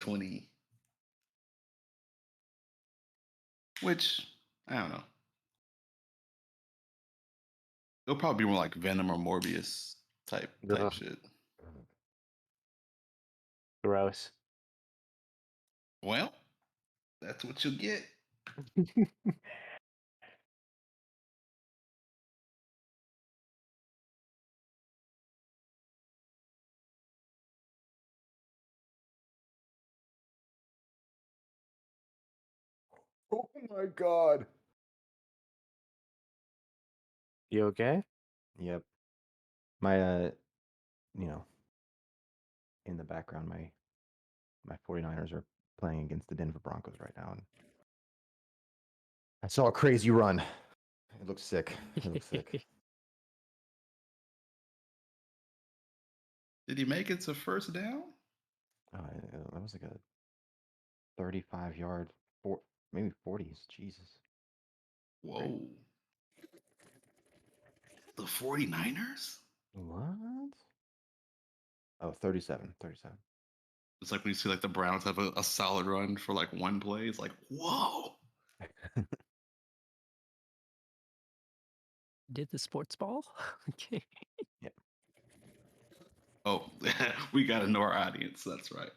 20, which I don't know. It'll probably be more like Venom or Morbius type Ugh, shit. gross. Well, that's what you'll get. Oh my god. You okay? Yep. My you know, in the background, my 49ers are playing against the Denver Broncos right now, and I saw a crazy run. It looks sick. It looks sick. Did he make it to first down? That was like a 35-yard, maybe 40s. Jesus. Whoa. The 49ers? What? Oh, 37. It's like when you see like the Browns have a solid run for like one play. It's like, whoa. Did the sports ball? Okay. Yep. Oh, we got to know our audience. That's right.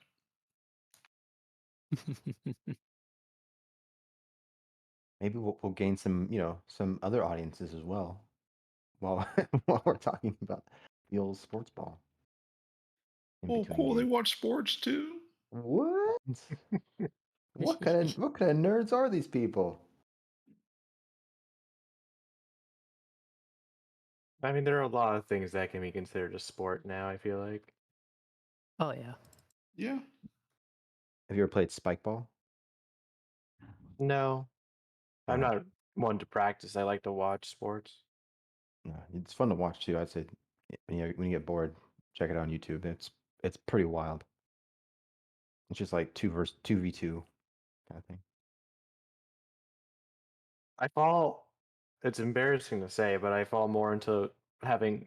Maybe we'll gain some, some other audiences as well while while we're talking about the old sports ball. Oh, cool. They watch sports too. What? What kind of nerds are these people? I mean, there are a lot of things that can be considered a sport now, I feel like. Oh yeah. Yeah. Have you ever played spike ball? No, I'm Yeah. not one to practice. I like to watch sports. No, it's fun to watch too. I'd say when you get bored, check it out on YouTube. It's pretty wild. It's just like 2v2 kind of thing. It's embarrassing to say, but I fall more into having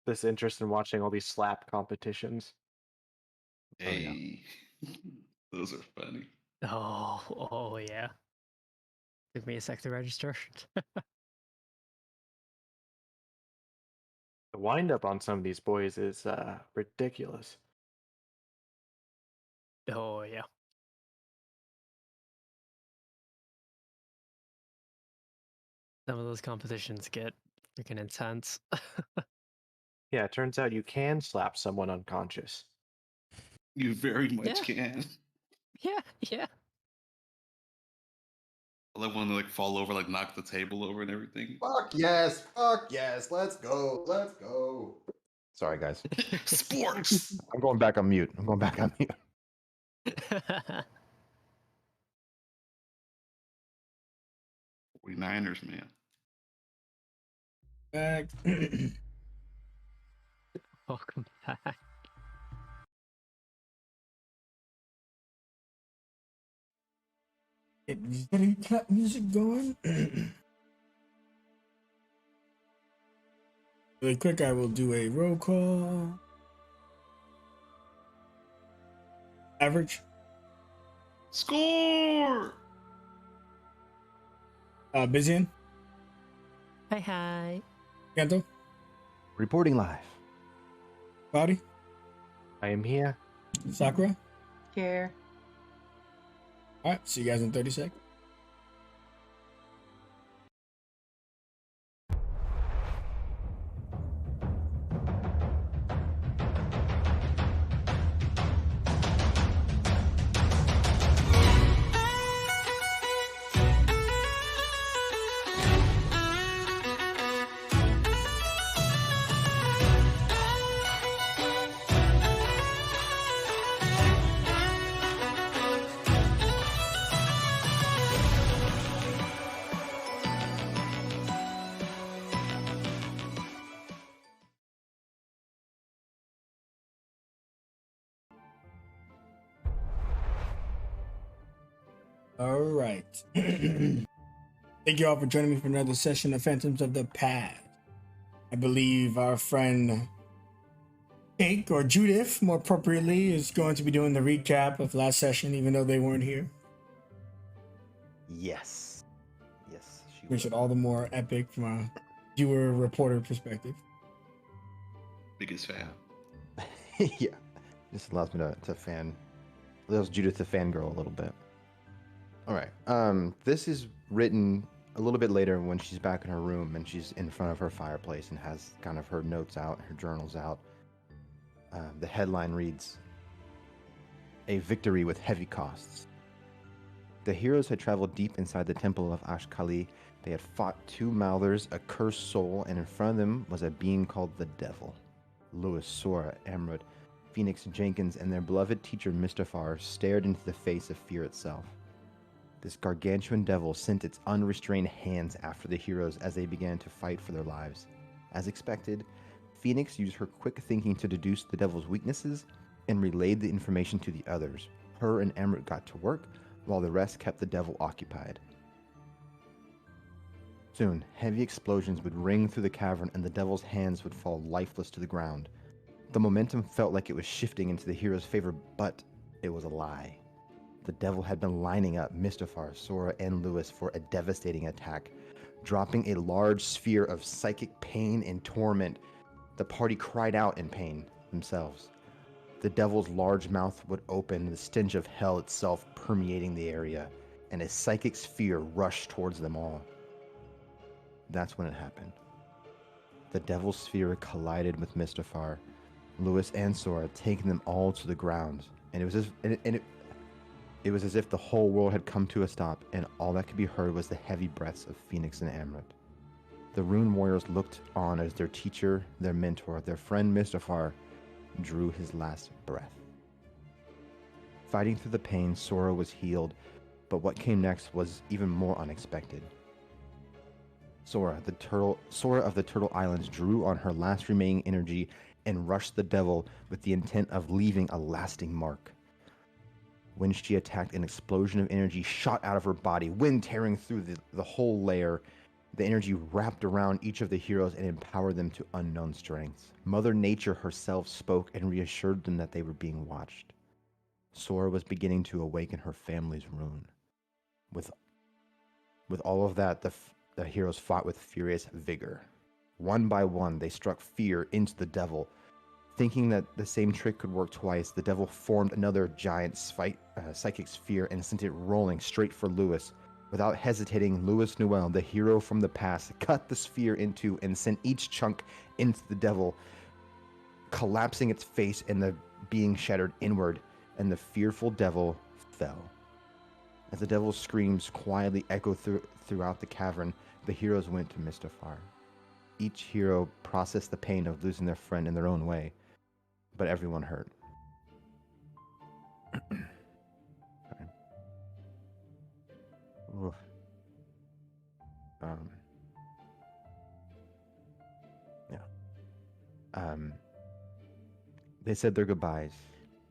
this interest in watching all these slap competitions. Hey. Those are funny. Oh yeah. Give me a sec to register. The wind up on some of these boys is ridiculous. Oh yeah. Some of those competitions get freaking intense. Yeah, it turns out you can slap someone unconscious. You very much Yeah. can. Yeah. I love when they like fall over, like knock the table over and everything. Fuck yes. Let's go. Sorry, guys. Sports. I'm going back on mute. 49ers, man. Back. Welcome back. Is any cut music going? Really quick, I will do a roll call. Average. Score. Bizian. Hi. Kanto. Reporting live. Body. I am here. Sakura. Here. All right. See you guys in 30 seconds. All right. Thank you all for joining me for another session of Phantoms of the Past. I believe our friend Cake, or Judith, more appropriately, is going to be doing the recap of last session, even though they weren't here. Yes. Yes, she Makes will. it all the more epic from a viewer reporter perspective. Biggest fan. Yeah. This allows me to allows Judith to fangirl a little bit. All right. This is written a little bit later when she's back in her room and she's in front of her fireplace and has kind of her notes out, her journals out. The headline reads, "A victory with heavy costs." The heroes had traveled deep inside the temple of Ashkali. They had fought two Mouthers, a cursed soul, and in front of them was a being called the Devil. Lewis, Sora, Amrud, Phoenix, Jenkins, and their beloved teacher Mustafar stared into the face of fear itself. This gargantuan devil sent its unrestrained hands after the heroes as they began to fight for their lives. As expected, Phoenix used her quick thinking to deduce the devil's weaknesses and relayed the information to the others. Her and Amrut got to work, while the rest kept the devil occupied. Soon, heavy explosions would ring through the cavern and the devil's hands would fall lifeless to the ground. The momentum felt like it was shifting into the hero's favor, but it was a lie. The devil had been lining up Mustafar, Sora, and Lewis for a devastating attack, dropping a large sphere of psychic pain and torment. The party cried out in pain themselves. The devil's large mouth would open, the stench of hell itself permeating the area, and a psychic sphere rushed towards them all. That's when it happened. The devil's sphere collided with Mustafar, Lewis, and Sora, taking them all to the ground, and it was as if the whole world had come to a stop, and all that could be heard was the heavy breaths of Phoenix and Amrut. The Rune Warriors looked on as their teacher, their mentor, their friend Mustafar drew his last breath. Fighting through the pain, Sora was healed, but what came next was even more unexpected. Sora of the Turtle Islands drew on her last remaining energy and rushed the devil with the intent of leaving a lasting mark. When she attacked, an explosion of energy shot out of her body, wind tearing through the whole layer. The energy wrapped around each of the heroes and empowered them to unknown strengths. Mother Nature herself spoke and reassured them that they were being watched. Sora was beginning to awaken her family's rune. With all of that, the heroes fought with furious vigor. One by one, they struck fear into the devil. Thinking that the same trick could work twice, the devil formed another giant psychic sphere and sent it rolling straight for Lewis. Without hesitating, Louis Noel, the hero from the past, cut the sphere in two and sent each chunk into the devil, collapsing its face and the being shattered inward, and the fearful devil fell. As the devil's screams quietly echoed throughout the cavern, the heroes went to Mustafar. Each hero processed the pain of losing their friend in their own way, but everyone hurt. Oof. They said their goodbyes,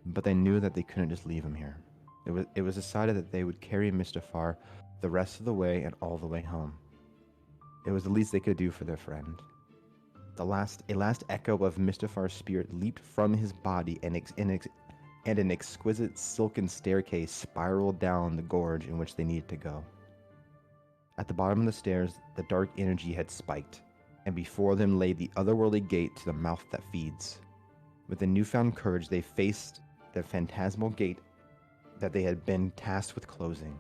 but they knew that they couldn't just leave him here. It was decided that they would carry Mustafar the rest of the way and all the way home. It was the least they could do for their friend. A last echo of Mustafar's spirit leaped from his body, and an exquisite silken staircase spiraled down the gorge in which they needed to go. At the bottom of the stairs, the dark energy had spiked, and before them lay the otherworldly gate to the mouth that feeds. With a newfound courage, they faced the phantasmal gate that they had been tasked with closing.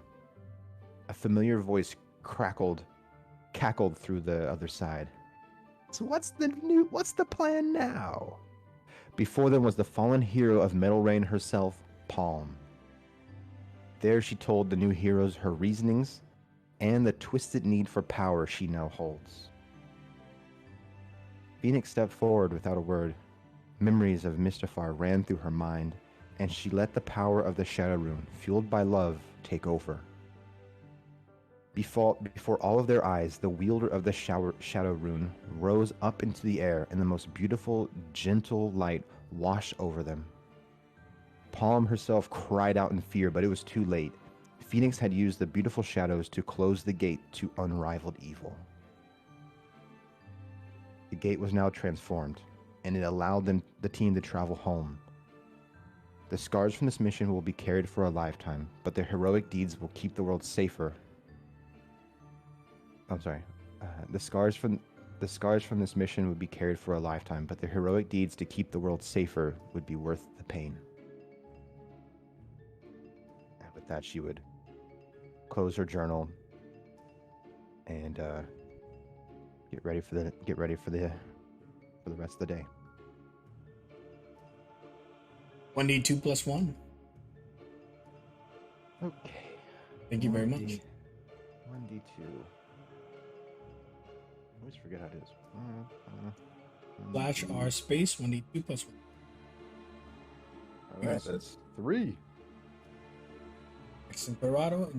A familiar voice cackled through the other side. So what's the plan now? Before them was the fallen hero of Metal Rain herself, Palm. There she told the new heroes her reasonings and the twisted need for power she now holds. Phoenix stepped forward without a word. Memories of Mustafar ran through her mind, and she let the power of the Shadow Rune, fueled by love, take over. Before all of their eyes, the wielder of the Shadow Rune rose up into the air, and the most beautiful, gentle light washed over them. Palm herself cried out in fear, but it was too late. Phoenix had used the beautiful shadows to close the gate to unrivaled evil. The gate was now transformed, and it allowed the team to travel home. The scars from this mission will be carried for a lifetime, but their heroic deeds will keep the world safer. I'm sorry. The scars from this mission would be carried for a lifetime, but their heroic deeds to keep the world safer would be worth the pain. And with that, she would close her journal and get ready for the rest of the day. 1d2 plus 1. Okay. Thank you very much. 1d2. I always forget how to do this. Slash R space 1d2 plus 1. All right, that's 3. Imperato.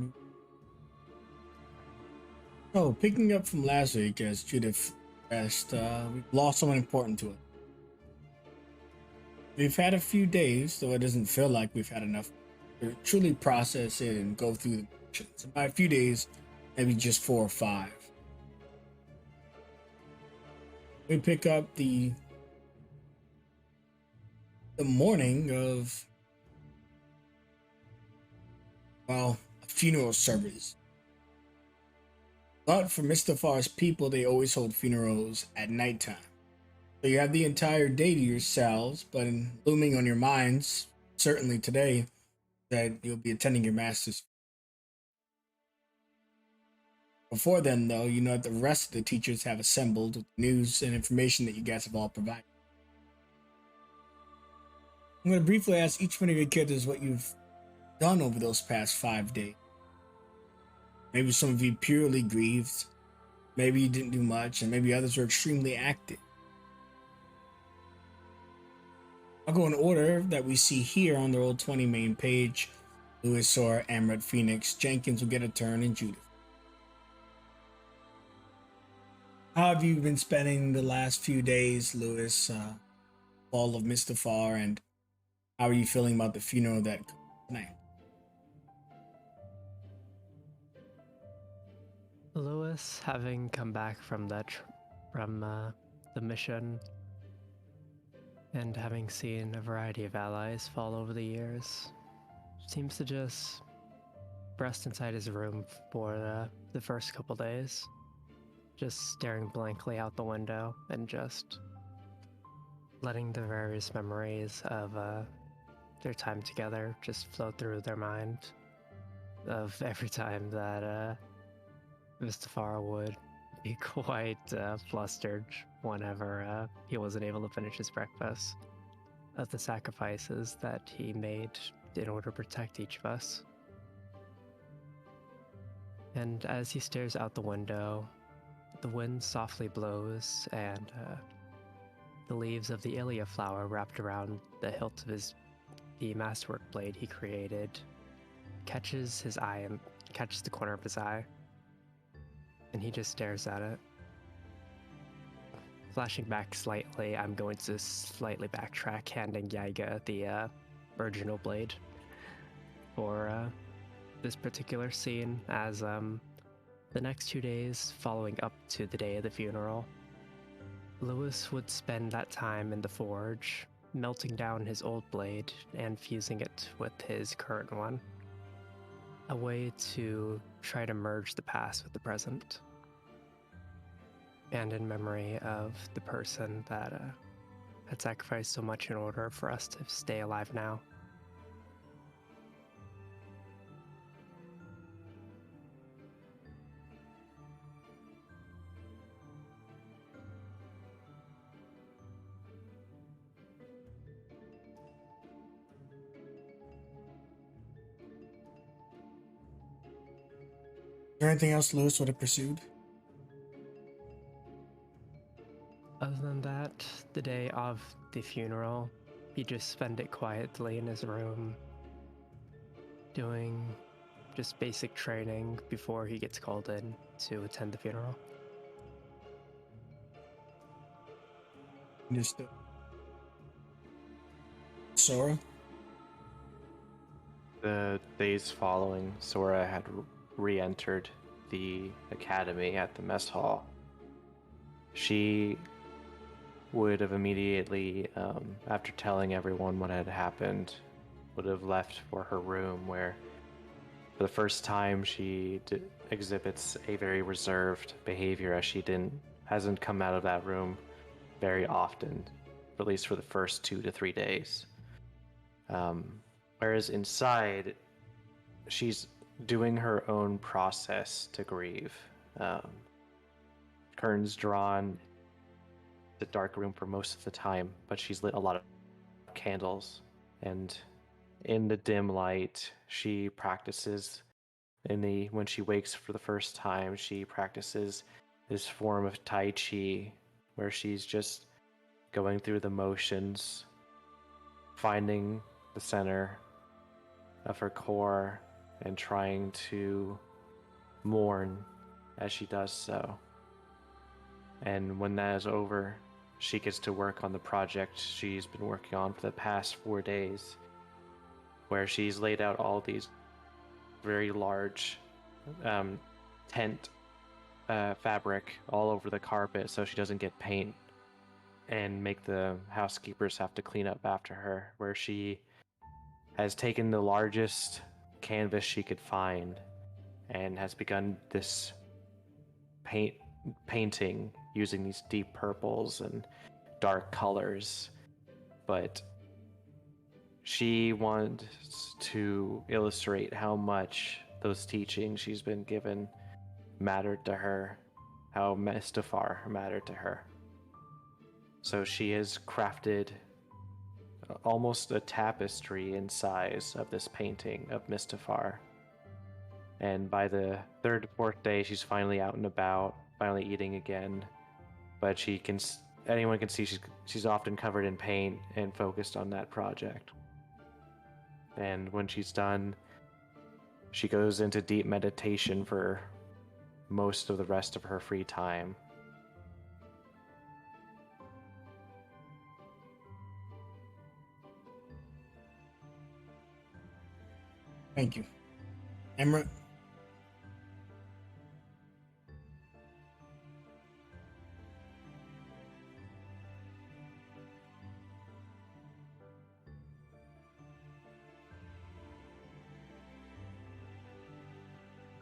Oh, picking up from last week, as Judith asked, we've lost someone important to us. We've had a few days, though it doesn't feel like we've had enough to truly process it and go through the motions. And by a few days, maybe just 4 or 5. We pick up the morning of, well, a funeral service. But for Mistafar's people, they always hold funerals at nighttime. So you have the entire day to yourselves, but looming on your minds, certainly today, that you'll be attending your master's. Before then, though, you know that the rest of the teachers have assembled with news and information that you guys have all provided. I'm going to briefly ask each one of your characters what you've done over those past 5 days. Maybe some of you purely grieved, maybe you didn't do much, and maybe others were extremely active. I'll go in order that we see here on the Roll20 main page. Lewis, Sora, Amrit, Phoenix, Jenkins will get a turn, and Judith. How have you been spending the last few days, Lewis? Fall of Mistafar, and how are you feeling about the funeral that comes tonight? Lewis, having come back from the mission and having seen a variety of allies fall over the years, seems to just rest inside his room for the first couple days, just staring blankly out the window and just letting the various memories of their time together just flow through their mind, of every time that Mustafar would be quite flustered whenever he wasn't able to finish his breakfast, of the sacrifices that he made in order to protect each of us. And as he stares out the window, the wind softly blows, and the leaves of the Ilia flower wrapped around the hilt of the masterwork blade he created catches his eye and catches the corner of his eye. And he just stares at it. Flashing back slightly, I'm going to slightly backtrack, handing Yaiga the original blade for this particular scene, as the next 2 days following up to the day of the funeral, Lewis would spend that time in the forge, melting down his old blade and fusing it with his current one. A way to try to merge the past with the present. And in memory of the person that had sacrificed so much in order for us to stay alive now. Is there anything else Lewis would have pursued? Other than that, the day of the funeral, he just spent it quietly in his room, doing just basic training before he gets called in to attend the funeral. Understood. Sora? The days following, Sora had re-entered the academy at the mess hall. She would have immediately, after telling everyone what had happened, would have left for her room, where for the first time she exhibits a very reserved behavior, as she hasn't come out of that room very often, at least for the first 2 to 3 days. Whereas inside, she's doing her own process to grieve. Curtains drawn, the dark room for most of the time, but she's lit a lot of candles, and in the dim light, she practices. When she wakes for the first time, she practices this form of Tai Chi, where she's just going through the motions, finding the center of her core, and trying to mourn as she does so. And when that is over, she gets to work on the project she's been working on for the past 4 days, where she's laid out all these very large tent fabric all over the carpet so she doesn't get paint and make the housekeepers have to clean up after her, where she has taken the largest canvas she could find and has begun this painting using these deep purples and dark colors. But she wants to illustrate how much those teachings she's been given mattered to her, how Mistafar mattered to her. So she has crafted almost a tapestry in size of this painting of Mistafar. And by the 3rd, 4th day, she's finally out and about, finally eating again. But anyone can see she's often covered in paint and focused on that project. And when she's done, she goes into deep meditation for most of the rest of her free time. Thank you. Emmerich?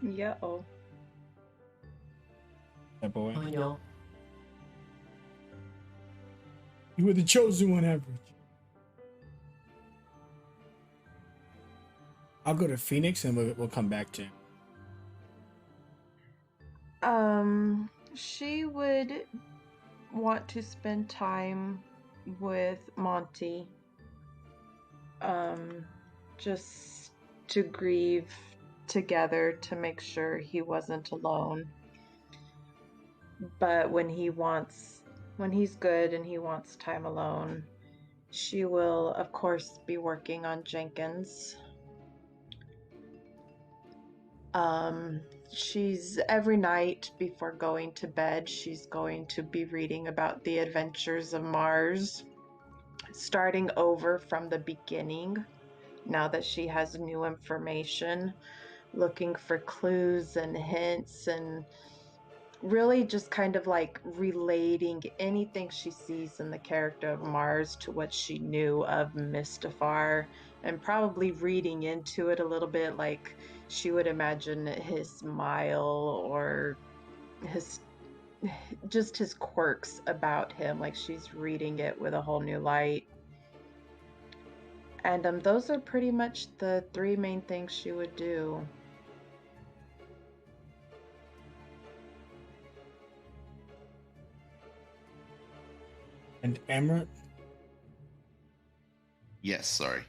Yeah. Oh. Step away. No. You were the chosen one, Emmerich. I'll go to Phoenix and we'll come back to him. She would want to spend time with Monty. Just to grieve together to make sure he wasn't alone. But when he's good and he wants time alone, she will, of course, be working on Jenkins. She's every night before going to bed, she's going to be reading about the adventures of Mars, starting over from the beginning, now that she has new information, looking for clues and hints, and really just kind of like relating anything she sees in the character of Mars to what she knew of Mistafar, and probably reading into it a little bit, like she would imagine his smile or his quirks about him, like she's reading it with a whole new light. And those are pretty much the 3 main things she would do. And Emmerich? Yes, sorry.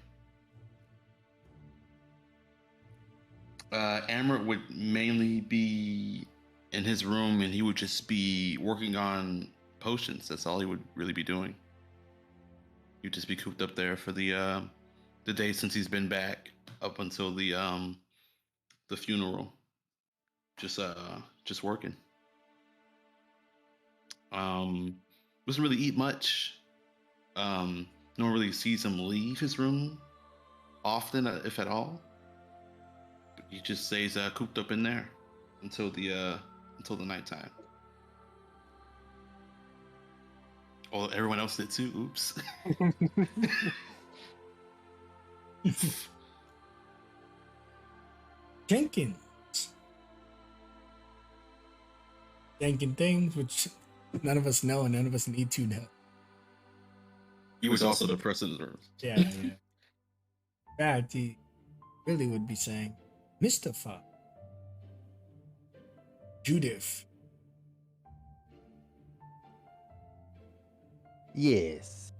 Amrit would mainly be in his room, and he would just be working on potions. That's all he would really be doing. He'd just be cooped up there for the day since he's been back, up until the funeral. Just working. Doesn't really eat much. No one really sees him leave his room often, if at all. He just stays cooped up in there until the nighttime. Well, everyone else did too. Oops. Jenkins. Jenkins things which none of us know and none of us need to know. He was also the person. Yeah, yeah. In fact, he really would be saying, Mustafa, Judith. Yes.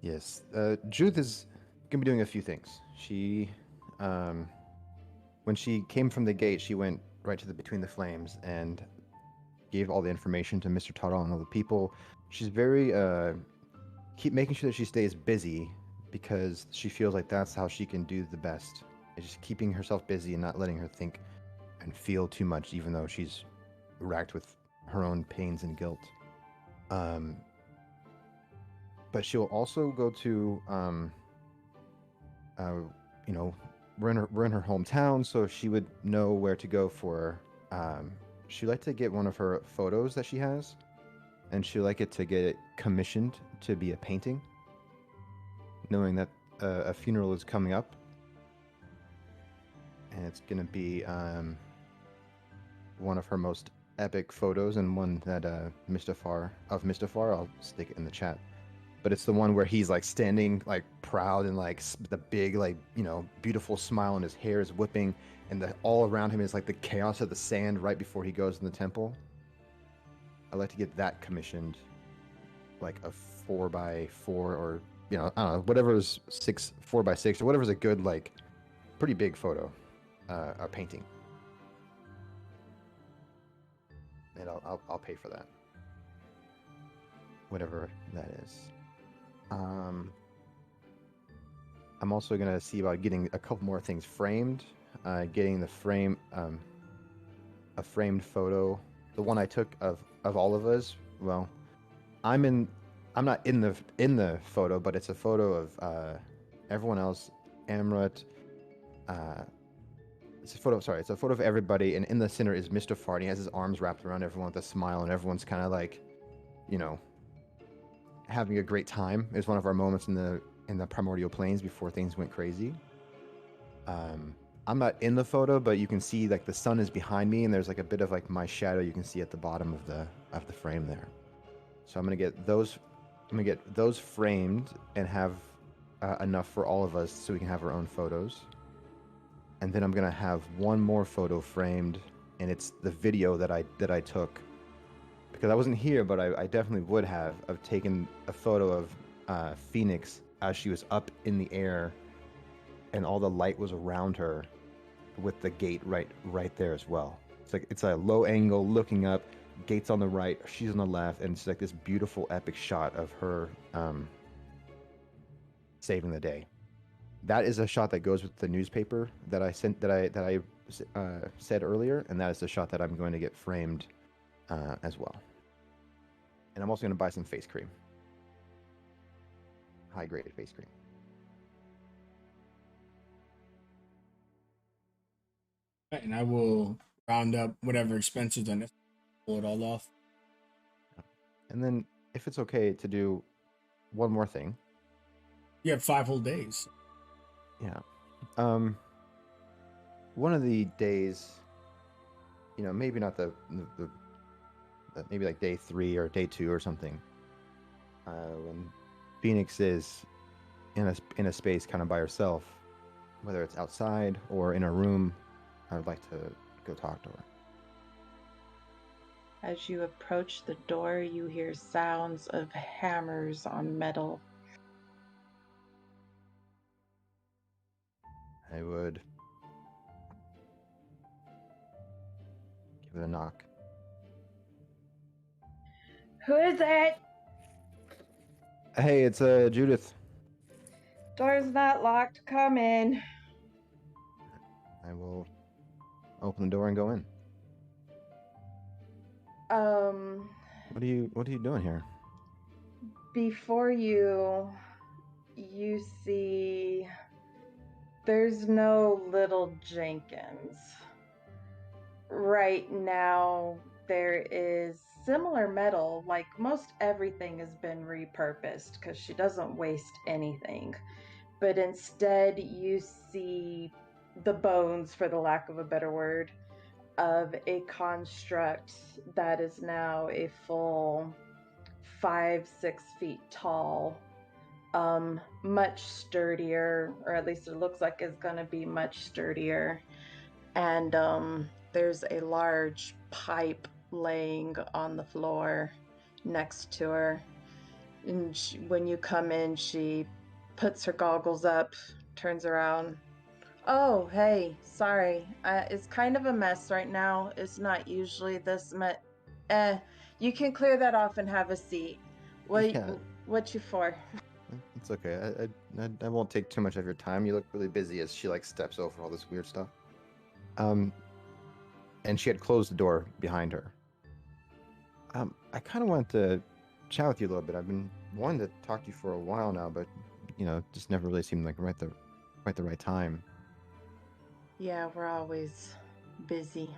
Yes. Judith is going to be doing a few things. She, when she came from the gate, she went right to the Between the Flames and gave all the information to Mr. Tuttle and all the people. She's very, keep making sure that she stays busy because she feels like that's how she can do the best. It's just keeping herself busy and not letting her think and feel too much, even though she's racked with her own pains and guilt. But she'll also go to, you know, we're in her hometown, so she would know where to go for. She'd like to get one of her photos that she has, and she'd like it to get it commissioned to be a painting, knowing that a funeral is coming up, and it's gonna be one of her most epic photos, and one that Mistafar, I'll stick it in the chat. But it's the one where he's like standing like proud and like the big like, you know, beautiful smile, and his hair is whipping, and all around him is like the chaos of the sand right before he goes in the temple. I'd like to get that commissioned, like a 4x4, or, you know, I don't know, whatever's 4x6 or whatever's a good, like, pretty big photo, a painting. And I'll pay for that, whatever that is. I'm also gonna see about getting a couple more things framed. Getting the frame, a framed photo, the one I took of all of us. Well, I'm not in the photo, but it's a photo of everyone else. Amrut. It's a photo. Sorry, it's a photo of everybody, and in the center is Mr. Fart. He has his arms wrapped around everyone with a smile, and everyone's kind of like, you know, having a great time. It's one of our moments in the primordial plains before things went crazy. I'm not in the photo, but you can see like the sun is behind me, and there's like a bit of like my shadow you can see at the bottom of the frame there. So I'm gonna get those framed and have enough for all of us so we can have our own photos. And then I'm gonna have one more photo framed, and it's the video that I took, because I wasn't here, but I definitely would have taken a photo of Phoenix as she was up in the air, and all the light was around her, with the gate right there as well. It's a low angle looking up, gates on the right, she's on the left, and it's like this beautiful epic shot of her saving the day. That is a shot that goes with the newspaper that I sent, that I said earlier, and that is the shot that I'm going to get framed as well. And I'm also going to buy some face cream, high grade face cream. And I will round up whatever expenses I necessary to pull it all off. And then, if it's okay to do one more thing. You have 5 whole days. Yeah. One of the days, you know, maybe not the maybe like day 3 or day 2 or something, when Phoenix is in a space kind of by herself, whether it's outside or in a room, I would like to go talk to her. As you approach the door, you hear sounds of hammers on metal. I would give it a knock. Who is it? Hey, it's Judith. Door's not locked. Come in. I will open the door and go in. What are you doing here? Before you see there's no little Jenkins. Right now, there is similar metal, like most everything has been repurposed because she doesn't waste anything. But instead, you see the bones, for the lack of a better word, of a construct that is now a full 5-6 feet tall, much sturdier, or at least it looks like it's going to be much sturdier. And there's a large pipe laying on the floor next to her. And when you come in, she puts her goggles up, turns around. Oh, hey, sorry. It's kind of a mess right now. It's not usually this you can clear that off and have a seat. Yeah. What you for? It's okay. I won't take too much of your time. You look really busy as she like steps over all this weird stuff. And she had closed the door behind her. I kind of wanted to chat with you a little bit. I've been wanting to talk to you for a while now, but just never really seemed like the right time. Yeah, we're always busy.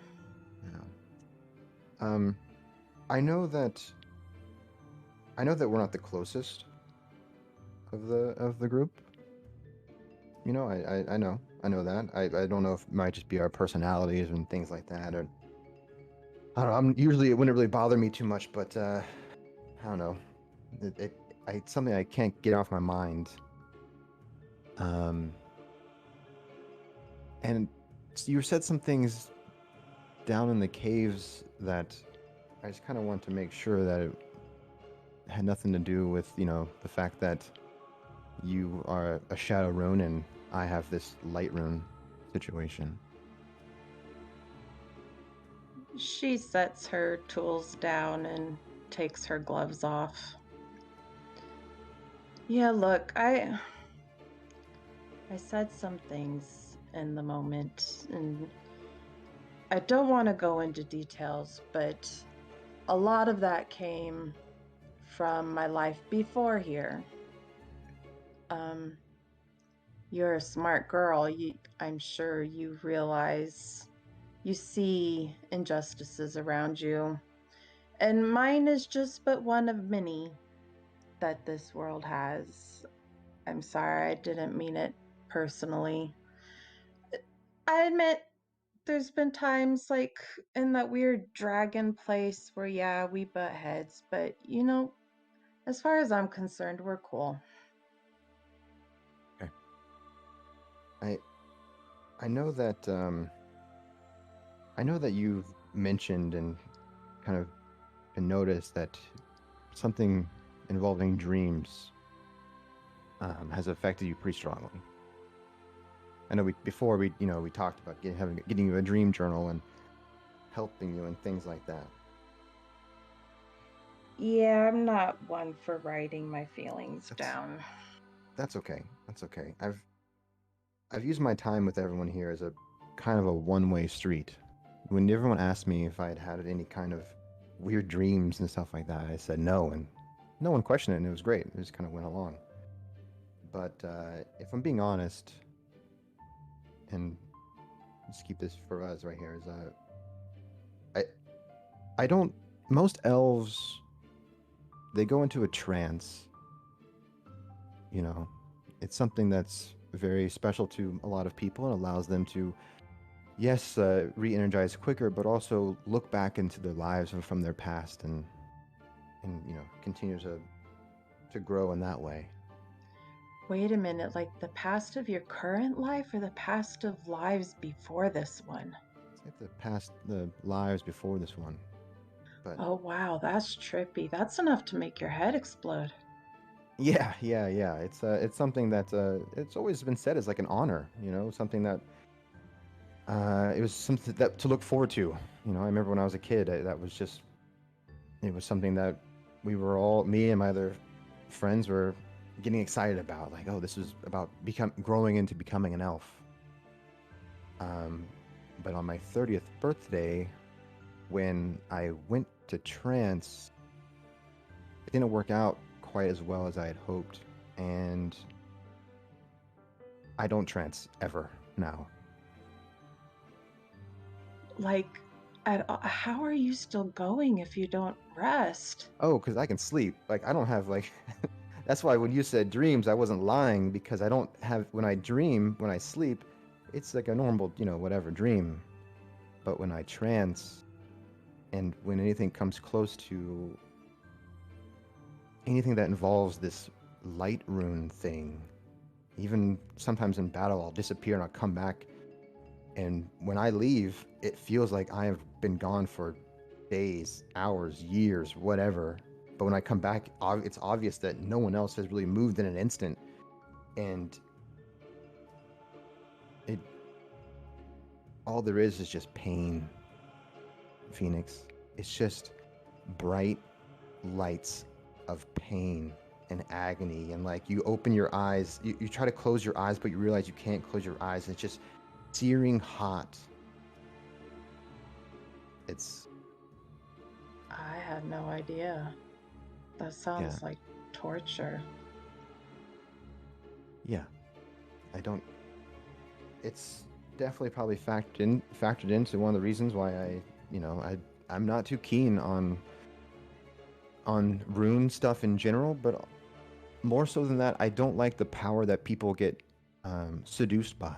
Yeah. I know that we're not the closest of the group. I know that. I don't know if it might just be our personalities and things like that, or I don't know. It wouldn't really bother me too much, but I don't know. It's something I can't get off my mind. And you said some things down in the caves that I just kind of want to make sure that it had nothing to do with, the fact that you are a shadow rune and I have this light rune situation. She sets her tools down and takes her gloves off. Yeah, look, I said some things in the moment, and I don't want to go into details, but a lot of that came from my life before here. You're a smart girl. I'm sure you realize you see injustices around you. And mine is just but one of many that this world has. I'm sorry, I didn't mean it personally. I admit there's been times like in that weird dragon place where, yeah, we butt heads, but as far as I'm concerned, we're cool. Okay. I know that you've mentioned and kind of noticed that something involving dreams has affected you pretty strongly. I know we talked about getting you a dream journal and helping you and things like that. Yeah, I'm not one for writing my feelings down. That's okay. That's okay. I've used my time with everyone here as a kind of a one-way street. When everyone asked me if I had any kind of weird dreams and stuff like that, I said no, and no one questioned it, and it was great. It just kind of went along. But if I'm being honest, and let's keep this for us right here, is I don't. Most elves, they go into a trance. It's something that's very special to a lot of people and allows them to, yes, re-energize quicker, but also look back into their lives from their past and continue to grow in that way. Wait a minute, like the past of your current life or the past of lives before this one? It's like the lives before this one. But oh wow, that's trippy. That's enough to make your head explode. yeah. It's something that it's always been said as like an honor, something that it was something that to look forward to. I remember when I was a kid, it was something that me and my other friends were getting excited about. Like, oh, this is about growing into becoming an elf. But on my 30th birthday, when I went to trance, it didn't work out quite as well as I had hoped, and I don't trance ever now. Like, How are you still going if you don't rest? Oh, because I can sleep. Like, I don't have, like, that's why when you said dreams, I wasn't lying because I don't have, when I dream, when I sleep, it's like a normal, whatever dream. But when I trance and when anything comes close to anything that involves this light rune thing, even sometimes in battle, I'll disappear and I'll come back. And when I leave, it feels like I have been gone for days, hours, years, whatever. But when I come back, it's obvious that no one else has really moved in an instant. And it, all there is just pain, Phoenix. It's just bright lights of pain and agony. And like you open your eyes, you try to close your eyes, but you realize you can't close your eyes. It's just searing hot. It's I had no idea. That sounds like torture. Yeah. I don't. It's definitely probably factored into one of the reasons why I'm not too keen on rune stuff in general, but more so than that, I don't like the power that people get seduced by,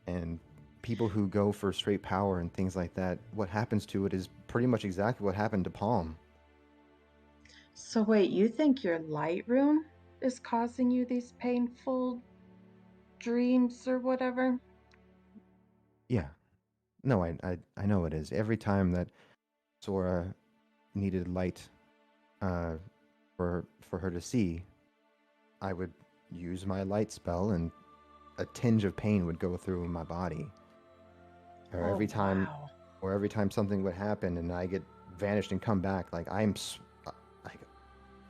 and people who go for straight power and things like that. What happens to it is pretty much exactly what happened to Palm. So wait, you think your light rune is causing you these painful dreams or whatever? Yeah. No, I know it is. Every time that Sora needed light for her to see, I would use my light spell and a tinge of pain would go through my body. Or every time Wow. or every time something would happen and I get vanished and come back, like like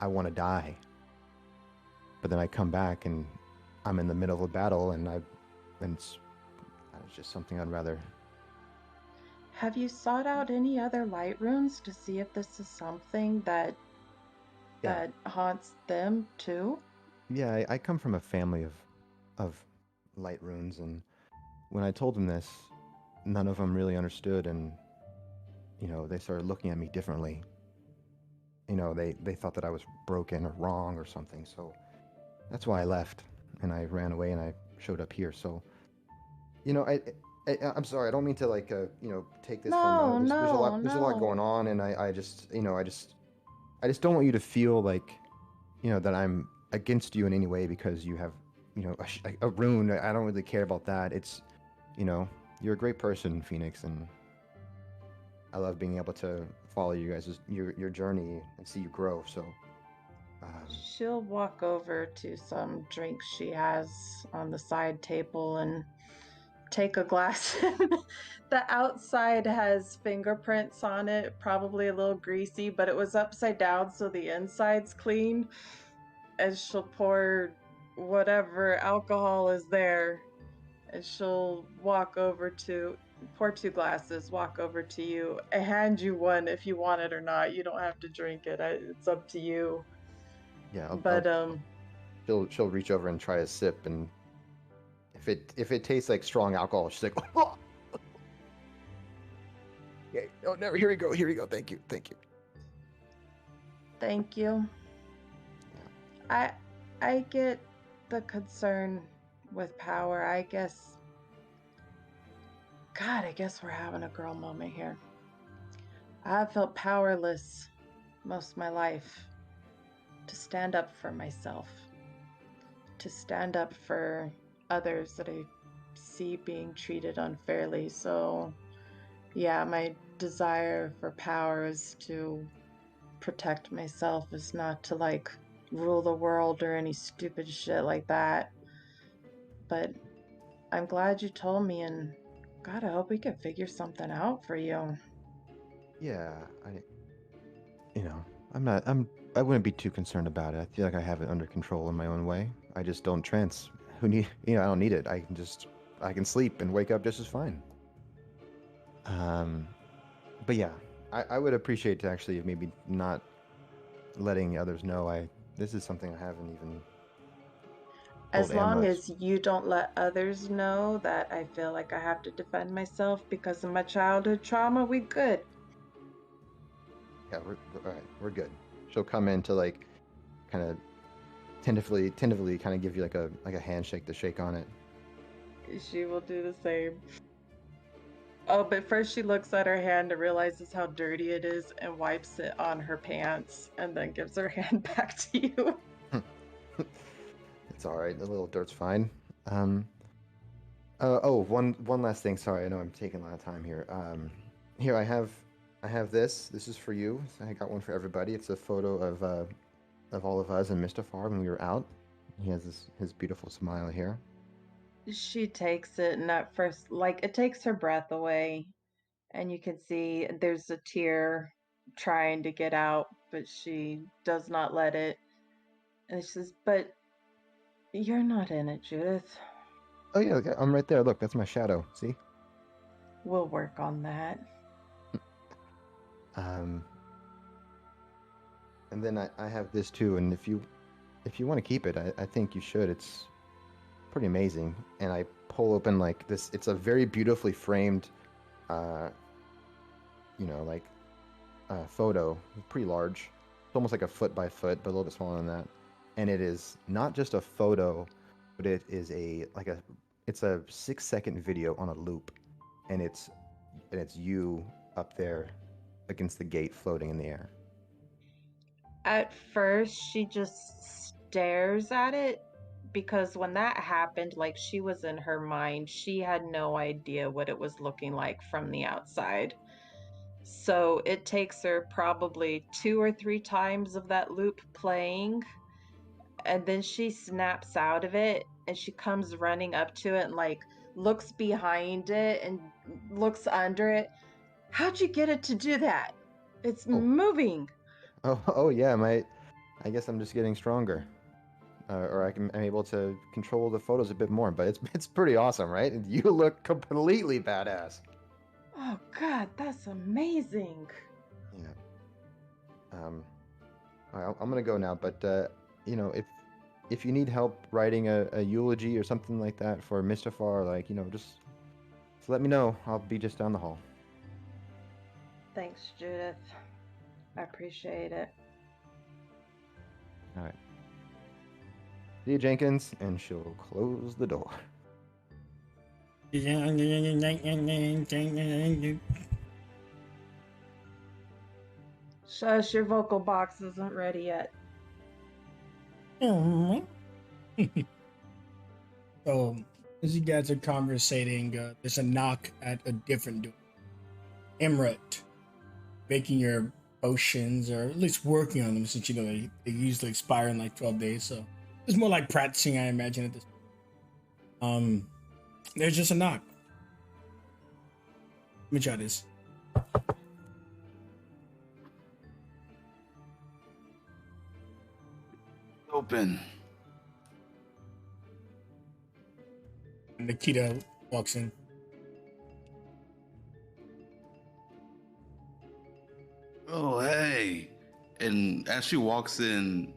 I want to die. But then I come back and I'm in the middle of a battle and it's just something I'd rather. Have you sought out any other light runes to see if this is something that haunts them too? Yeah, I come from a family of light runes, and when I told them this, none of them really understood, and they started looking at me differently. They thought that I was broken or wrong or something. So that's why I left and I ran away and I showed up here. So I'm sorry. I don't mean to take this No, from. There's a lot. no, There's a lot no. going on, and I just I just don't want you to feel like that I'm against you in any way because you have a rune. I don't really care about that. It's you're a great person, Phoenix, and I love being able to follow you guys' your journey and see you grow. So She'll walk over to some drinks she has on the side table and take a glass. The outside has fingerprints on it, probably a little greasy, but it was upside down, so the inside's clean. And she'll pour whatever alcohol is there, and she'll walk over to pour 2 glasses, walk over to you, and hand you one if you want it or not. You don't have to drink it. It's up to you. yeah, But she'll reach over and try a sip, and if it tastes like strong alcohol, she's like, oh, okay, oh, never. Here we go. Thank you. thank you. I get the concern with power. I guess we're having a girl moment here. I've felt powerless most of my life to stand up for myself, to stand up for others that I see being treated unfairly. So, yeah, my desire for power is to protect myself, is not to rule the world or any stupid shit like that. But I'm glad you told me, and God, I hope we can figure something out for you. Yeah, I wouldn't be too concerned about it. I feel like I have it under control in my own way. I just don't trance. I don't need it. I can sleep and wake up just as fine. But yeah, I would appreciate to actually maybe not letting others know this is something I haven't even. As told long Amra. as you don't let others know that I feel like I have to defend myself because of my childhood trauma, we good. Yeah, we're all right. We're good. She'll come in to like kind of tentatively kind of give you like a handshake to shake on it. She will do the same. Oh, but first she looks at her hand and realizes how dirty it is and wipes it on her pants and then gives her hand back to you. It's all right. The little dirt's fine. One last thing. Sorry, I know I'm taking a lot of time here. Here I have this. This is for you. I got one for everybody. It's a photo of all of us and Mr. Farr when we were out. He has his beautiful smile here. She takes it and at first, like, it takes her breath away. And you can see there's a tear trying to get out, but she does not let it. And she says, "But you're not in it, Judith. Oh yeah, okay, I'm right there. Look, that's my shadow. See? We'll work on that." Um, and then I have this too. And if you want to keep it, I think you should. It's pretty amazing. And I pull open like this. It's a very beautifully framed, uh, like photo. Pretty large. It's almost like a foot by foot, but a little bit smaller than that. And it is not just a photo, but it is it's a 6-second video on a loop, and it's you up there against the gate floating in the air. At first, she just stares at it because when that happened, like, she was in her mind. She had no idea what it was looking like from the outside. So it takes her probably 2 or 3 times of that loop playing, and then she snaps out of it and she comes running up to it and like looks behind it and looks under it. How'd you get it to do that? It's moving. Oh yeah, I guess I'm just getting stronger, or I'm able to control the photos a bit more. But it's pretty awesome, right? And you look completely badass. Oh God, that's amazing. Yeah. All right, I'm gonna go now. But if you need help writing a eulogy or something like that for Mr. Farr, like just let me know. I'll be just down the hall. Thanks, Judith. I appreciate it. All right. See you, Jenkins, and she'll close the door. Shush, your vocal box isn't ready yet. So, as you guys are conversating, there's a knock at a different door. Emret, making your potions, or at least working on them, since they usually expire in like 12 days. So it's more like practicing, I imagine, at this point. There's just a knock. Let me try this. Open. And Nikita walks in. Oh, hey. And as she walks in,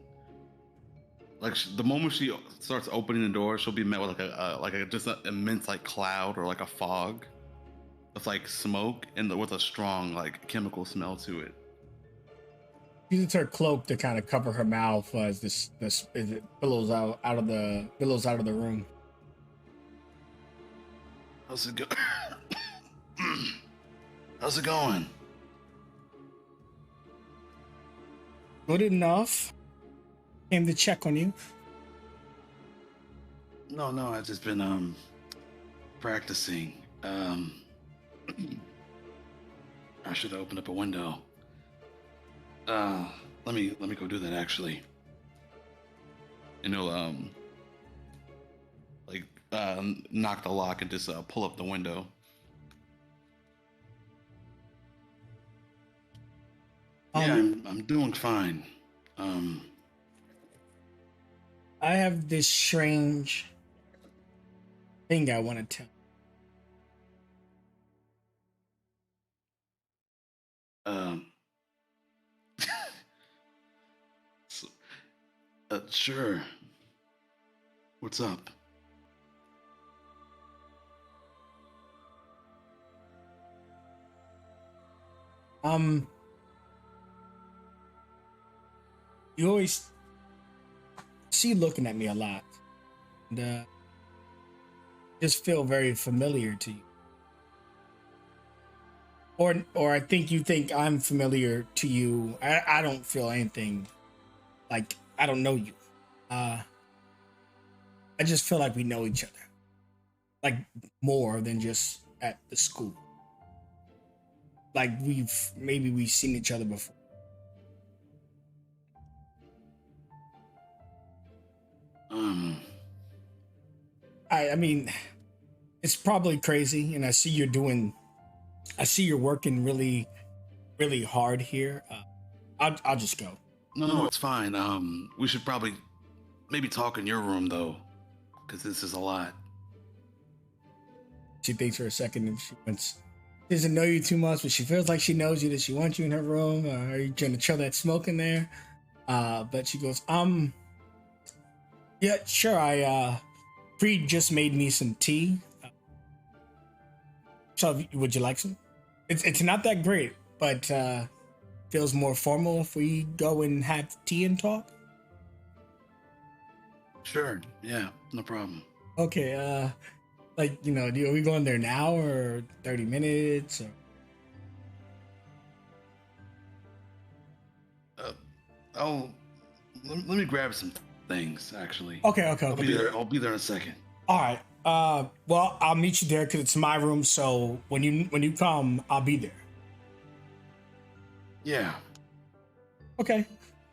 like the moment she starts opening the door, she'll be met with like a just an immense like cloud or like a fog with like smoke and with a strong like chemical smell to it. She uses her cloak to kind of cover her mouth as this as it billows out of the room. How's it go? How's it going? Good enough. Came to check on you. No, I've just been practicing. I should have opened up a window. Let me go do that actually. And he'll knock the lock and just pull up the window. Yeah, I'm doing fine. I have this strange thing I want to tell. So, sure. What's up? You always see you looking at me a lot, and just feel very familiar to you. Or I think you think I'm familiar to you. I don't feel anything like I don't know you. I just feel like we know each other, like more than just at the school. Like we've seen each other before. I mean, it's probably crazy, and I see you're working really, really hard here. I'll just go. No, it's fine. We should probably maybe talk in your room though, because this is a lot. She thinks for a second and she doesn't know you too much, but she feels like she knows you. That she wants you in her room. Are you trying to chill that smoke in there? But she goes, yeah, sure. Bree just made me some tea. So would you like some? It's not that great, but feels more formal if we go and have tea and talk. Sure. Yeah. No problem. Okay. Like, are we going there now or 30 minutes? Or... Let me grab some things actually. Okay. I'll be there. I'll be there in a second. All right. Well, I'll meet you there because it's my room. So when you come, I'll be there. Yeah. Okay.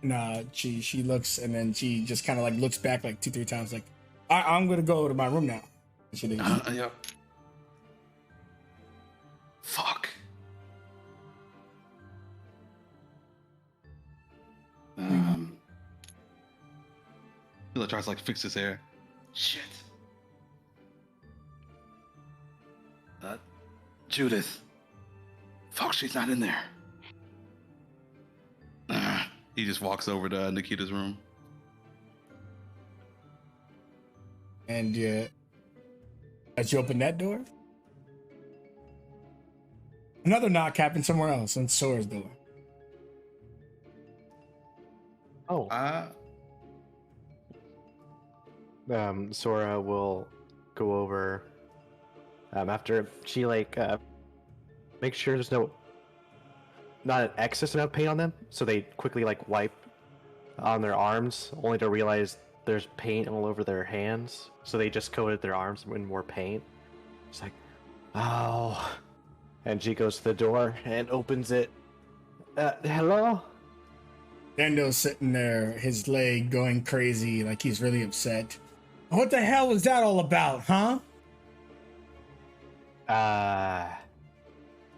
And she looks, and then she just kind of like looks back like 2-3 times, like, I'm gonna go to my room now. And she leaves. Yep. Fuck. He tries to like fix his hair. Shit. Judith. Fuck, she's not in there. He just walks over to Nikita's room. And as you open that door, another knock happened somewhere else on Sora's door. Oh. Sora will go over after she make sure there's not an excess amount of paint on them, so they quickly wipe on their arms, only to realize there's paint all over their hands, so they just coated their arms in more paint. It's like, oh, and she goes to the door and opens it. Hello? Dando's sitting there, his leg going crazy, like he's really upset. What the hell was that all about, huh?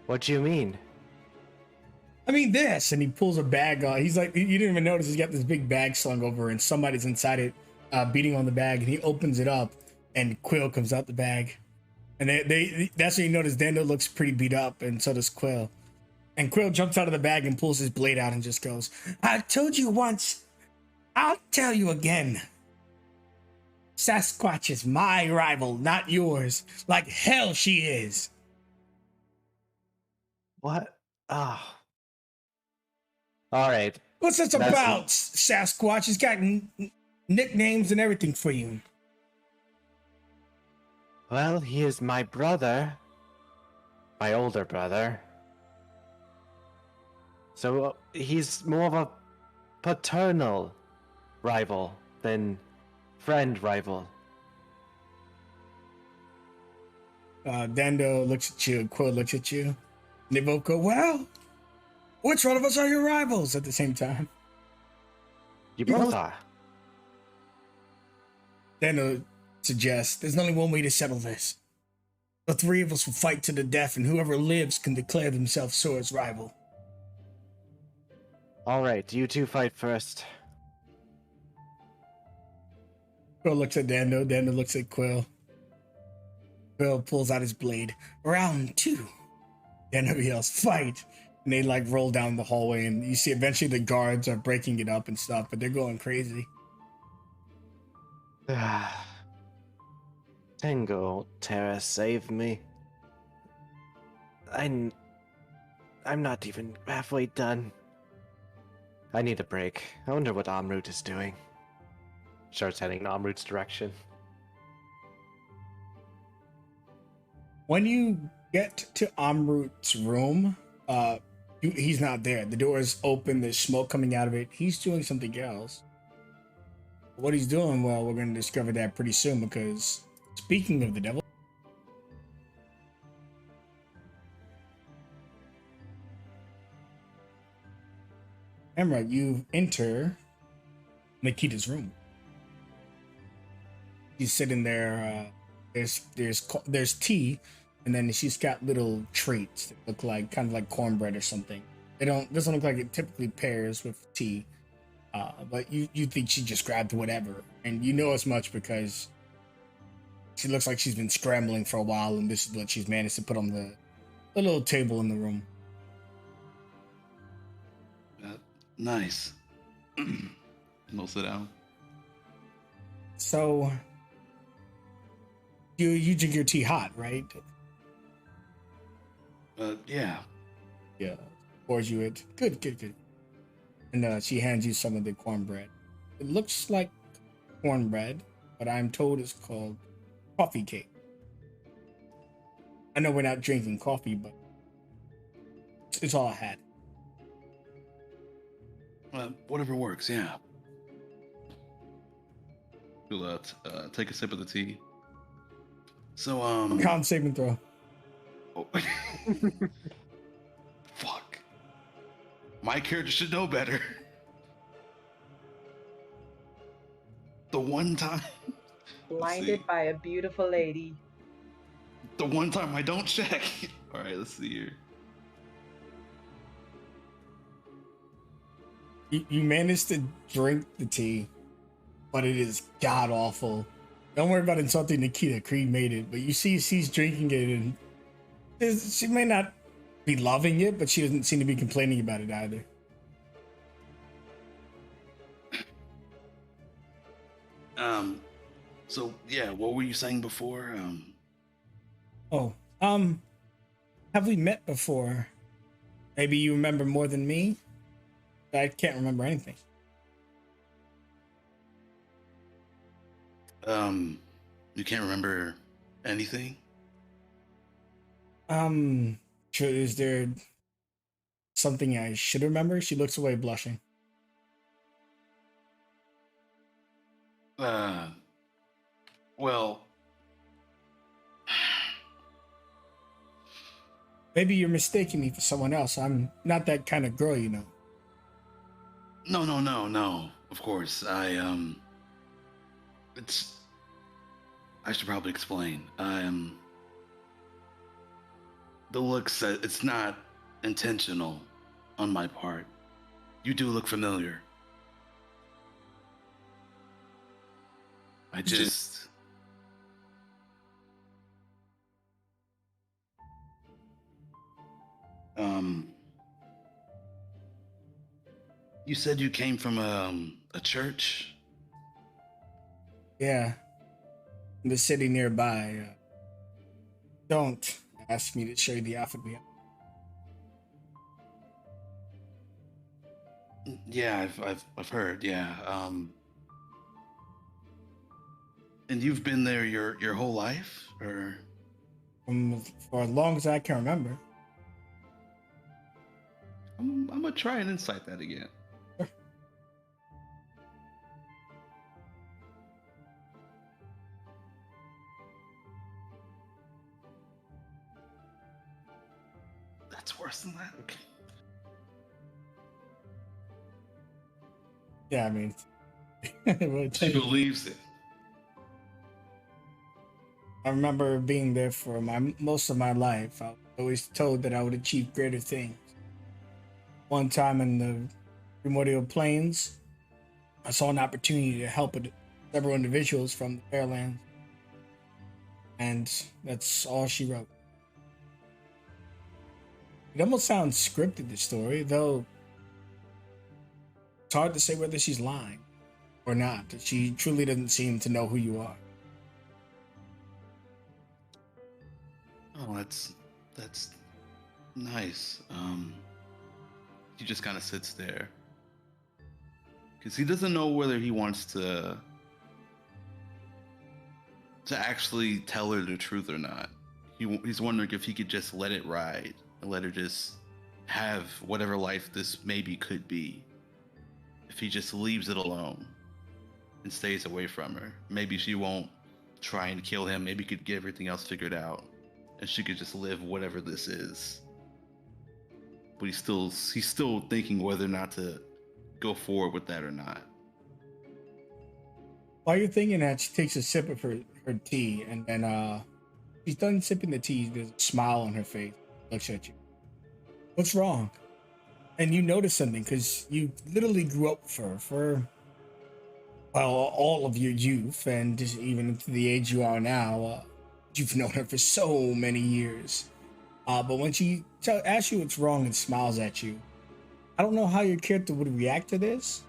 What do you mean? I mean this, and he pulls a bag on. He's like, you didn't even notice he's got this big bag slung over, and somebody's inside it, beating on the bag, and he opens it up, and Quill comes out the bag. And that's when you notice Dando looks pretty beat up, and so does Quill. And Quill jumps out of the bag and pulls his blade out and just goes, I told you once, I'll tell you again. Sasquatch is my rival, not yours. Like hell she is. What? Ah. All right. What's this about, Sasquatch? He's got nicknames and everything for you. Well, he is my brother. My older brother. So he's more of a paternal rival than friend rival. Dando looks at you, Quill looks at you. And they both go, well, which one of us are your rivals at the same time? You both are. Dando suggests there's only one way to settle this. The three of us will fight to the death, and whoever lives can declare themselves Sora's rival. All right, you two fight first. Quill looks at Dando. Dando looks at Quill. Quill pulls out his blade. Round 2. Dando yells, fight! And they roll down the hallway, and you see eventually the guards are breaking it up and stuff, but they're going crazy. Tango, Terra, save me. I'm not even halfway done. I need a break. I wonder what Amrut is doing. Starts heading in Amrut's direction. When you get to Amrut's room, he's not there. The door is open. There's smoke coming out of it. He's doing something else. What he's doing, well, we're going to discover that pretty soon because speaking of the devil, Emra, you enter Nikita's room. She's sitting there. There's tea, and then she's got little treats that look like kind of like cornbread or something. Doesn't look like it typically pairs with tea, but you think she just grabbed whatever, and you know as much because she looks like she's been scrambling for a while, and this is what she's managed to put on the little table in the room. Nice. And we'll sit down. So you drink your tea hot, right? Yeah. Yeah. Pours you it. Good. And she hands you some of the cornbread. It looks like cornbread, but I'm told it's called coffee cake. I know we're not drinking coffee, but it's all I had. Whatever works, yeah. We'll take a sip of the tea. So, Con saving throw. Oh. Fuck. My character should know better. The one time. Blinded by a beautiful lady. The one time I don't check. All right, let's see here. You managed to drink the tea, but it is god awful. Don't worry about insulting Nikita. Creed made it, but you see she's drinking it, and she may not be loving it, but she doesn't seem to be complaining about it either. So yeah, what were you saying before? Have we met before? Maybe you remember more than me? I can't remember anything. You can't remember anything? Sure, is there something I should remember? She looks away, blushing. Well, Maybe you're mistaking me for someone else. I'm not that kind of girl, you know. no. Of course, I should probably explain. The looks, it's not intentional on my part. You do look familiar. I just... You said you came from a church? Yeah. In the city nearby. Don't ask me to show you the outfit we have. Yeah, I've heard. Yeah. And you've been there your whole life, or? For as long as I can remember. I'm gonna try and incite that again. That's worse than that. Okay. Yeah, I mean, She believes it. I remember being there for most of my life. I was always told that I would achieve greater things. One time in the primordial plains, I saw an opportunity to help several individuals from the Fairlands. And that's all she wrote. It almost sounds scripted, the story, though it's hard to say whether she's lying or not. She truly doesn't seem to know who you are. that's nice. He just kind of sits there because he doesn't know whether he wants to actually tell her the truth or not. He's wondering if he could just let it ride and let her just have whatever life this maybe could be. If he just leaves it alone and stays away from her, maybe she won't try and kill him. Maybe he could get everything else figured out and she could just live whatever this is. But he's still thinking whether or not to go forward with that or not. While you're thinking that, she takes a sip of her tea, and then she's done sipping the tea. There's a smile on her face. Looks at you. What's wrong? And you notice something because you literally grew up for well, all of your youth, and just even to the age you are now. You've known her for so many years. But when she asks you what's wrong and smiles at you, I don't know how your character would react to this,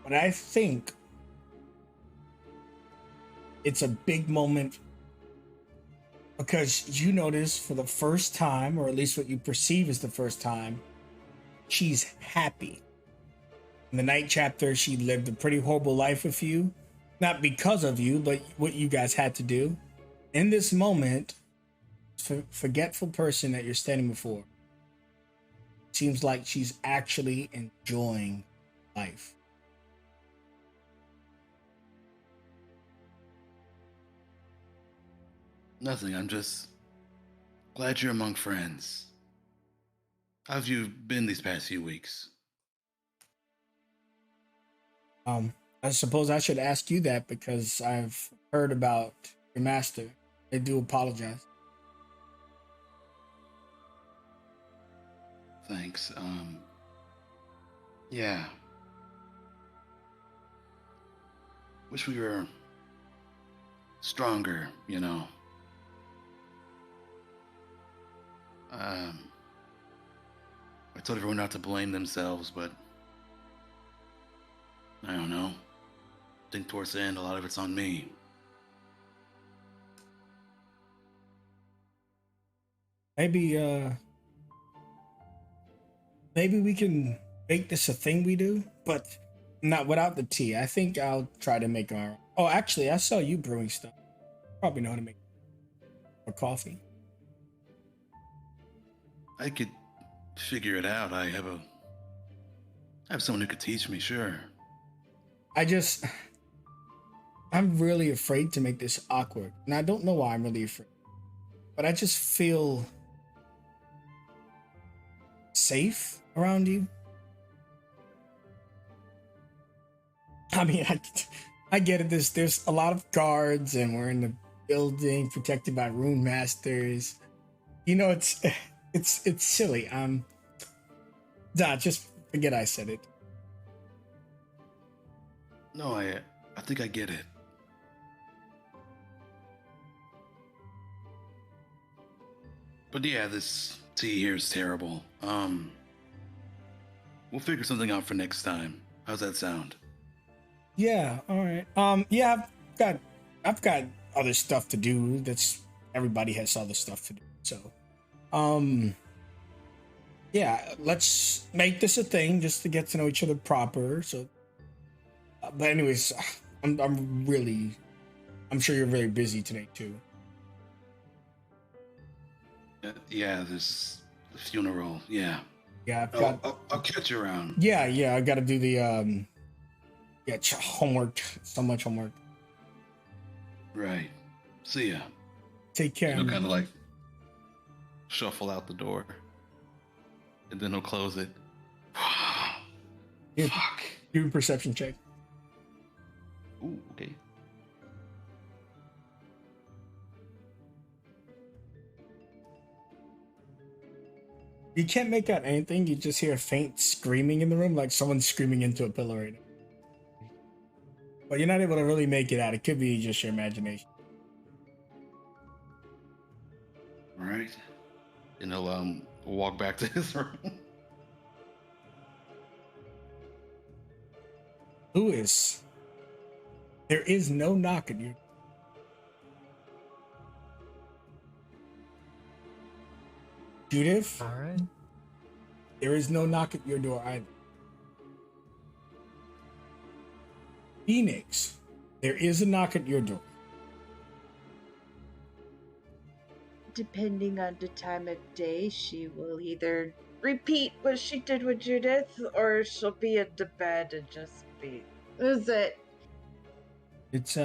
but I think it's a big moment because you notice for the first time, or at least what you perceive as the first time, she's happy. In the night chapter, she lived a pretty horrible life with you, not because of you, but what you guys had to do. In this moment, forgetful person that you're standing before, seems like she's actually enjoying life. Nothing. I'm just glad you're among friends. How have you been these past few weeks? I suppose I should ask you that because I've heard about your master. I do apologize. Thanks. Yeah. Wish we were stronger, you know. I told everyone not to blame themselves, but I don't know. I think towards the end, a lot of it's on me. Maybe we can make this a thing we do, but not without the tea. I think I'll try to make our. Oh, actually, I saw you brewing stuff. Probably know how to make a coffee. I could figure it out. I have someone who could teach me, sure. I'm really afraid to make this awkward. And I don't know why I'm really afraid. But I just feel safe around you. I mean, I get it. There's a lot of guards and we're in the building protected by rune masters. You know, it's silly. Just forget I said it. No, I think I get it. But yeah, this tea here is terrible. We'll figure something out for next time. How's that sound? Yeah, all right. Yeah, I've got other stuff to do. Everybody has other stuff to do. So, yeah, let's make this a thing just to get to know each other proper. So, but anyways, I'm sure you're very busy today too. Yeah, this funeral. Yeah. Yeah, I'll catch you around. Yeah, I got to do the homework. So much homework. Right. See ya. Take care. He'll kind of like shuffle out the door, and then he'll close it. Fuck. Do a perception check. Ooh, okay. You can't make out anything. You just hear faint screaming in the room, like someone's screaming into a pillow right now. But you're not able to really make it out. It could be just your imagination. All right. And he'll walk back to his room. Lewis, there is no knock at you. Judith, All right. there is no knock at your door either. Phoenix, there is a knock at your door. Depending on the time of day, she will either repeat what she did with Judith, or she'll be at the bed and just be, is it? It's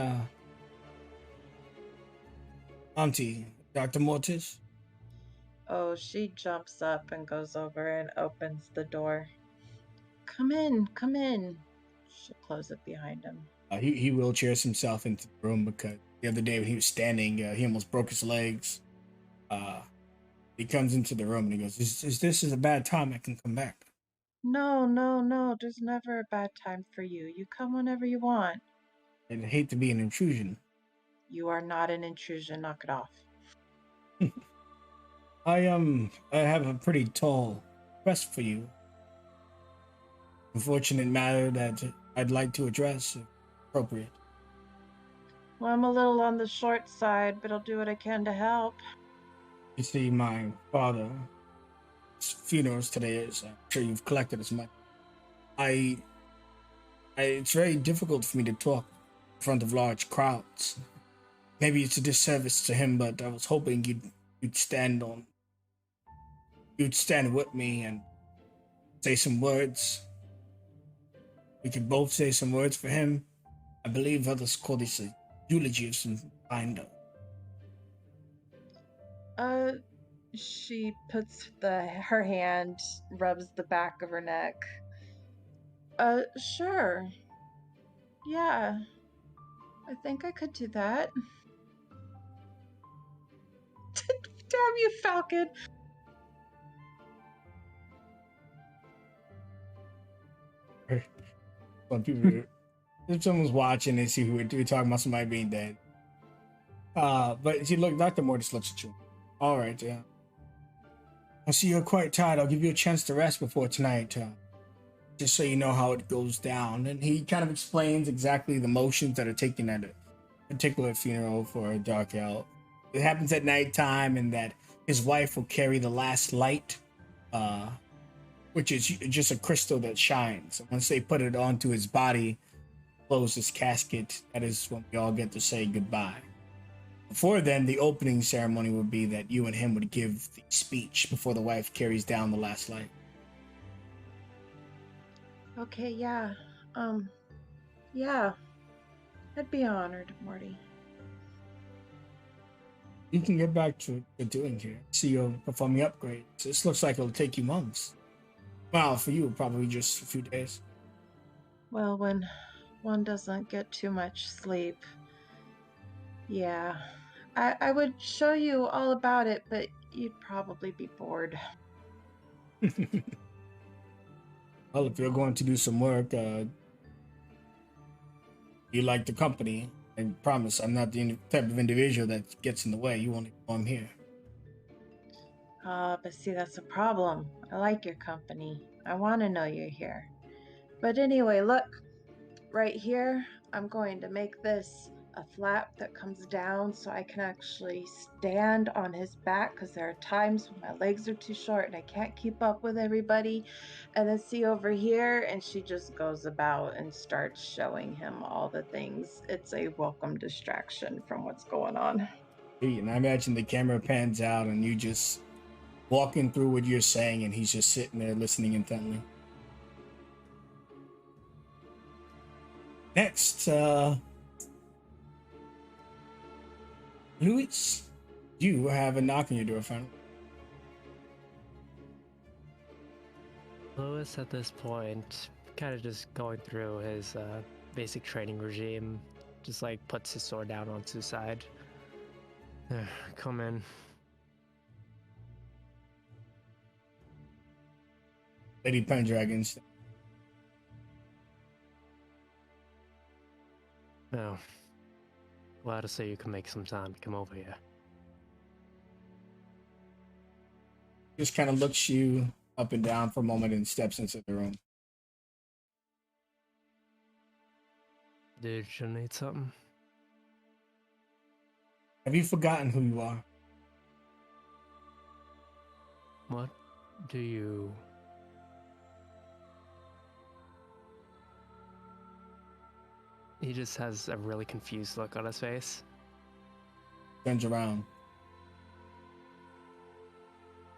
Auntie, Dr. Mortis. Oh, she jumps up and goes over and opens the door. Come in, come in. She'll close it behind him. He wheelchairs himself into the room because the other day when he was standing, he almost broke his legs. He comes into the room and he goes, "Is this a bad time? I can come back." No, no, no. There's never a bad time for you. You come whenever you want. I'd hate to be an intrusion. You are not an intrusion. Knock it off. I have a pretty tall request for you. Unfortunate matter that I'd like to address if appropriate. Well, I'm a little on the short side, but I'll do what I can to help. You see, my father's funeral's today, as I'm sure you've collected as much. It's very difficult for me to talk in front of large crowds. Maybe it's a disservice to him, but I was hoping you'd stand with me and say some words. We could both say some words for him. I believe others call this a eulogy of some kind. She puts her hand, rubs the back of her neck. Sure. Yeah. I think I could do that. Damn you, Falcon! When people, if someone's watching, they see who we're talking about somebody being dead. But see, look, Dr. Mortis looks at you. All right, yeah. I see you're quite tired. I'll give you a chance to rest before tonight, just so you know how it goes down. And he kind of explains exactly the motions that are taken at a particular funeral for a dark elf. It happens at nighttime, and that his wife will carry the last light, which is just a crystal that shines. And once they put it onto his body, close his casket, that is when we all get to say goodbye. Before then, the opening ceremony would be that you and him would give the speech before the wife carries down the last light. Okay, yeah. Yeah. I'd be honored, Morty. You can get back to what you're doing here. See, you're performing upgrades. This looks like it'll take you months. Well, for you, probably just a few days. Well, when one doesn't get too much sleep. Yeah. I would show you all about it, but you'd probably be bored. Well, if you're going to do some work, you like the company, I promise I'm not the type of individual that gets in the way. You won't know I'm here. But see, that's a problem. I like your company. I want to know you're here. But anyway, look. Right here, I'm going to make this a flap that comes down so I can actually stand on his back, because there are times when my legs are too short and I can't keep up with everybody. And then see over here, and she just goes about and starts showing him all the things. It's a welcome distraction from what's going on. And I imagine the camera pans out and you just walking through what you're saying, and he's just sitting there listening intently. Next, Louis, you have a knock on your door, friend. Lewis, at this point, kind of just going through his basic training regime, just like puts his sword down onto the side. Come in. Lady Pendragon's. Oh. Glad to say you can make some time to come over here. Just kind of looks you up and down for a moment and steps into the room. Dude, you need something? Have you forgotten who you are? What do you... He just has a really confused look on his face. Turns around.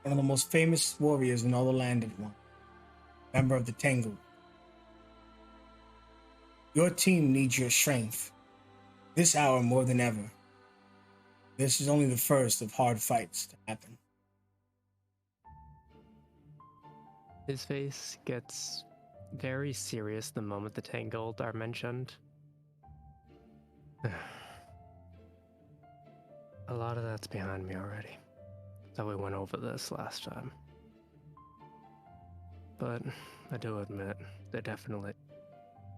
One of the most famous warriors in all the land at one. Member of the Tangled. Your team needs your strength. This hour more than ever. This is only the first of hard fights to happen. His face gets very serious the moment the Tangled are mentioned. A lot of that's behind me already. Thought we went over this last time. But I do admit,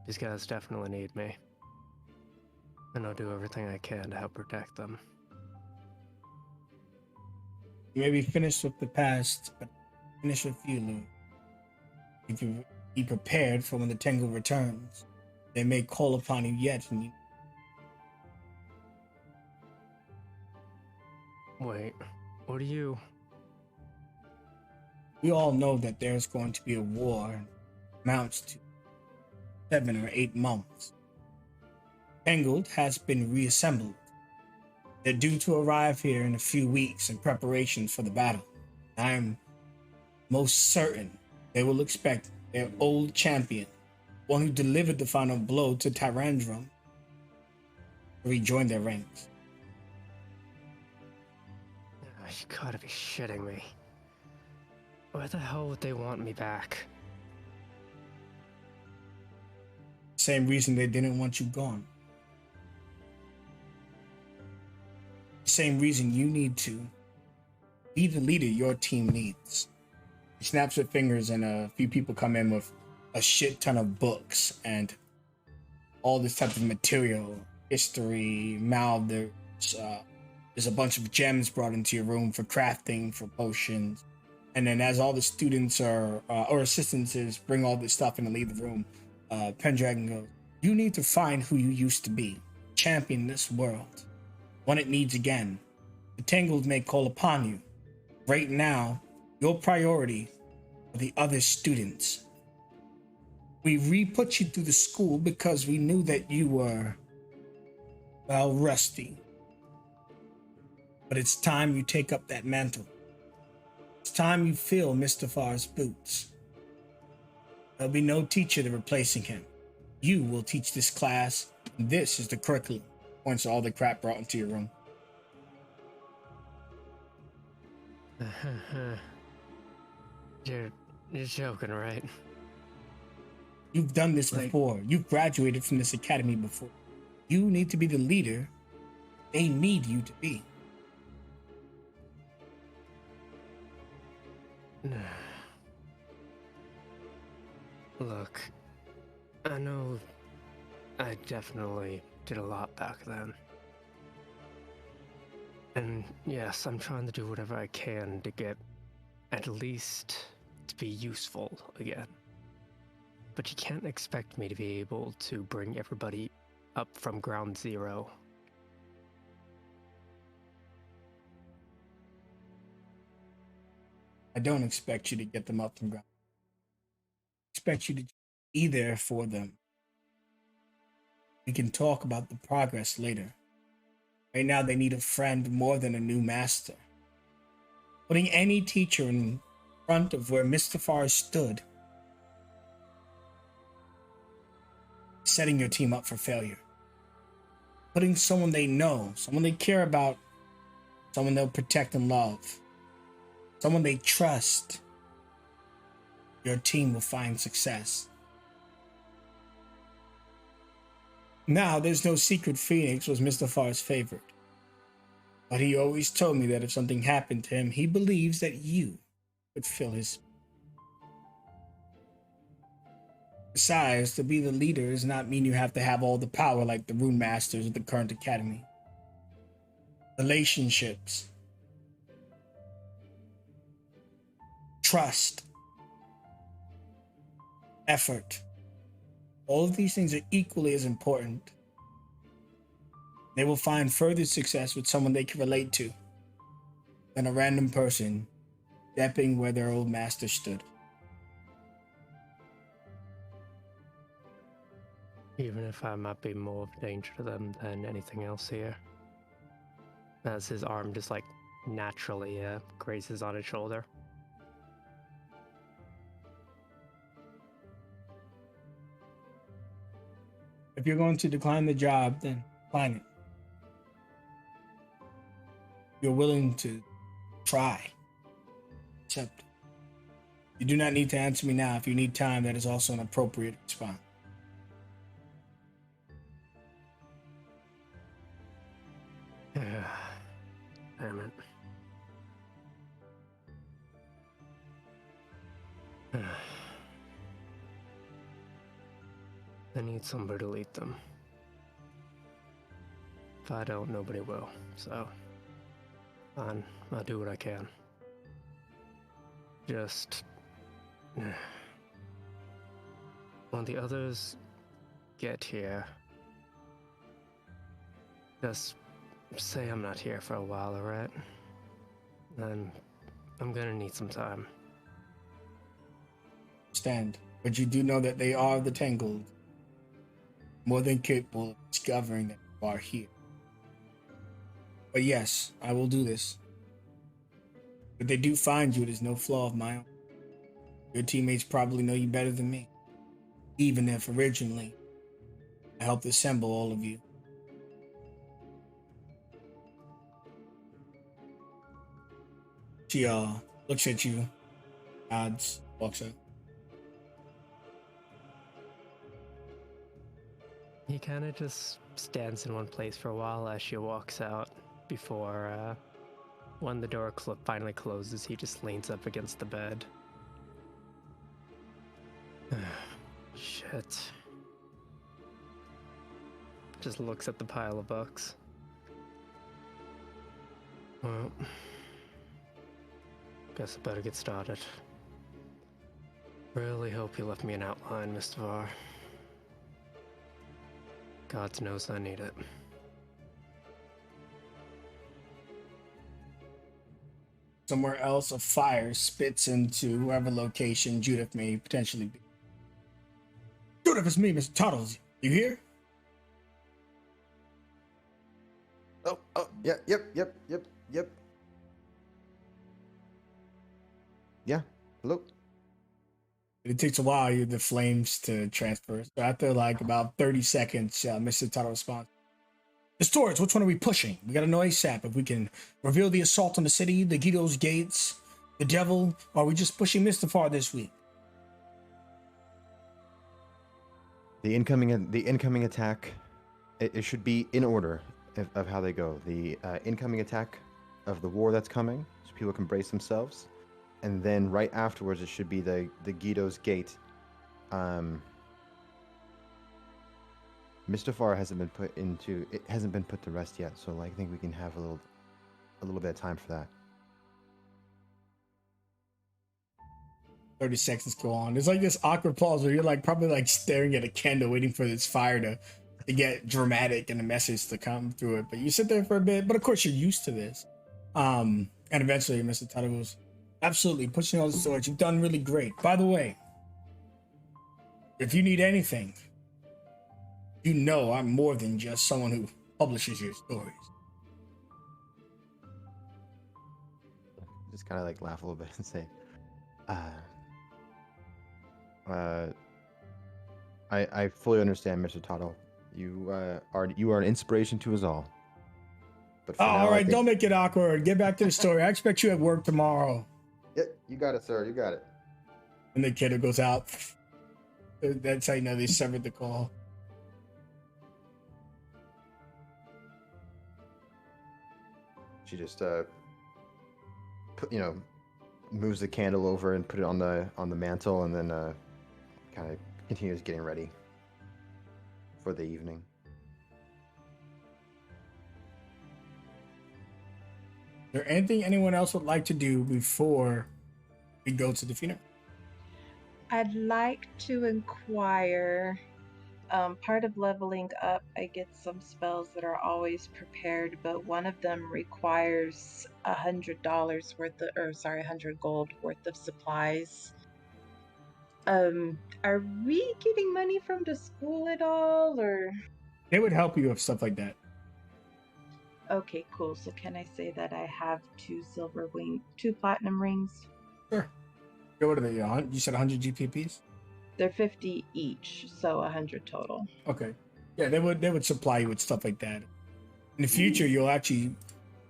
these guys definitely need me. And I'll do everything I can to help protect them. You may be finished with the past, but finish with you, Louis. If you be prepared for when the Tangle returns, they may call upon you yet, and you... Wait, what do you... We all know that there's going to be a war and amounts to 7 or 8 months. Tangled has been reassembled. They're due to arrive here in a few weeks in preparation for the battle. I am most certain they will expect their old champion, one who delivered the final blow to Tyrandrum, to rejoin their ranks. You gotta be shitting me. Why the hell would they want me back? Same reason they didn't want you gone. Same reason you need to be the leader your team needs. He snaps her fingers and a few people come in with a shit ton of books and all this type of material, history, there's a bunch of gems brought into your room for crafting, for potions. And then as all the students or assistants bring all this stuff in and leave the room, Pendragon goes, you need to find who you used to be, champion this world. When it needs again, the Tangled may call upon you. Right now, your priority are the other students. We re-put you through the school because we knew that you were, well, rusty. But it's time you take up that mantle. It's time you fill Mr. Farr's boots. There'll be no teacher to replacing him. You will teach this class. This is the curriculum. Points to all the crap brought into your room. You're joking, right? You've done this before. You've graduated from this academy before. You need to be the leader they need you to be. Look, I know I definitely did a lot back then. And yes, I'm trying to do whatever I can to get at least to be useful again. But you can't expect me to be able to bring everybody up from ground zero. I don't expect you to get them up from ground. I expect you to be there for them. We can talk about the progress later. Right now, they need a friend more than a new master. Putting any teacher in front of where Mr. Farr stood, setting your team up for failure. Putting someone they know, someone they care about, someone they'll protect and love, someone they trust, your team will find success. Now, there's no secret Phoenix was Mr. Farr's favorite. But he always told me that if something happened to him, he believes that you would fill his. Besides, to be the leader does not mean you have to have all the power like the Rune Masters of the current academy. Relationships, trust, effort. All of these things are equally as important. They will find further success with someone they can relate to than a random person stepping where their old master stood. Even if I might be more of a danger to them than anything else here. As his arm just like naturally grazes on his shoulder. If you're going to decline the job, then decline it. You're willing to try. Accept. You do not need to answer me now. If you need time, that is also an appropriate response. Damn it. I need somebody to lead them. If I don't, nobody will. So, fine, I'll do what I can. Just... when the others get here, just say I'm not here for a while, alright? I'm gonna need some time. Stand. But you do know that they are the Tangled. More than capable of discovering that you are here. But yes, I will do this. If they do find you, it is no flaw of my own. Your teammates probably know you better than me. Even if originally I helped assemble all of you. She looks at you, nods, walks out. He kind of just stands in one place for a while as she walks out before, when the door finally closes, he just leans up against the bed. Shit. Just looks at the pile of books. Well, guess I better get started. Really hope you left me an outline, Mr. Var. God knows I need it. Somewhere else, a fire spits into whoever location Judith may potentially be. Judith, it's me, Mr. Tuttles. You here? Oh, yep. Yeah, hello. It takes a while for the flames to transfer. So after like about 30 seconds, Mr. Tuttle responds. The storage, which one are we pushing? We gotta know ASAP if we can reveal the assault on the city, the Guido's gates, the devil, or are we just pushing Mistafar this week? The incoming attack, it should be in order of how they go. The incoming attack of the war that's coming, so people can brace themselves. And then right afterwards, it should be the Guido's Gate. Mistafar hasn't been put to rest yet, so I think we can have a little bit of time for that. 30 seconds go on. There's like this awkward pause where you're like probably like staring at a candle waiting for this fire to get dramatic and the message to come through it. But you sit there for a bit, but of course you're used to this. And eventually Mr. Tuttle goes, absolutely, pushing all the storage. You've done really great. By the way, if you need anything, you know I'm more than just someone who publishes your stories. Just kind of like laugh a little bit and say, I fully understand, Mr. Tuttle. You are an inspiration to us all. But for now, all right, don't make it awkward. Get back to the story. I expect you at work tomorrow. Yep, you got it, sir. You got it. And the kiddo goes out. That's how you know they severed the call. She just moves the candle over and put it on the mantle, and then kind of continues getting ready for the evening. Is there anything anyone else would like to do before we go to the funeral? I'd like to inquire Part of leveling up, I get some spells that are always prepared, but one of them requires $100 worth of, or sorry, 100 gold worth of supplies. Are we getting money from the school at all, or? They would help you with stuff like that. Okay, cool. So can I say that I have 2 platinum rings? Sure. What are they? You said 100 GPPs? They're 50 each, so 100 total. Okay. Yeah, they would supply you with stuff like that. In the future, you'll actually,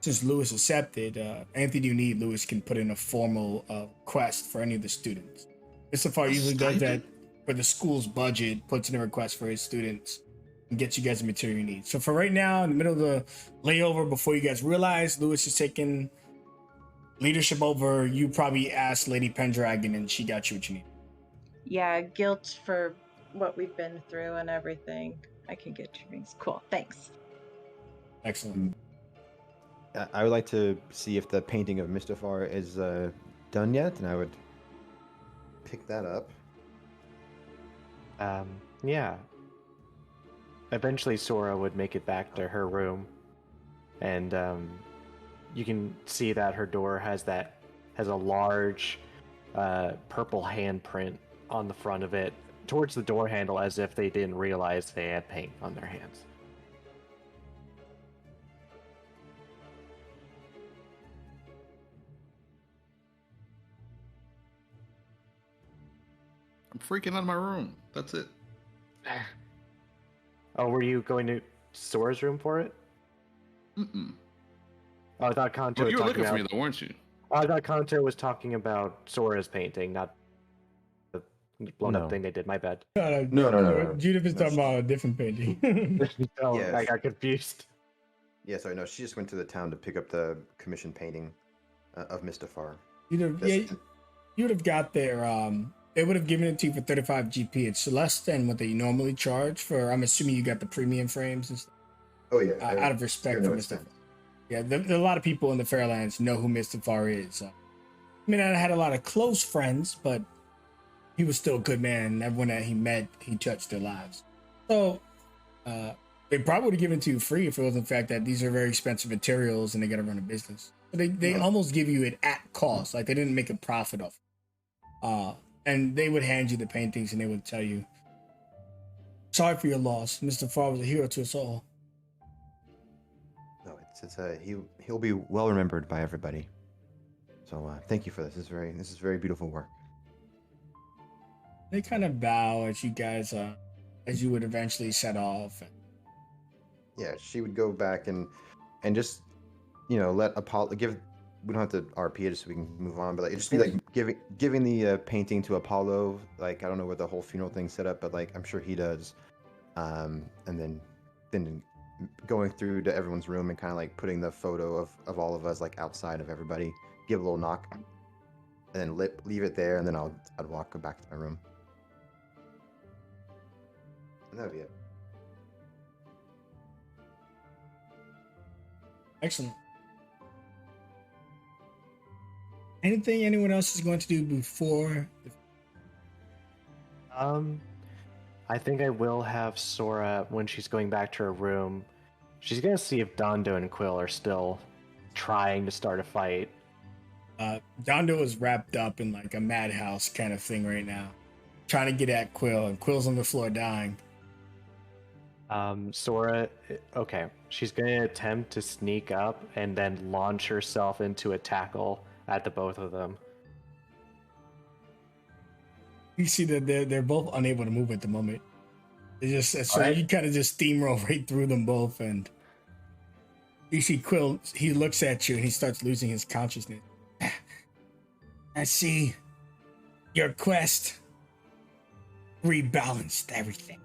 since Lewis accepted, anything you need, Lewis can put in a formal request for any of the students. Mr. Farr usually does that for the school's budget, puts in a request for his students, and gets you guys the material you need. So for right now, in the middle of the layover, before you guys realize Lewis is taking leadership over, you probably asked Lady Pendragon and she got you what you need. Yeah, guilt for what we've been through and everything. I can get your rings. Cool, thanks. Excellent. I would like to see if the painting of Mr. Farr is done yet, and I would pick that up. Yeah. Eventually, Sora would make it back to her room, and you can see that her door has a large purple handprint on the front of it towards the door handle, as if they didn't realize they had paint on their hands. I'm freaking out of my room. That's it. Oh, were you going to Sora's room for it? Mm-mm. Oh, I thought Kanto Well, was you were talking looking for about. me though, weren't you? I thought Kanto was talking about Sora's painting, not the blown up thing they did. My bad. No. Judith is No, talking about a different painting. Oh, Yes. I got confused. Yeah, sorry, no, she just went to the town to pick up the commission painting of Mr. Farr. you would have got their they would have given it to you for 35 GP. It's less than what they normally charge for. I'm assuming you got the premium frames and stuff. Oh yeah, Out of respect for Mr. Farr. Yeah, there are a lot of people in the Fairlands know who Mr. Farr is. I mean, I had a lot of close friends, but he was still a good man. Everyone that he met, he touched their lives. So they probably would have given it to you free if it wasn't the fact that these are very expensive materials and they got to run a business. But they almost give you it at cost. Like they didn't make a profit off it. And they would hand you the paintings and they would tell you, sorry for your loss. Mr. Farr was a hero to us all. No, he'll be well remembered by everybody. So thank you for this. This is very beautiful work. They kind of bow as you guys, as you would eventually set off. Yeah, she would go back and just, let Apollo give. We don't have to RP it just so we can move on, but like, just be like giving the painting to Apollo. Like I don't know what the whole funeral thing's set up, but like I'm sure he does. And then going through to everyone's room and kind of like putting the photo of all of us like outside of everybody. Give a little knock, and then leave it there, and then I'd walk back to my room. And that'd be it. Excellent. Anything anyone else is going to do before? I think I will have Sora, when she's going back to her room, she's gonna see if Dondo and Quill are still trying to start a fight. Dondo is wrapped up in like a madhouse kind of thing right now, trying to get at Quill, and Quill's on the floor dying. Sora, okay, she's gonna attempt to sneak up and then launch herself into a tackle at the both of them. You see that they're both unable to move at the moment. They just Right. You kind of just steamroll right through them both, and you see Quill. He looks at you and he starts losing his consciousness. I see your quest rebalanced everything.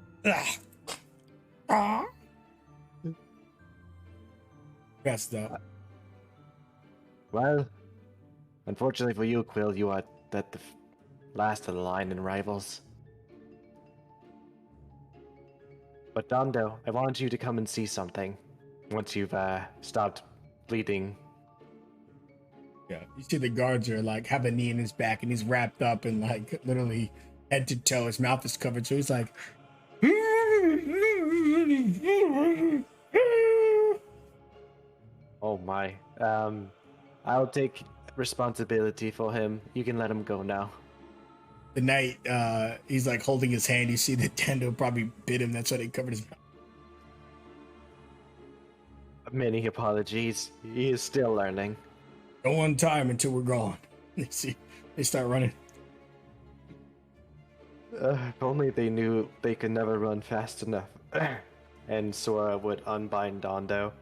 Messed up. Well, unfortunately for you, Quill, you are at the last of the line in rivals. But Dondo, I wanted you to come and see something once you've stopped bleeding. Yeah, you see the guards are like have a knee in his back, and he's wrapped up in like literally head to toe. His mouth is covered, so he's like, Oh my. I'll take responsibility for him. You can let him go now. The night he's like holding his hand, you see that Tendo probably bit him. That's why they covered his mouth. Many apologies. He is still learning. Go on time until we're gone. They start running. If only they knew they could never run fast enough. And Sora would unbind Dondo.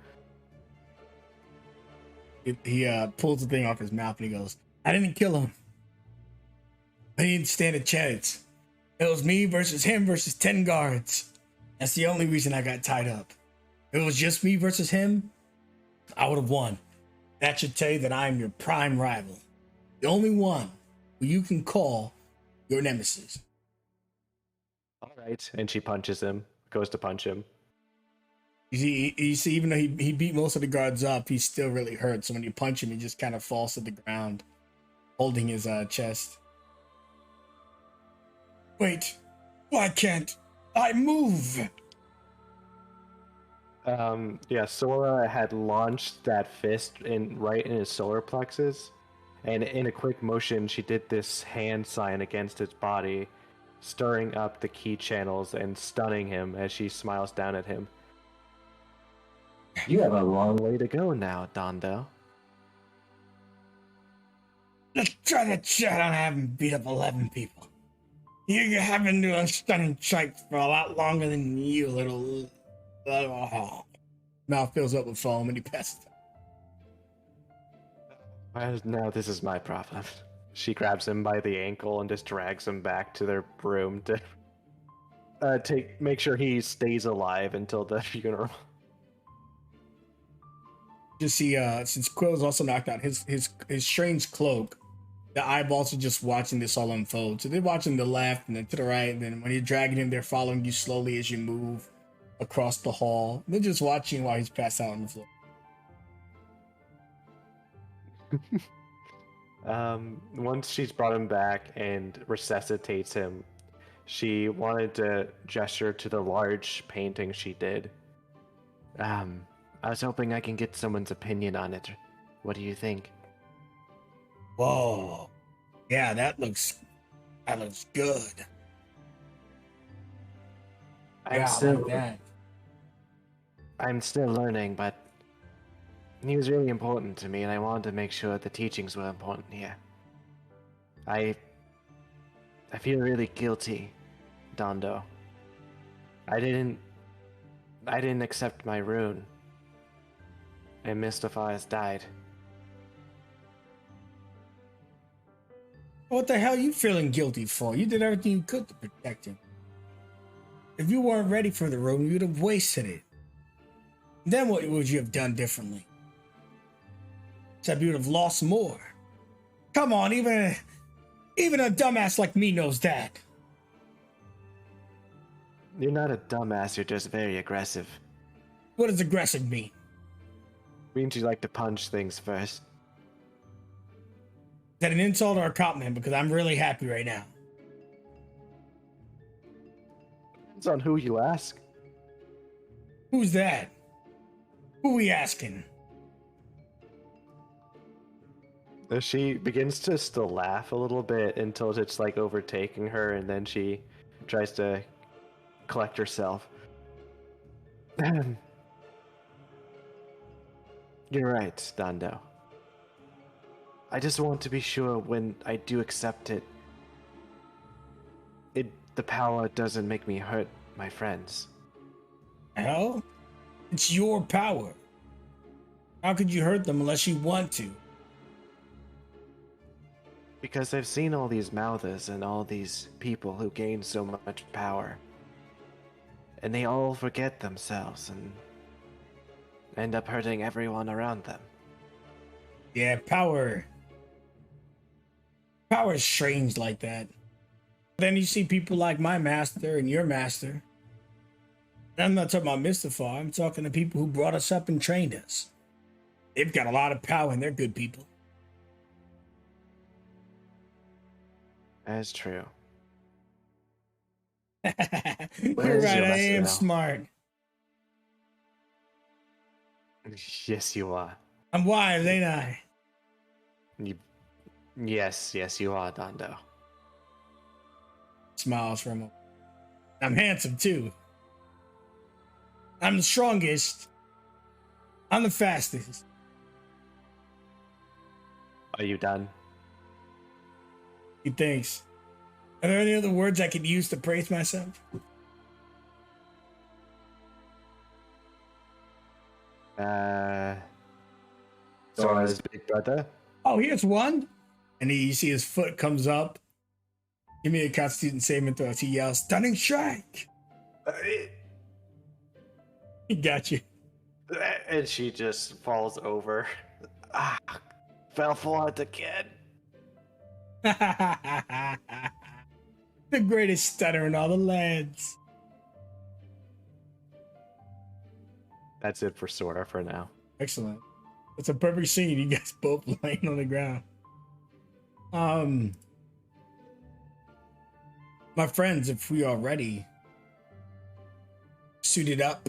He pulls the thing off his mouth and he goes, I didn't kill him. I didn't stand a chance. It was me versus him versus 10 guards. That's the only reason I got tied up. If it was just me versus him, I would have won. That should tell you that I am your prime rival. The only one who you can call your nemesis. All right. And she punches him, goes to punch him. You see, even though he beat most of the guards up, he's still really hurt. So when you punch him, he just kind of falls to the ground, holding his chest. Wait, why can't I move? Yeah, Sora had launched that fist right in his solar plexus, and in a quick motion, she did this hand sign against his body, stirring up the key channels and stunning him as she smiles down at him. You have a long way to go now, Dondo. Let's try to chat on having beat up 11 people. You have been doing stunning strikes for a lot longer than you, little. Mouth fills up with foam and he passes out. Well, now this is my problem. She grabs him by the ankle and just drags him back to their room to make sure he stays alive until the funeral. Just see, since Quill's also knocked out his strange cloak, the eyeballs are just watching this all unfold. So they're watching the left and then to the right, and then when you're dragging him, they're following you slowly as you move across the hall. They're just watching while he's passed out on the floor. Once she's brought him back and resuscitates him, she wanted to gesture to the large painting she did. I was hoping I can get someone's opinion on it. What do you think? Whoa. Yeah, that looks good. I'm still learning, but he was really important to me, and I wanted to make sure the teachings were important here. I feel really guilty, Dondo. I didn't accept my rune, and Mr. Fires died. What the hell are you feeling guilty for? You did everything you could to protect him. If you weren't ready for the room, you'd have wasted it. Then what would you have done differently? Except you would have lost more. Come on, even a dumbass like me knows that. You're not a dumbass, you're just very aggressive. What does aggressive mean? Means you like to punch things first. Is that an insult or a compliment? Because I'm really happy right now. Depends on who you ask. Who's that? Who we asking? She begins to still laugh a little bit until it's like overtaking her, and then she tries to collect herself. You're right, Dondo. I just want to be sure when I do accept it, the power doesn't make me hurt my friends. Hell, it's your power. How could you hurt them unless you want to? Because I've seen all these Mouthers and all these people who gain so much power, and they all forget themselves and end up hurting everyone around them. Yeah, power is strange like that. Then you see people like my master and your master. And I'm not talking about Mistafar. I'm talking to people who brought us up and trained us. They've got a lot of power and they're good people. That's true. Where is right, your I lesson am now? smart. Yes, you are. I'm wise, ain't I? Yes, you are, Dondo. Smiles for a moment. I'm handsome too. I'm the strongest. I'm the fastest. Are you done? He thinks. Are there any other words I could use to praise myself? Sora's big brother? Oh, here's one. And you see his foot comes up. Give me a Constitution saving throw. He yells, "Stunning strike!" He got you. And she just falls over. Ah, fell for it again. The greatest stunner in all the lands. That's it for Sora for now. Excellent. It's a perfect scene. You guys both laying on the ground. My friends, if we are ready, suited up,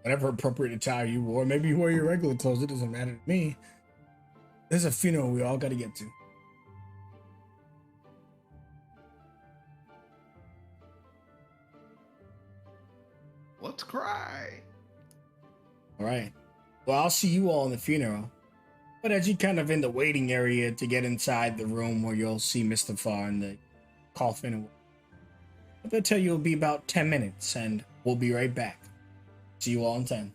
whatever appropriate attire you wore, maybe you wore your regular clothes, it doesn't matter to me. There's a funeral we all got to get to. Let's cry. All right. Well, I'll see you all in the funeral. But as you kind of in the waiting area to get inside the room where you'll see Mr. Farr in the coffin, they'll tell you it'll be about 10 minutes and we'll be right back. See you all in 10.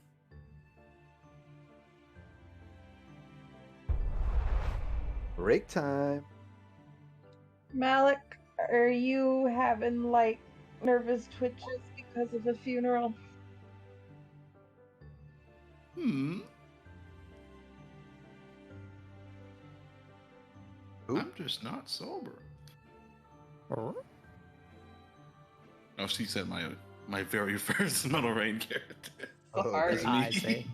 Break time. Malik, are you having like nervous twitches because of the funeral? Ooh. I'm just not sober. Huh? Oh, she said my very first Metal Rain character. Sorry. That's I see.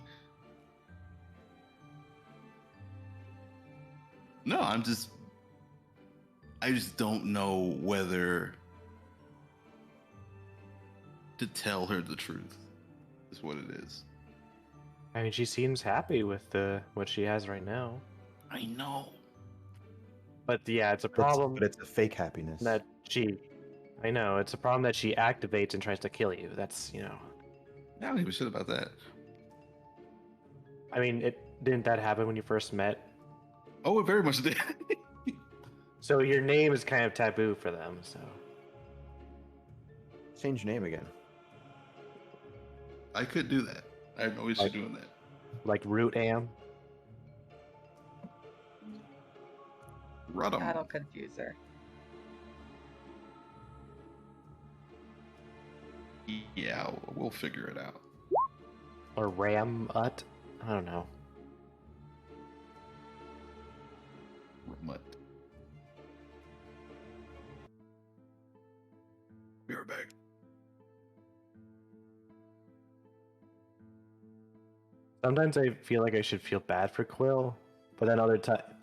No, I just don't know whether to tell her the truth. Is what it is. I mean, she seems happy with what she has right now. I know. But yeah, it's a problem But it's a fake happiness. I know, it's a problem that she activates and tries to kill you. That's, I don't give a shit about that. I mean, didn't that happen when you first met? Oh, it very much did. So your name is kind of taboo for them, so. Change your name again. I could do that. I have no issue Like- doing that. Like Root Am? Rudum. That'll confuse her. Yeah, we'll figure it out. Or Ram-Ut? I don't know. Ramut. Be right back. Sometimes I feel like I should feel bad for Quill, but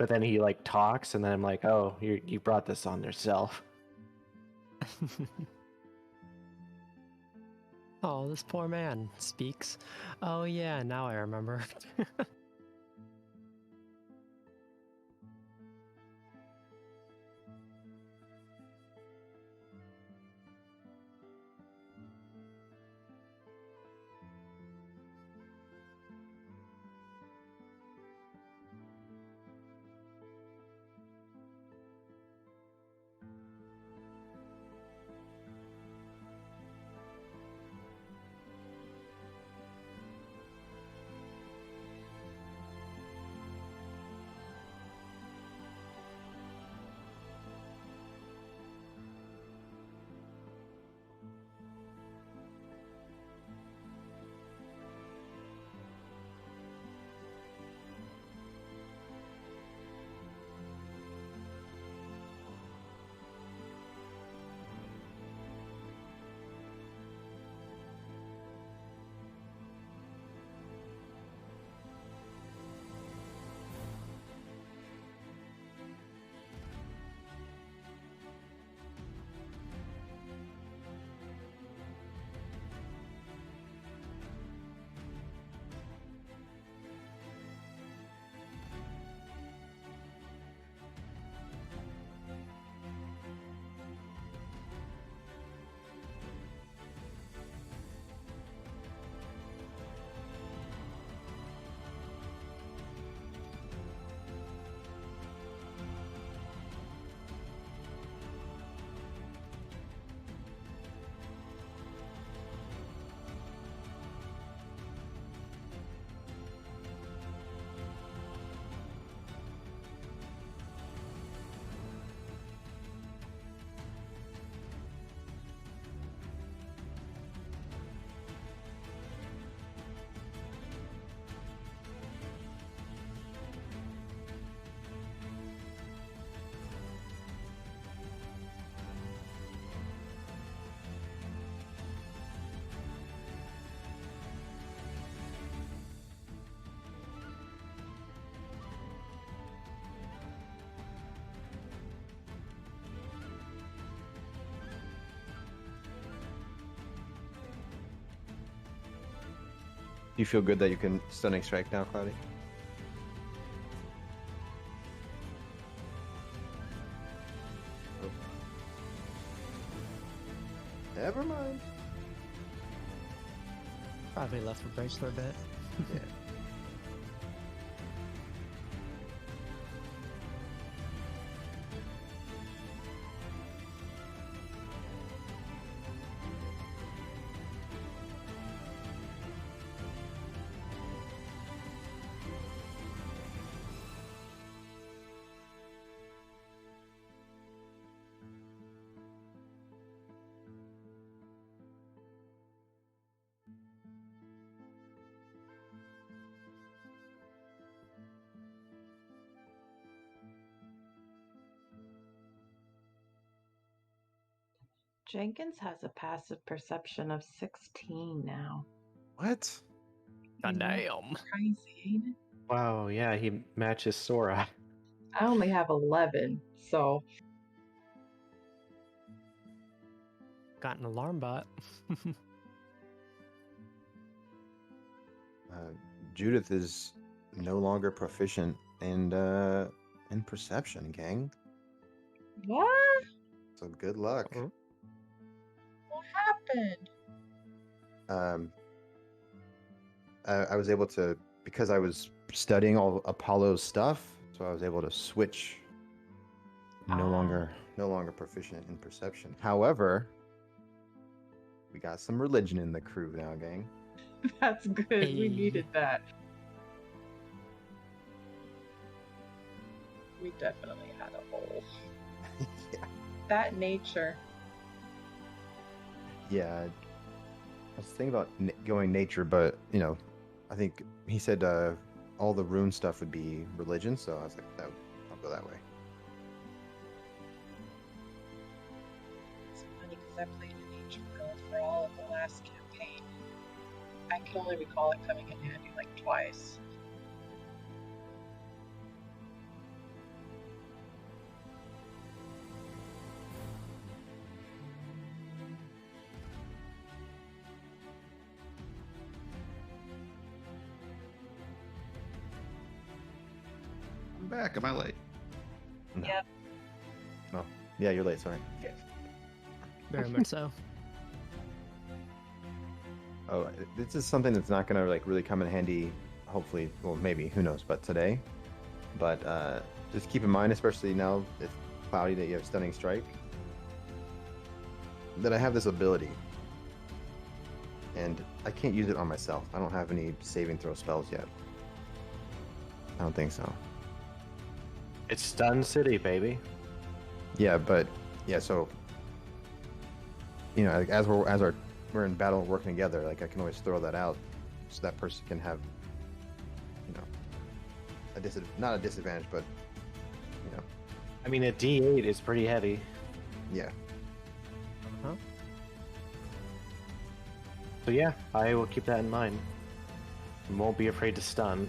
then he like talks, and then I'm like, oh, you brought this on yourself. Oh, this poor man speaks. Oh yeah, now I remember. you feel good that you can stunning strike now, Cloudy? Oh. Never mind. Probably left for breaks for a bit. Yeah. Jenkins has a passive perception of 16 now. What? God Yeah, damn. crazy, ain't it? Wow, yeah, he matches Sora. I only have 11, so Got an alarm bot. Judith is no longer proficient in perception, gang. what? So good luck. Oh. What happened? I was able to, because I was studying all Apollo's stuff, so I was able to switch. No longer proficient in perception. However, we got some religion in the crew now, gang. That's good. We Hey. needed that. We definitely had a hole. Yeah. That nature. Yeah. I was thinking about going nature, but I think he said all the rune stuff would be religion, so I was like, I'll go that way. It's funny because I played a nature build for all of the last campaign. I can only recall it coming in handy like twice. I'm back. Am I late? No. Yep. Oh, yeah, you're late. Sorry. Very much so. Oh, this is something that's not gonna really come in handy. Hopefully, well, maybe, who knows? But today, just keep in mind, especially now it's cloudy, that you have stunning strike. That I have this ability, and I can't use it on myself. I don't have any saving throw spells yet. I don't think so. It's Stun City, baby. Yeah, but yeah, so like, as we're in battle working together, like I can always throw that out, so that person can have, not a disadvantage, but I mean, a D8 is pretty heavy. yeah. Huh? So yeah, I will keep that in mind. And won't be afraid to stun.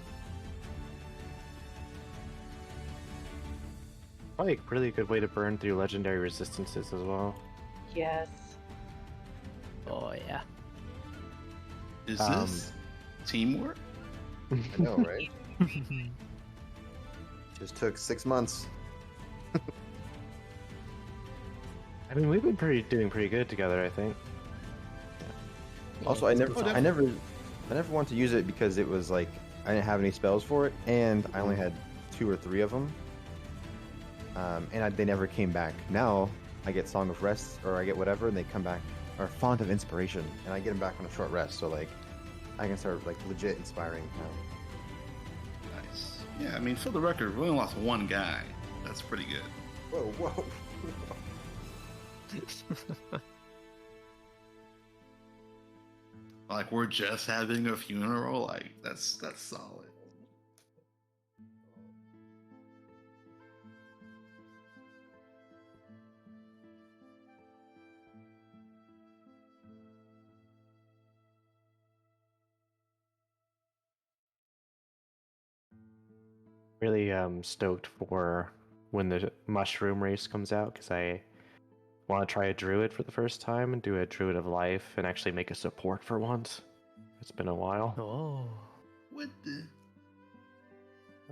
Probably a really good way to burn through legendary resistances as well. Yes. Oh, yeah. Is Um, this teamwork? I know, right? Just took 6 months. I mean, we've been doing pretty good together, I think. Also, I never wanted to use it because it was like I didn't have any spells for it, and I only had 2 or 3 of them. And they never came back. Now I get Song of Rest, or I get whatever, and they come back, or Font of Inspiration, and I get them back on a short rest. So like, I can start like legit inspiring now. Nice. Yeah, I mean, for the record, we only lost one guy. That's pretty good. Whoa. Like, we're just having a funeral. Like, that's solid. Really stoked for when the mushroom race comes out, because I want to try a druid for the first time and do a druid of life and actually make a support for once. It's been a while. Oh. What the?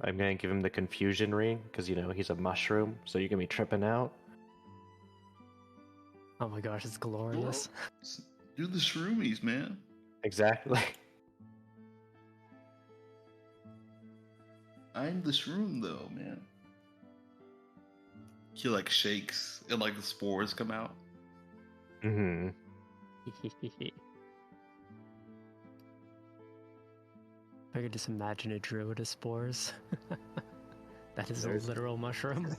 I'm gonna give him the confusion ring because he's a mushroom, so you're gonna be tripping out. Oh my gosh, it's glorious. Do the shroomies, man. Exactly. I'm the shroom, though, man. He like shakes and like the spores come out. Mm-hmm. I could just imagine a druid of spores. That is There's- a literal mushroom.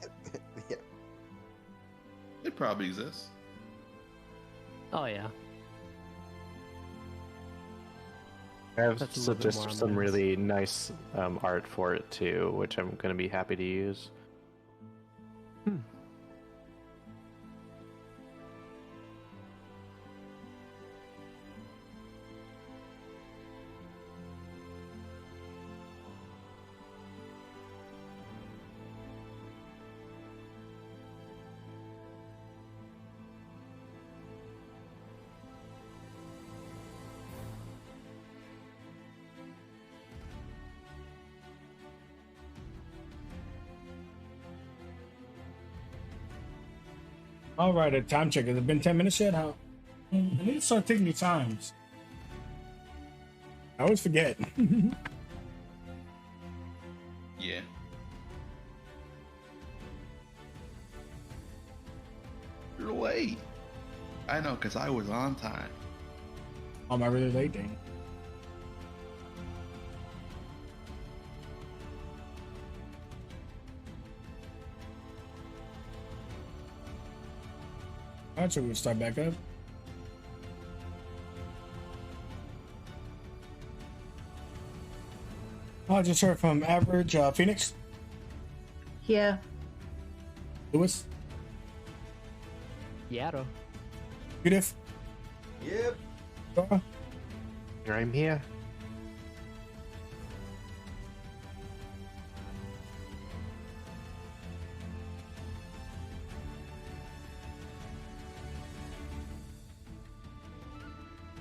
Yeah. It probably exists. Oh yeah. I have That's a little bit more on some the nose. really nice art for it too, which I'm gonna be happy to use. All right, a time check. Has it been 10 minutes yet? How? I need to start taking the times. I always forget. Yeah. You're late. I know, because I was on time. Oh, am I really late, dang? All right, so we'll start back up. I just heard from Average Phoenix, Yeah. Lewis, Yado. Judith, Yep. Dora. Here I'm here.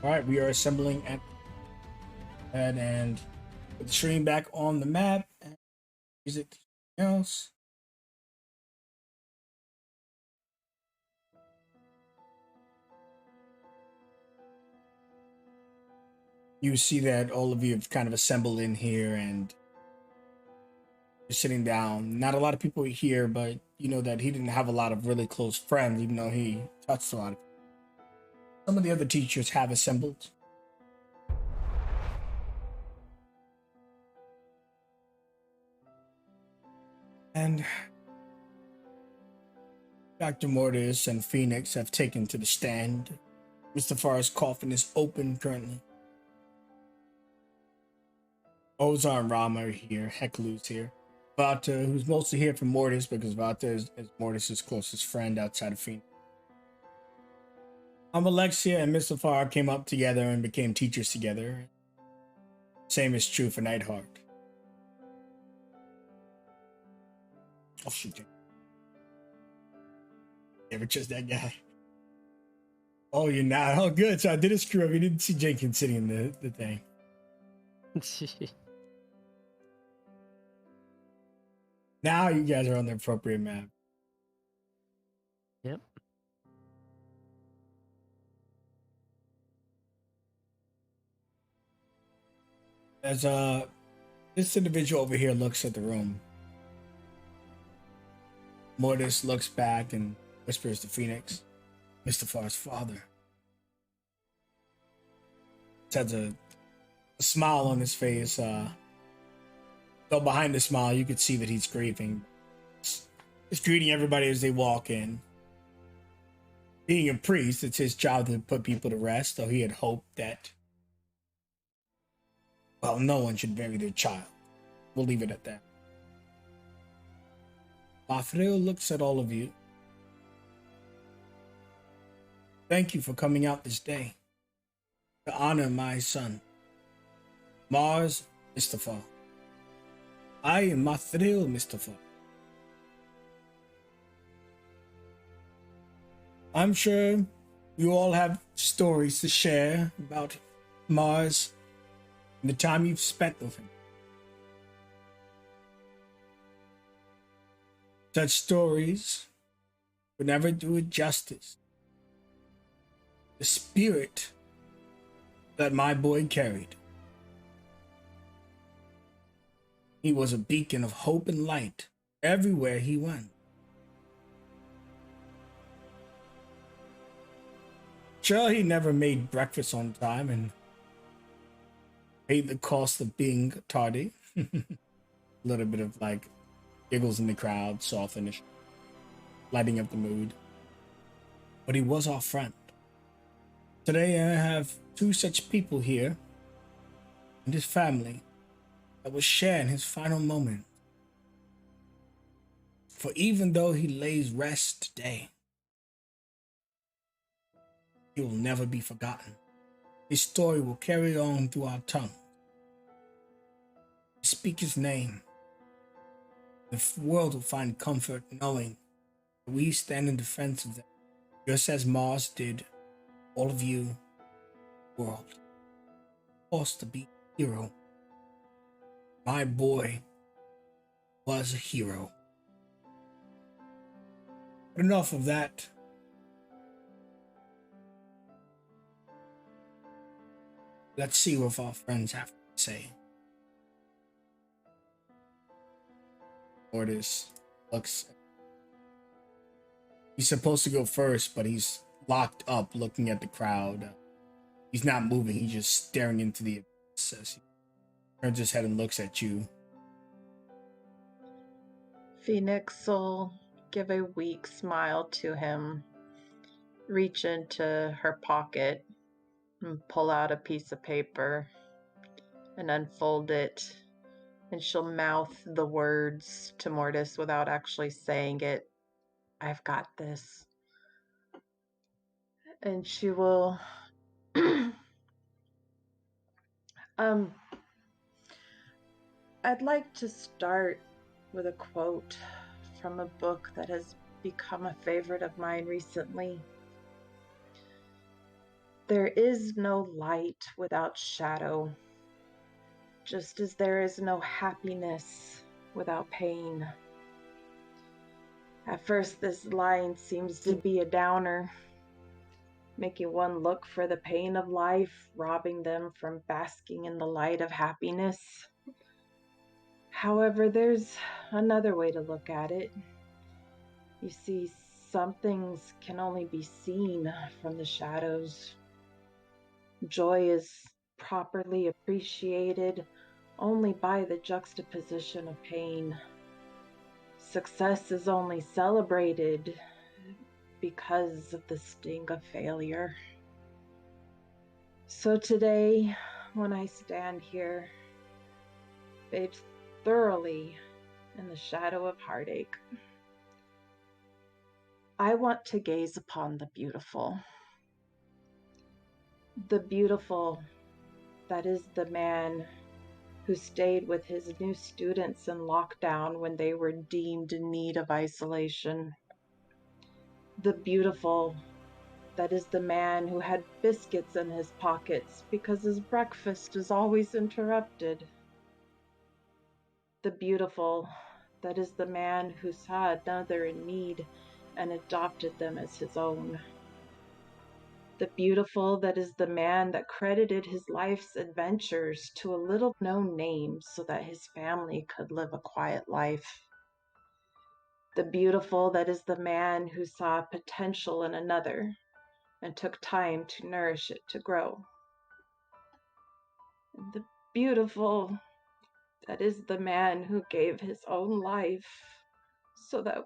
All right, we are assembling and put the stream back on the map. And music else. You see that all of you have kind of assembled in here and you're sitting down. Not a lot of people here, but you know that he didn't have a lot of really close friends, even though he touched a lot of people. Some of the other teachers have assembled. And Dr. Mortis and Phoenix have taken to the stand. Mr. Farr's coffin is open currently. Ozar and Rama are here. Hekalu's here. Vata, who's mostly here for Mortis because Vata is Mortis' closest friend outside of Phoenix. Alexia and Mr. Farr came up together and became teachers together. Same is true for Nightheart. Oh, shoot. Ever trust that guy? Oh, you're not. Oh, good. So I did a screw up. You didn't see Jenkins sitting in the thing. Now you guys are on the appropriate map. Yep. As this individual over here looks at the room. Mortis looks back and whispers to Phoenix, Mr. Farr's father. He has a smile on his face. Though behind the smile, you could see that he's grieving. He's greeting everybody as they walk in. Being a priest, it's his job to put people to rest, though he had hoped that, well, no one should bury their child. We'll leave it at that. Mafreo looks at all of you. Thank you for coming out this day to honor my son, Mars Mustafa. I am Mafreo Mustafa. I'm sure you all have stories to share about Mars and the time you've spent with him. Such stories would never do it justice. The spirit that my boy carried. He was a beacon of hope and light everywhere he went. Sure, he never made breakfast on time and paid the cost of being tardy. A little bit of like giggles in the crowd, soft finish, lighting up the mood. But he was our friend. Today I have two such people here and his family that will share in his final moment. For even though he lays rest today, he will never be forgotten. His story will carry on through our tongue. Speak his name. The world will find comfort knowing that we stand in defense of them, just as Mars did all of you, world. Forced to be a hero. My boy was a hero. But enough of that. Let's see what our friends have to say. Mortis looks. He's supposed to go first, but he's locked up looking at the crowd. He's not moving, he's just staring into the abyss as he turns his head and looks at you. Phoenix will give a weak smile to him, reach into her pocket and pull out a piece of paper and unfold it, and she'll mouth the words to Mortis without actually saying it. I've got this. And she will I'd like to start with a quote from a book that has become a favorite of mine recently. There is no light without shadow, just as there is no happiness without pain. At first, this line seems to be a downer, making one look for the pain of life, robbing them from basking in the light of happiness. However, there's another way to look at it. You see, some things can only be seen from the shadows. Joy is properly appreciated only by the juxtaposition of pain. Success is only celebrated because of the sting of failure. So today, when I stand here, bathed thoroughly in the shadow of heartache, I want to gaze upon the beautiful. The beautiful that is the man who stayed with his new students in lockdown when they were deemed in need of isolation. The beautiful that is the man who had biscuits in his pockets because his breakfast is always interrupted. The beautiful that is the man who saw another in need and adopted them as his own. The beautiful that is the man that credited his life's adventures to a little-known name so that his family could live a quiet life. The beautiful that is the man who saw potential in another and took time to nourish it to grow. And the beautiful that is the man who gave his own life so that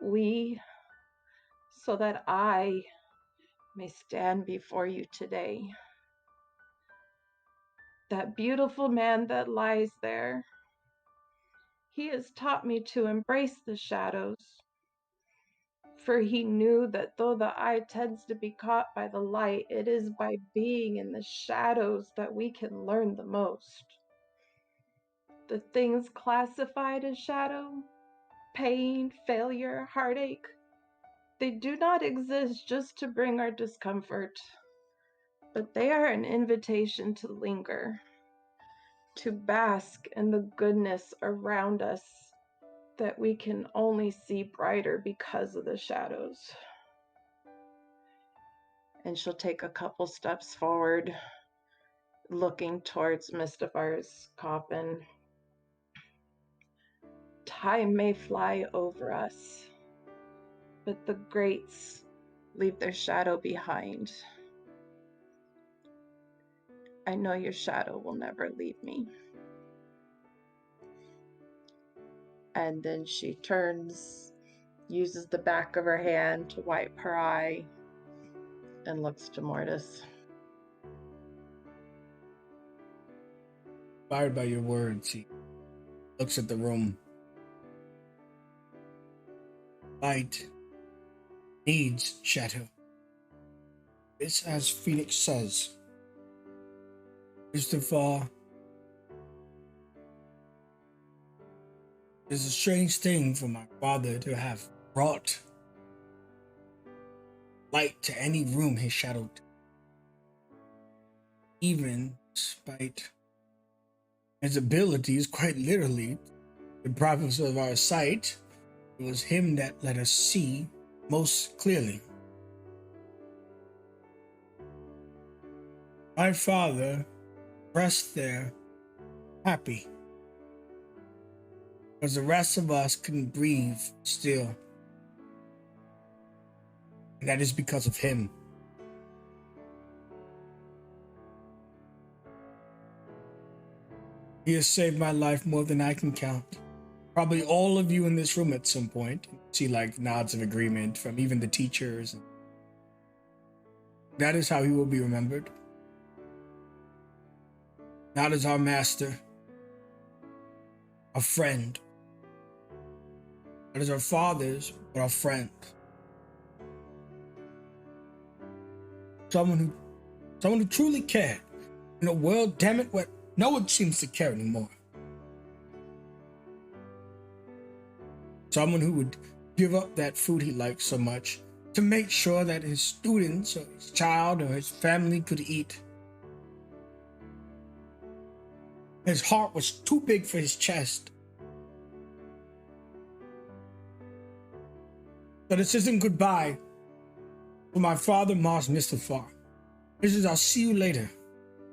I may stand before you today. That beautiful man that lies there, he has taught me to embrace the shadows, for he knew that though the eye tends to be caught by the light, it is by being in the shadows that we can learn the most. The things classified as shadow, pain, failure, heartache, they do not exist just to bring our discomfort, but they are an invitation to linger, to bask in the goodness around us that we can only see brighter because of the shadows. And she'll take a couple steps forward, looking towards Mistifar's coffin. Time may fly over us, but the greats leave their shadow behind. I know your shadow will never leave me. And then she turns, uses the back of her hand to wipe her eye, and looks to Mortis. Inspired by your words, he looks at the room. Light needs shadow. It's as Phoenix says. Mr. It's a strange thing for my father to have brought light to any room he shadowed. Even despite his abilities, quite literally, deprive us of our sight, it was him that let us see most clearly. My father rests there happy, because the rest of us couldn't breathe still. And that is because of him. He has saved my life more than I can count. Probably all of you in this room at some point. See like nods of agreement from even the teachers. That is how he will be remembered. Not as our master, a friend. Not as our fathers, but our friend. Someone who truly cared in a world, damn it, where no one seems to care anymore. Someone who would give up that food he liked so much to make sure that his students or his child or his family could eat. His heart was too big for his chest. So this isn't goodbye for my father, Mars Mustafar. This is I'll see you later.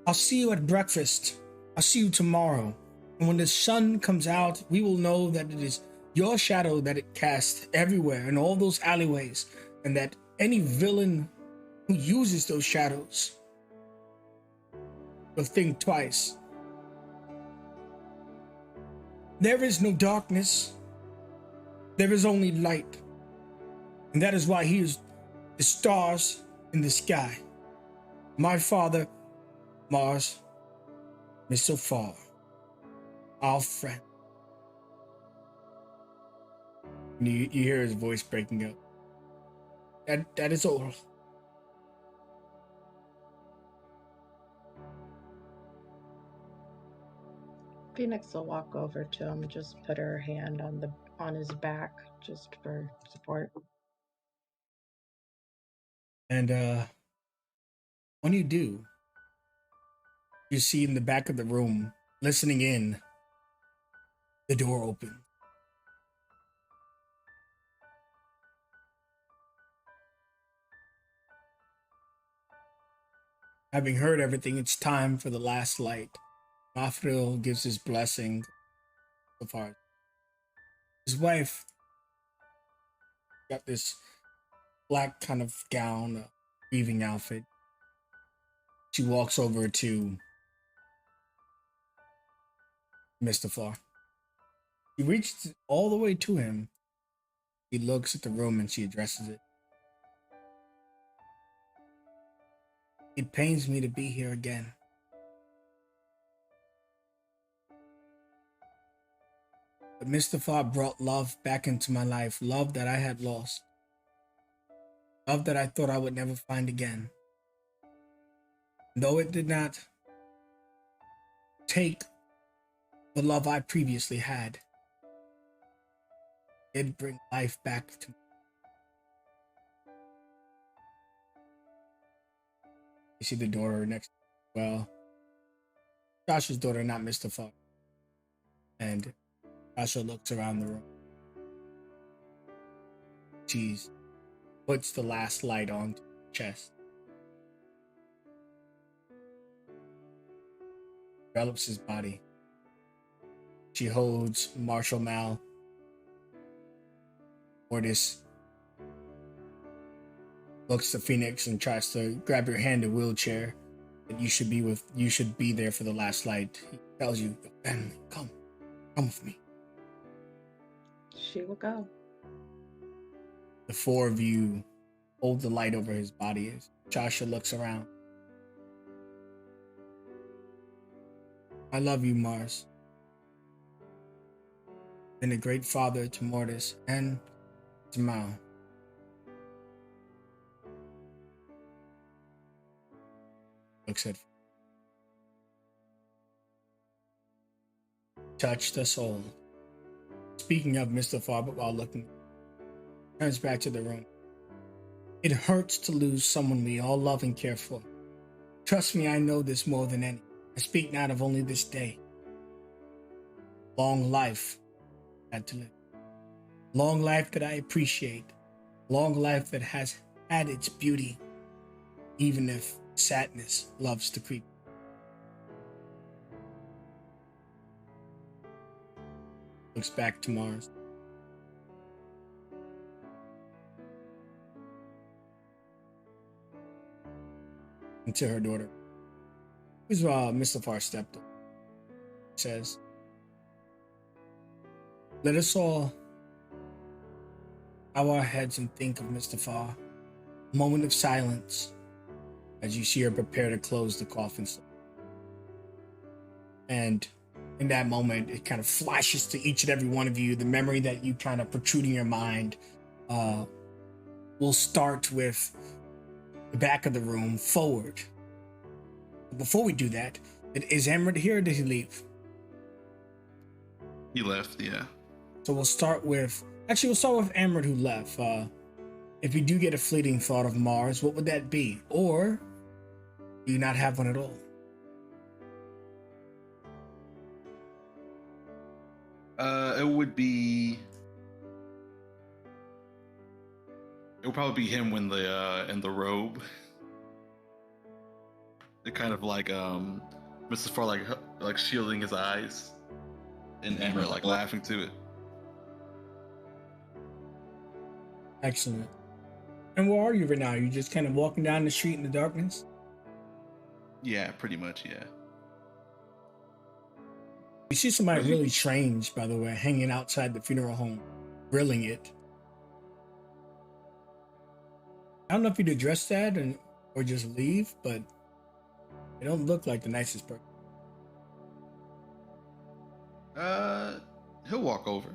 I'll see you at breakfast. I'll see you tomorrow. And when the sun comes out, we will know that it is your shadow that it casts everywhere in all those alleyways, and that any villain who uses those shadows will think twice. There is no darkness. There is only light. And that is why he is the stars in the sky. My father, Mars, Mr. Far, our friend. And you hear his voice breaking up. That is all. Phoenix will walk over to him, just put her hand on his back, just for support. And when you do, you see in the back of the room, listening in, the door open. Having heard everything, it's time for the last light. Mafril gives his blessing so far. His wife got this black kind of gown, weaving outfit. She walks over to Mr. Far. She reaches all the way to him. He looks at the room and she addresses it. It pains me to be here again. But Mr. Far brought love back into my life, love that I had lost, love that I thought I would never find again. Though it did not take the love I previously had, it did bring life back to me. You see the daughter next to me as well. Josh's daughter, not Mr. Fogg. And Joshua looks around the room. She puts the last light onto her chest. Develops his body. She holds Marshall Mal. Mortis looks to Phoenix and tries to grab your hand in a wheelchair. That you should be there for the last light. He tells you, family, come with me. She will go. The four of you hold the light over his body as Joshua looks around. I love you, Mars. Been a great father to Mortis and to Mal. Looks at touched us all. Speaking of Mr. Farbert while looking, turns back to the room. It hurts to lose someone we all love and care for. Trust me, I know this more than any. I speak not of only this day. Long life I had to live. Long life that I appreciate. Long life that has had its beauty, even if sadness loves to creep. Looks back to Mars. And to her daughter, who's Mr. Farr stepped up, says, let us all bow our heads and think of Mr. Farr. A moment of silence as you see her prepare to close the coffin. And in that moment, it kind of flashes to each and every one of you. The memory that you kind of protrude in your mind will start with the back of the room forward. Before we do that, is Amrit here or did he leave? He left, yeah. So we'll start with Amrit who left. If you do get a fleeting thought of Mars, what would that be? Or do you not have one at all? It would probably be him when in the robe. They're kind of like Mr. Farr like shielding his eyes, and Amber like laughing to it. Excellent. And where are you right now? Are you just kind of walking down the street in the darkness? Yeah, pretty much, yeah. You see somebody really strange, by the way, hanging outside the funeral home, grilling it. I don't know if you'd address that or just leave, but they don't look like the nicest person. He'll walk over.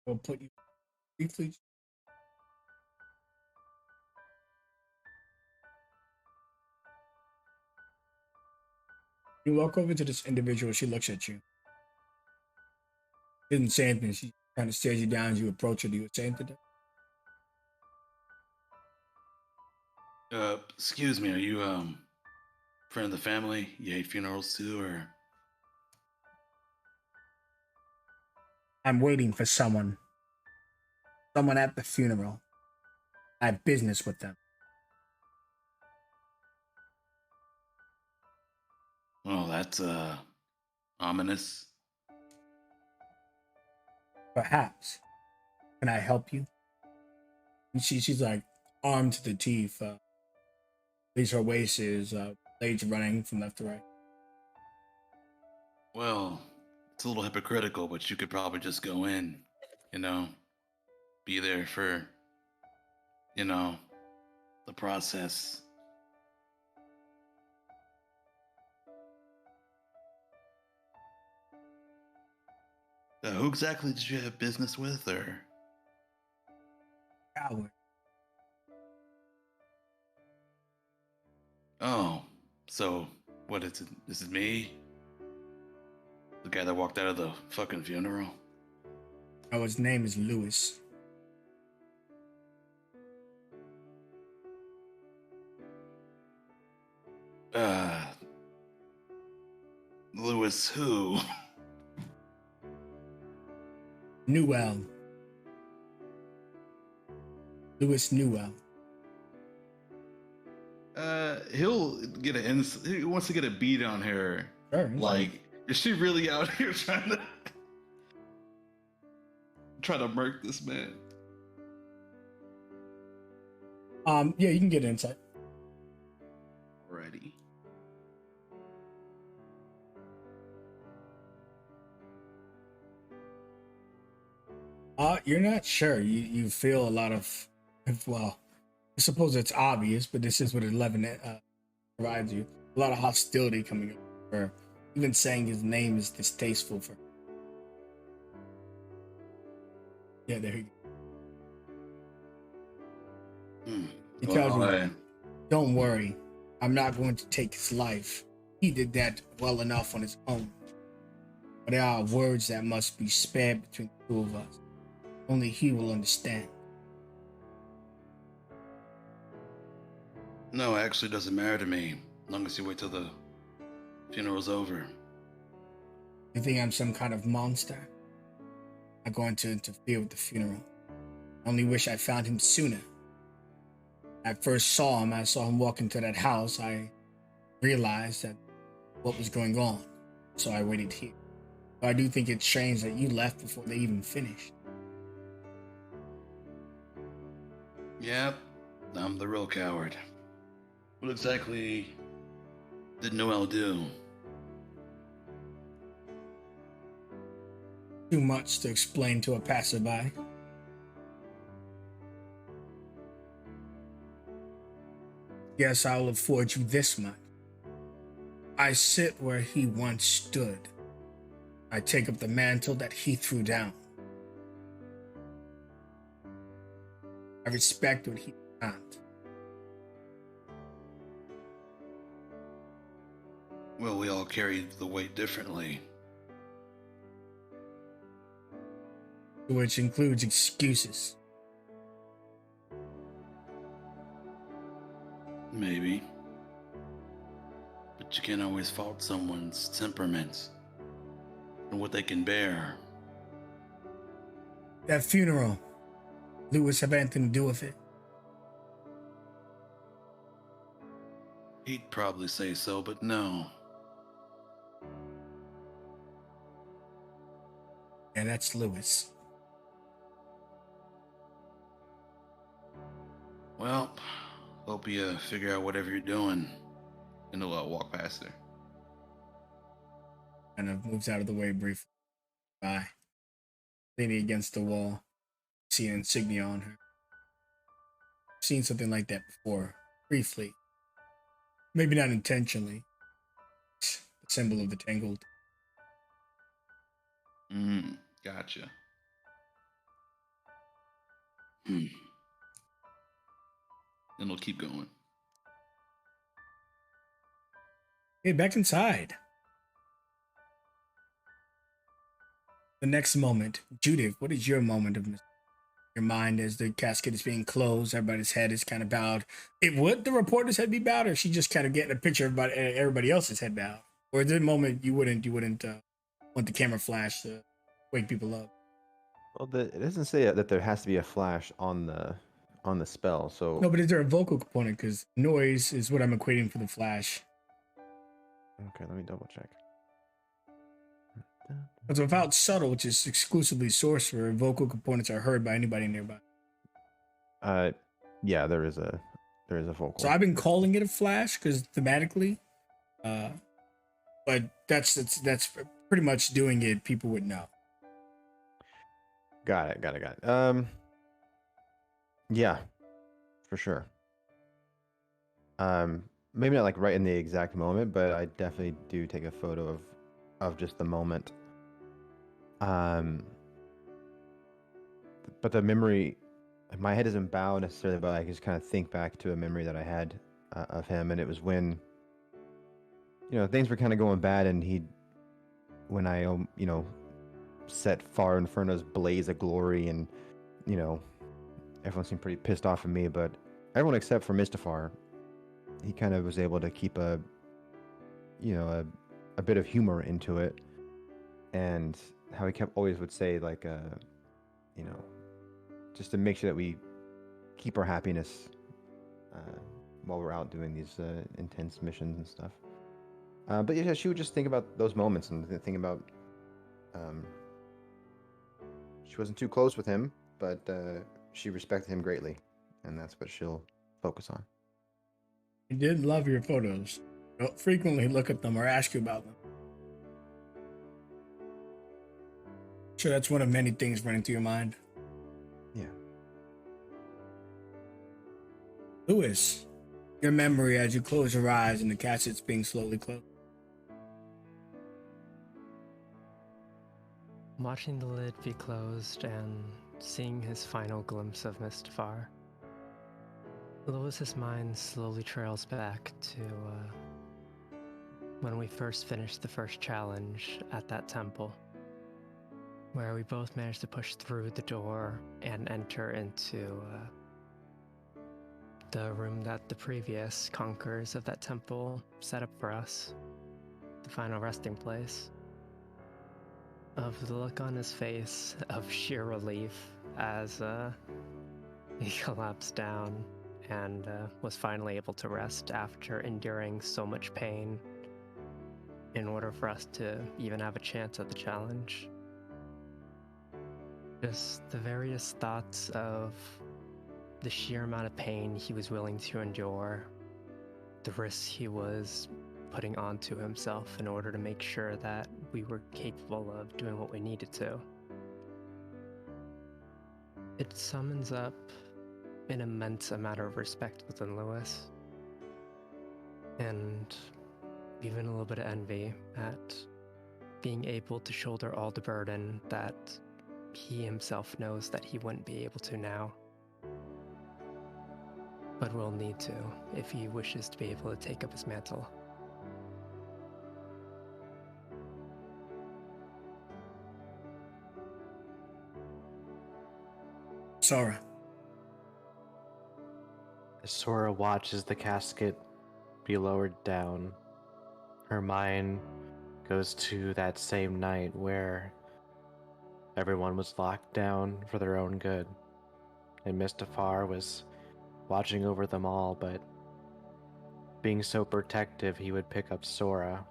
We'll put you briefly. You walk over to this individual. She looks at you. She didn't say anything. She kind of stares you down as you approach her. Do you say anything? Excuse me, are you friend of the family? You hate funerals too, or? I'm waiting for someone at the funeral. I have business with them. Oh, that's ominous. Perhaps. Can I help you? And she's like armed to the teeth. At least her waist is blades running from left to right. Well, it's a little hypocritical, but you could probably just go in, be there for, the process. Who exactly did you have business with, or? Coward. Oh, so what is it? This is me? The guy that walked out of the fucking funeral? Oh, his name is Lewis. Uh, Lewis who? Newell. Lewis Newell. He wants to get a beat on her. Sure. Like, is she really out here trying to murk this man? Yeah, you can get insight. Alrighty. You're not sure. You feel a lot of, well, I suppose it's obvious, but this is what 11 provides you. A lot of hostility coming up. Or even saying his name is distasteful for. Yeah, there you go. He tells you, "Don't worry, I'm not going to take his life. He did that well enough on his own. But there are words that must be spared between the two of us. Only he will understand." No, it actually doesn't matter to me, as long as you wait till the funeral's over. You think I'm some kind of monster? I'm going to interfere with the funeral. I only wish I found him sooner. I first saw him, I saw him walk into that house. I realized that what was going on, so I waited here. But I do think it's strange that you left before they even finished. Yep, I'm the real coward. What exactly did Noel do? Too much to explain to a passerby. Yes, I'll afford you this much. I sit where he once stood. I take up the mantle that he threw down. I respect what he did not. Well, we all carried the weight differently. Which includes excuses. Maybe. But you can't always fault someone's temperament and what they can bear. That funeral, Lewis have anything to do with it? He'd probably say so, but no. Yeah, that's Lewis. Well, hope you figure out whatever you're doing. And he'll walk past her. Kind of moves out of the way briefly. Bye. Leaning against the wall. See an insignia on her. Seen something like that before. Briefly. Maybe not intentionally. The symbol of the tangled. Gotcha. Then we'll keep going. Okay, back inside. The next moment, Judith, what is your moment of your mind as the casket is being closed? Everybody's head is kind of bowed. Would the reporter's head be bowed, or is she just kind of getting a picture of everybody else's head bowed? Or at the moment you wouldn't want the camera flash to wake people up? Well, it doesn't say that there has to be a flash on the spell. So No, but is there a vocal component? Because noise is what I'm equating for the flash. Okay, let me double check. Because without subtle, which is exclusively sorcerer, vocal components are heard by anybody nearby. Yeah, there is a vocal. So I've been calling it a flash because thematically, but that's pretty much doing it. People would know. Got it. Yeah, for sure. Maybe not like right in the exact moment, but I definitely do take a photo of just the moment. But the memory, my head isn't bowed necessarily, but I just kind of think back to a memory that I had of him, and it was when, things were kind of going bad, and when I, set Far Inferno's blaze of glory, and, everyone seemed pretty pissed off at me, but everyone except for Mistafar, he kind of was able to keep a a bit of humor into it, and how he kept always would say like just to make sure that we keep our happiness while we're out doing these intense missions and stuff. But yeah, she would just think about those moments and think about. She wasn't too close with him, but she respected him greatly, and that's what she'll focus on. I did love your photos. Don't frequently look at them or ask you about them. Sure, that's one of many things running through your mind. Yeah. Lewis, your memory as you close your eyes and the casset's being slowly closed. Watching the lid be closed and seeing his final glimpse of Mistafar, Lewis's mind slowly trails back to when we first finished the first challenge at that temple, where we both managed to push through the door and enter into the room that the previous conquerors of that temple set up for us, the final resting place. Of the look on his face of sheer relief as he collapsed down and was finally able to rest after enduring so much pain in order for us to even have a chance at the challenge. Just the various thoughts of the sheer amount of pain he was willing to endure, the risks he was putting onto himself in order to make sure that we were capable of doing what we needed to. It summons up an immense amount of respect within Lewis, and even a little bit of envy at being able to shoulder all the burden that he himself knows that he wouldn't be able to now, but will need to if he wishes to be able to take up his mantle. Sora. As Sora watches the casket be lowered down, her mind goes to that same night where everyone was locked down for their own good, and Mistafar was watching over them all, but being so protective, he would pick up Sora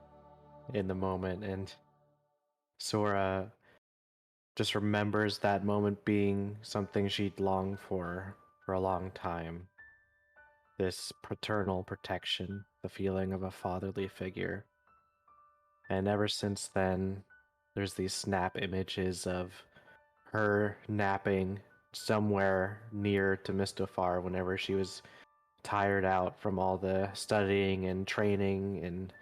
in the moment, and Sora just remembers that moment being something she'd longed for a long time. This paternal protection, the feeling of a fatherly figure. And ever since then, there's these snap images of her napping somewhere near to Mistafar whenever she was tired out from all the studying and training and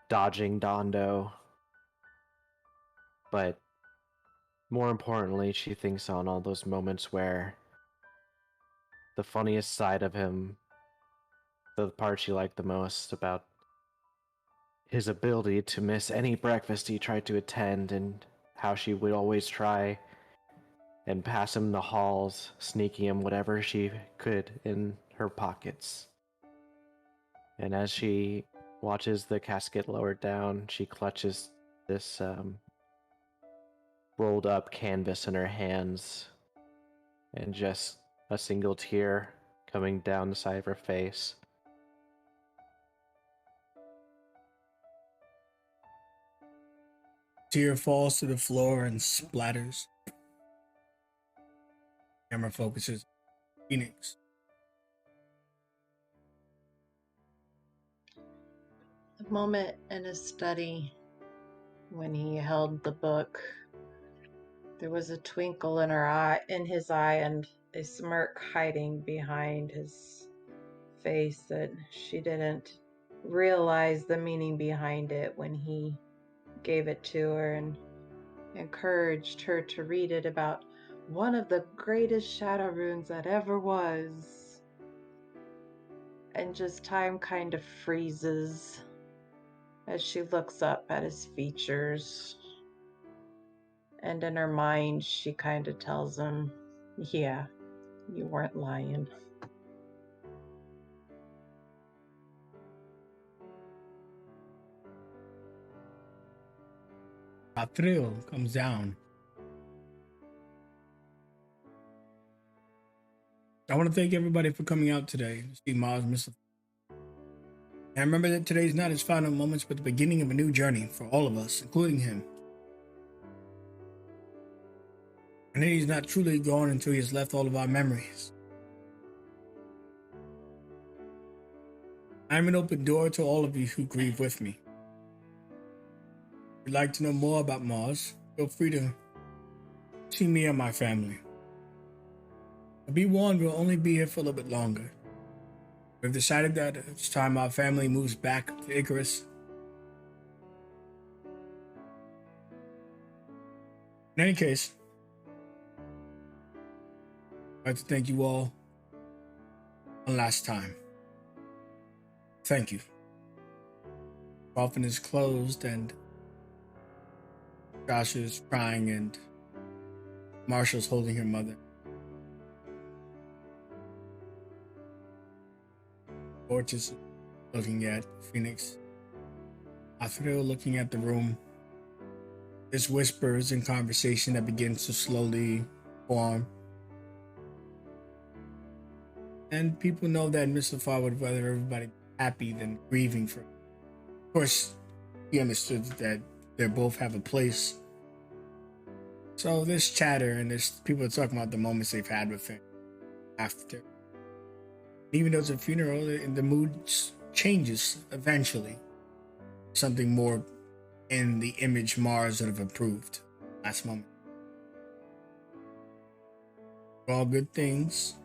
dodging Dondo. But more importantly, she thinks on all those moments where the funniest side of him, the part she liked the most about his ability to miss any breakfast he tried to attend, and how she would always try and pass him the halls, sneaking him whatever she could in her pockets. And as she watches the casket lowered down, she clutches this rolled up canvas in her hands, and just a single tear coming down the side of her face. Tear falls to the floor and splatters. Camera focuses Phoenix. The moment in his study when he held the book, there was a twinkle in his eye, and a smirk hiding behind his face that she didn't realize the meaning behind it when he gave it to her and encouraged her to read it about one of the greatest shadow runes that ever was. And just time kind of freezes as she looks up at his features. And in her mind, she kind of tells him, yeah, you weren't lying. A thrill comes down. I want to thank everybody for coming out today to see Mars Mr. And remember that today's not his final moments, but the beginning of a new journey for all of us, including him. And then he's not truly gone until he has left all of our memories. I'm an open door to all of you who grieve with me. If you'd like to know more about Mars, feel free to see me and my family. But be warned, we'll only be here for a little bit longer. We've decided that it's time our family moves back to Icarus. In any case, I'd like to thank you all one last time. Thank you. The coffin is closed and Josh is crying and Marshall's holding her mother. Fortis looking at Phoenix. Athrill looking at the room. There's whispers and conversation that begins to slowly form. And people know that Mr. Farr would rather everybody be happy than grieving for him. Of course, he understood that they both have a place. So this chatter and this people are talking about the moments they've had with him after. Even though it's a funeral, the mood changes eventually. Something more in the image Mars would have approved last moment. For all good things,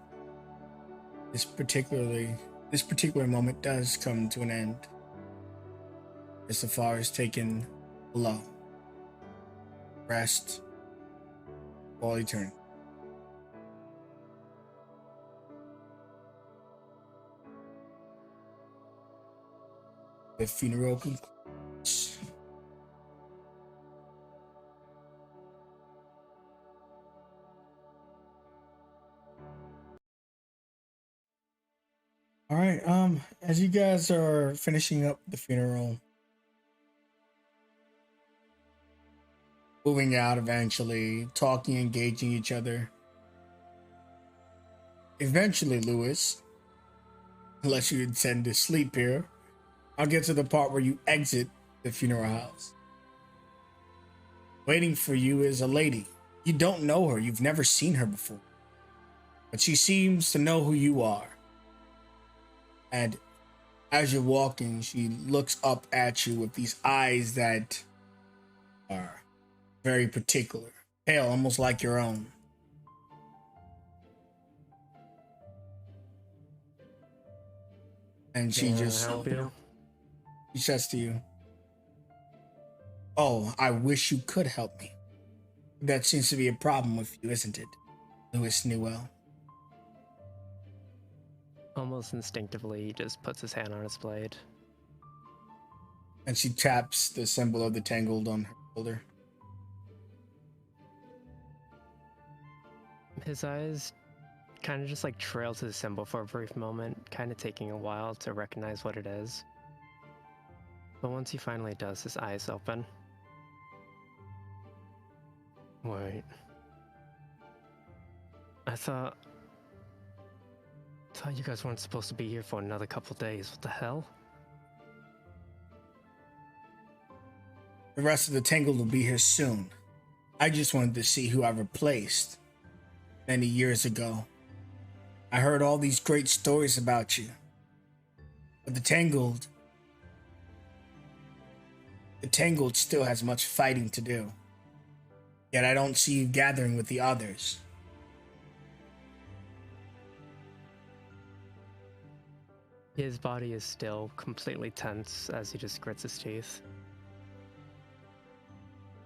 this particular moment does come to an end. Mr. Farr is taken below. Rest for all eternity. The funeral concludes. All right, as you guys are finishing up the funeral, moving out eventually, talking, engaging each other. Eventually, Lewis, unless you intend to sleep here, I'll get to the part where you exit the funeral house. Waiting for you is a lady. You don't know her, you've never seen her before. But she seems to know who you are. And as you're walking, she looks up at you with these eyes that are very particular, pale, almost like your own. And she just help you. She says to you, "Oh, I wish you could help me. That seems to be a problem with you, isn't it, Louis Newell?" Almost instinctively, he just puts his hand on his blade. And she taps the symbol of the tangled on her shoulder. His eyes kind of just like trail to the symbol for a brief moment, kind of taking a while to recognize what it is. But once he finally does, his eyes open. Wait. I thought you guys weren't supposed to be here for another couple days. What the hell? The rest of the tangled will be here soon. I just wanted to see who I replaced many years ago. I heard all these great stories about you. But the tangled still has much fighting to do. Yet I don't see you gathering with the others. His body is still completely tense as he just grits his teeth.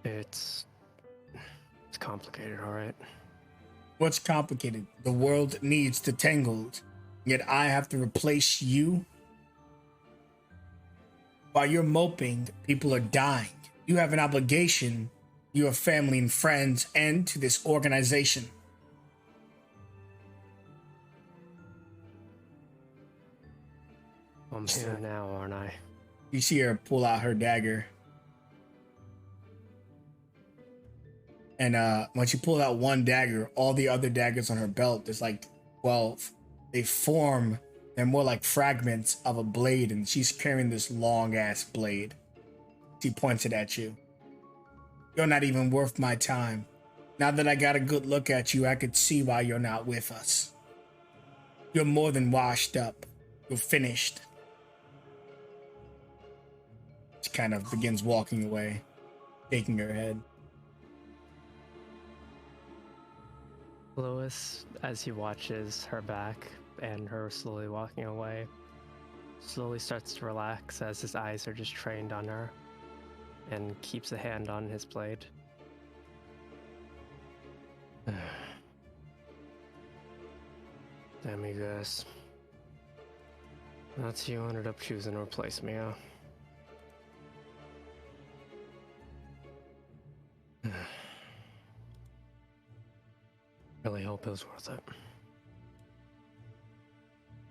It's complicated, alright? What's complicated? The world needs the tangled. Yet I have to replace you? While you're moping, people are dying. You have an obligation to your family and friends and to this organization. I'm here now, aren't I? You see her pull out her dagger. And when she pulled out one dagger, all the other daggers on her belt, there's like 12. They form, they're more like fragments of a blade, and she's carrying this long ass blade. She points it at you. You're not even worth my time. Now that I got a good look at you, I could see why you're not with us. You're more than washed up. You're finished. She kind of begins walking away, shaking her head. Lois, as he watches her back and her slowly walking away, slowly starts to relax as his eyes are just trained on her and keeps a hand on his blade. Damn you guys. That's you ended up choosing to replace me, huh? Really hope it was worth it.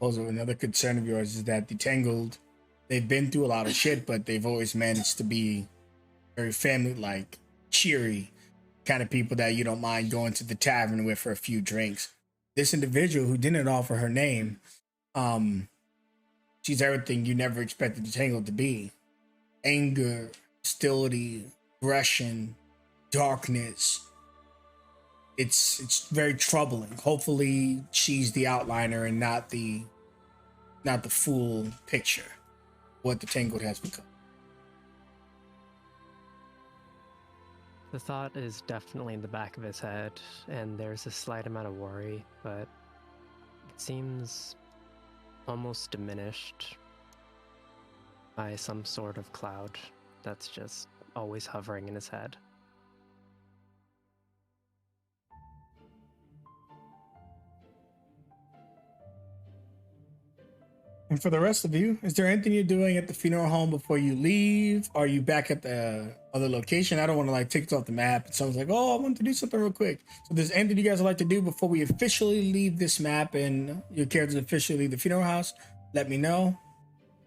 Also, another concern of yours is that the Tangled, they've been through a lot of shit, but they've always managed to be very family-like, cheery kind of people that you don't mind going to the tavern with for a few drinks. This individual who didn't offer her name, she's everything you never expected the Tangled to be. Anger, hostility, aggression, darkness. It's very troubling. Hopefully she's the outliner and not the full picture of what the Tangled has become. The thought is definitely in the back of his head, and there's a slight amount of worry, but it seems almost diminished by some sort of cloud that's just always hovering in his head. And for the rest of you, is there anything you're doing at the funeral home before you leave? Are you back at the other location? I don't want to like take it off the map. And someone's like, oh, I want to do something real quick. So there's anything you guys would like to do before we officially leave this map and your characters officially leave the funeral house? Let me know.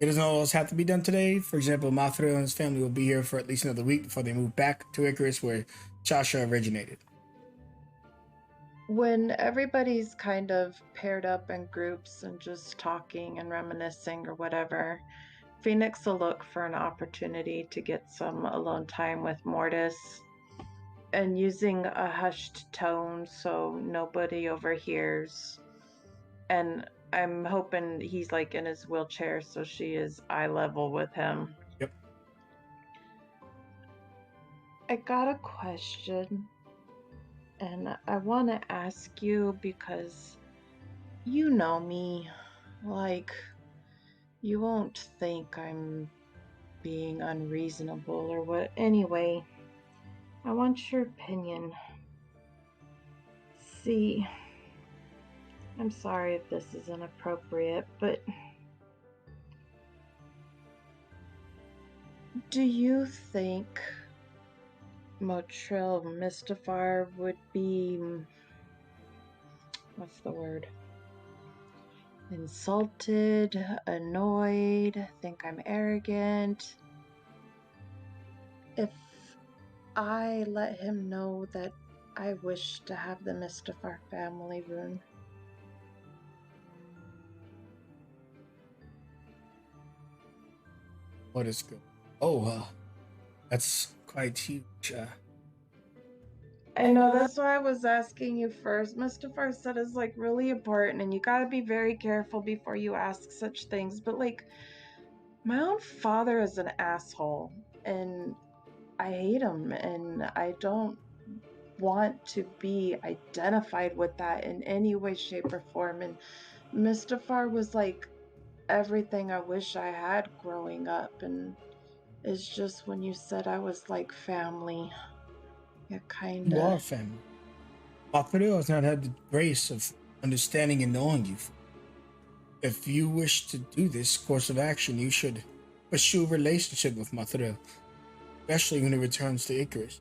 It doesn't always have to be done today. For example, Mathro and his family will be here for at least another week before they move back to Icarus, where Chasha originated. When everybody's kind of paired up in groups and just talking and reminiscing or whatever, Phoenix will look for an opportunity to get some alone time with Mortis, and using a hushed tone so nobody overhears. And I'm hoping he's like in his wheelchair, so she is eye level with him. Yep. I got a question. And I want to ask you because you know me. Like, you won't think I'm being unreasonable or what. Anyway, I want your opinion. See, I'm sorry if this is inappropriate, but do you think Motril Mystafar would be, what's the word? Insulted, annoyed, think I'm arrogant if I let him know that I wish to have the Mystafar family rune? What is good? Oh, that's quite huge. I know, that's why I was asking you first. Mystafar said it's like really important and you gotta be very careful before you ask such things. But like, my own father is an asshole and I hate him and I don't want to be identified with that in any way, shape, or form. And Mystafar was like everything I wish I had growing up, and it's just when you said I was like family, it kind You of... are family. Mathro has not had the grace of understanding and knowing you. If you wish to do this course of action, you should pursue a relationship with Mathro, especially when it returns to Icarus.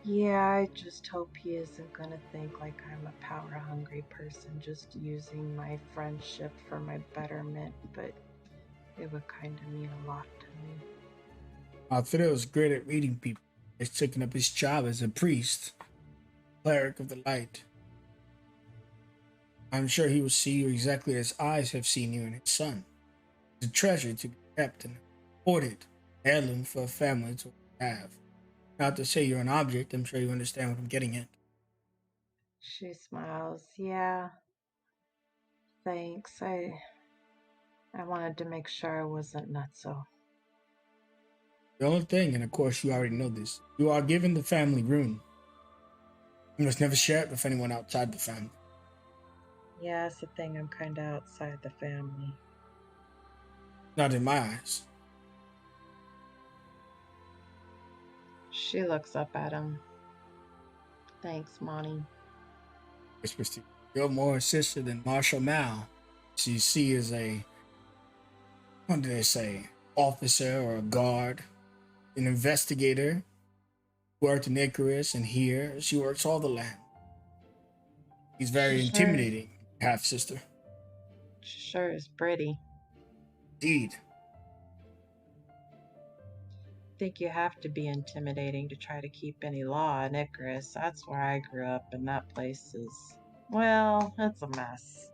Yeah, I just hope he isn't gonna think like I'm a power-hungry person just using my friendship for my betterment, but it would kind of mean a lot to me. Mathro is great at reading people. has taken up his job as a priest, cleric of the light. I'm sure he will see you exactly as eyes have seen you and his son. It's a treasure to be kept and hoarded, heirloom for a family to have. Not to say you're an object, I'm sure you understand what I'm getting at. She smiles. Yeah, thanks. I wanted to make sure I wasn't nutso. The only thing, and of course you already know this, you are given the family room. You must never share it with anyone outside the family. Yeah, it's the thing. I'm kind of outside the family. Not in my eyes. She looks up at him. Thanks, Monty. Whispers to you, you're more a sister than Marshall Mal. She see as a, what do they say, officer or a guard, an investigator, worked in Icarus, and here she works all the land. He's very intimidating, half sister. She sure is pretty. Indeed. Think you have to be intimidating to try to keep any law in Icarus. That's where I grew up, and that place is, well, it's a mess.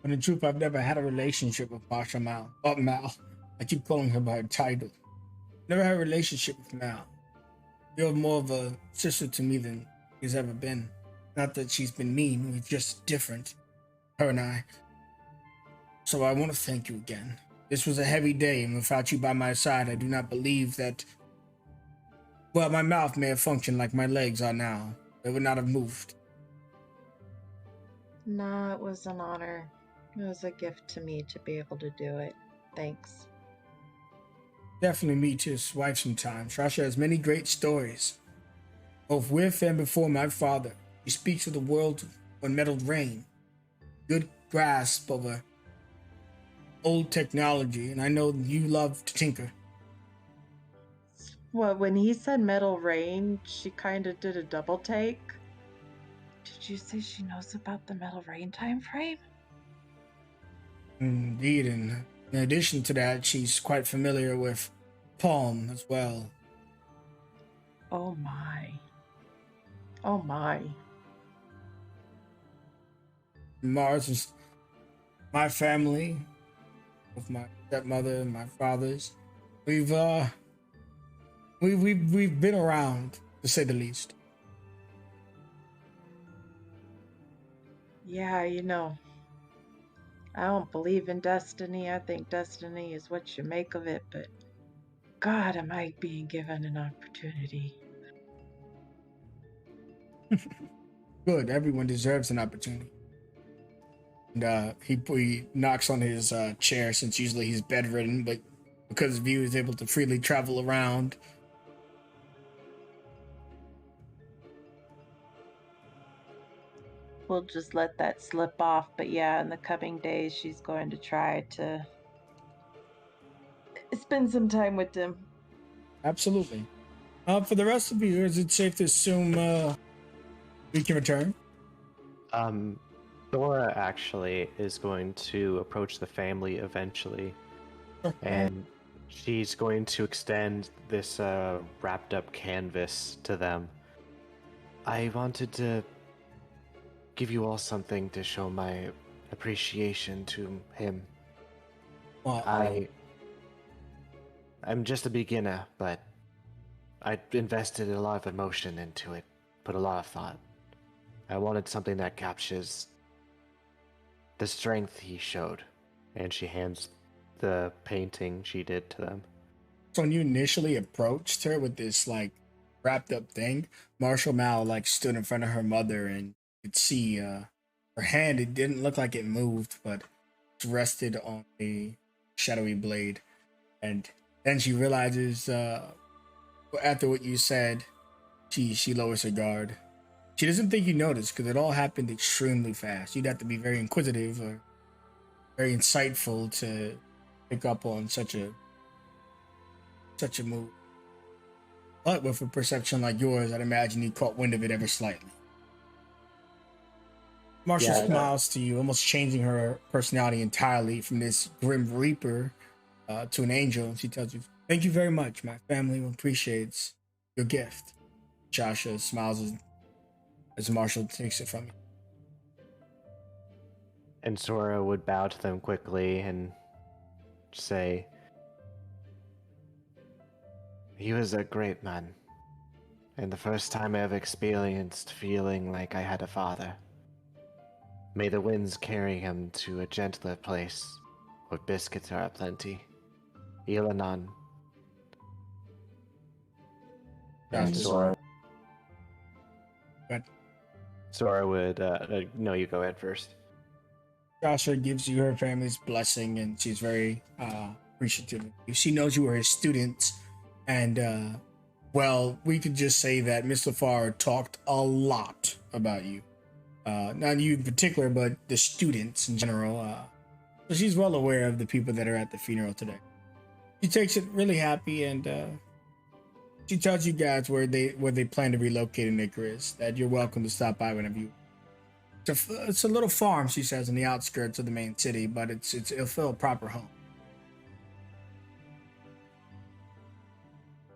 But in truth, I've never had a relationship with Marshall Mal. Oh, Mal. I keep calling her by her title. Never had a relationship with Mal. You're more of a sister to me than she's ever been. Not that she's been mean, we're just different, her and I. So I want to thank you again. This was a heavy day, and without you by my side, I do not believe that... Well, my mouth may have functioned like my legs are now. They would not have moved. No, it was an honor. It was a gift to me to be able to do it. Thanks. Definitely meet his wife sometime. Sasha has many great stories, both with and before my father. He speaks of the world on metalled rain, good grasp of a old technology, and I know you love to tinker. Well, when he said metal rain, she kind of did a double take. Did you say she knows about the metal rain time frame? Indeed, and in addition to that, she's quite familiar with Palm as well. Oh my. Oh my. Mars is my family, with my stepmother and my father's. We've been around, to say the least. Yeah, you know, I don't believe in destiny. I think destiny is what you make of it, but God, am I being given an opportunity? Good, everyone deserves an opportunity. And he knocks on his chair, since usually he's bedridden, but because of you, he's able to freely travel around. We'll just let that slip off, but yeah, in the coming days, she's going to try to spend some time with him. Absolutely. For the rest of you, is it safe to assume we can return? Dora actually is going to approach the family eventually, and she's going to extend this wrapped up canvas to them. I wanted to give you all something to show my appreciation to him. Well, I'm just a beginner, but I invested a lot of emotion into it, put a lot of thought. I wanted something that captures the strength he showed. And she hands the painting she did to them. So when you initially approached her with this like wrapped up thing, Marshall Mal like stood in front of her mother, and you could see her hand. It didn't look like it moved, but it rested on a shadowy blade. And then she realizes after what you said, she lowers her guard. She doesn't think you noticed because it all happened extremely fast. You'd have to be very inquisitive or very insightful to pick up on such a move. But with a perception like yours, I'd imagine you caught wind of it ever slightly. Marcia smiles to you, almost changing her personality entirely from this grim reaper to an angel. And she tells you, Thank you very much. My family appreciates your gift. Joshua smiles as Marshall takes it from you. And Sora would bow to them quickly and say, "He was a great man, and the first time I ever experienced feeling like I had a father. May the winds carry him to a gentler place, where biscuits are aplenty. Ilanan." And Joshua, Sora, but Sora would, no, you go ahead first. Joshua gives you her family's blessing, and she's very appreciative of you. She knows you were his students, and well, we could just say that Miss LaFar talked a lot about you. Not you in particular, but the students in general. So she's well aware of the people that are at the funeral today. She takes it really happy, and she tells you guys where they plan to relocate in Icarus. That you're welcome to stop by whenever you. It's a little farm, she says, in the outskirts of the main city, but it'll feel a proper home.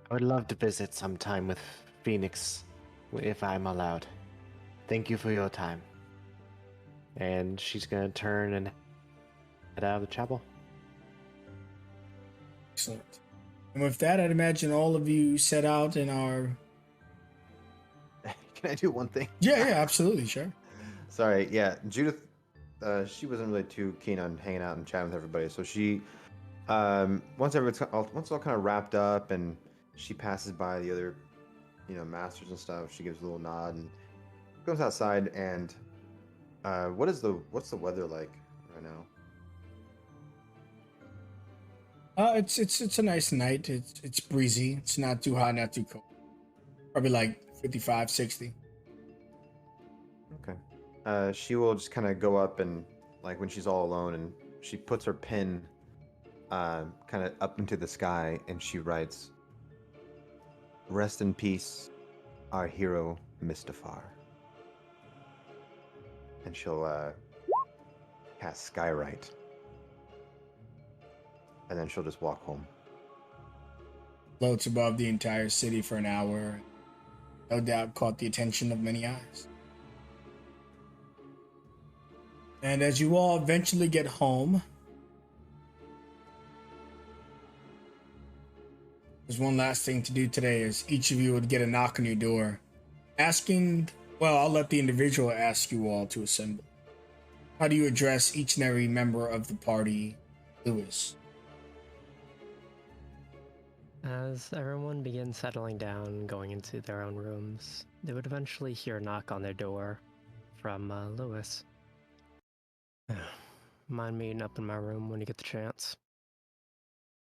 I would love to visit sometime with Phoenix, if I'm allowed. Thank you for your time. And she's gonna turn and head out of the chapel. Excellent. And with that, I'd imagine all of you set out in our. Can I do one thing? Yeah, absolutely, sure. Sorry, yeah, Judith, she wasn't really too keen on hanging out and chatting with everybody, so she, once it's all kind of wrapped up and she passes by the other, masters and stuff, she gives a little nod and goes outside. And what's the weather like right now? It's a nice night. It's breezy. It's not too hot, not too cold. Probably like 55, 60. Okay. She will just kind of go up and, like, when she's all alone, and she puts her pen kind of up into the sky, and she writes, "Rest in peace, our hero, Mistafar." And she'll cast Skywrite. And then she'll just walk home. Floats above the entire city for an hour. No doubt caught the attention of many eyes. And as you all eventually get home, there's one last thing to do today. Is each of you would get a knock on your door asking, well, I'll let the individual ask you all to assemble. How do you address each and every member of the party, Lewis? As everyone begins settling down, going into their own rooms, they would eventually hear a knock on their door from Lewis. Mind meeting up in my room when you get the chance.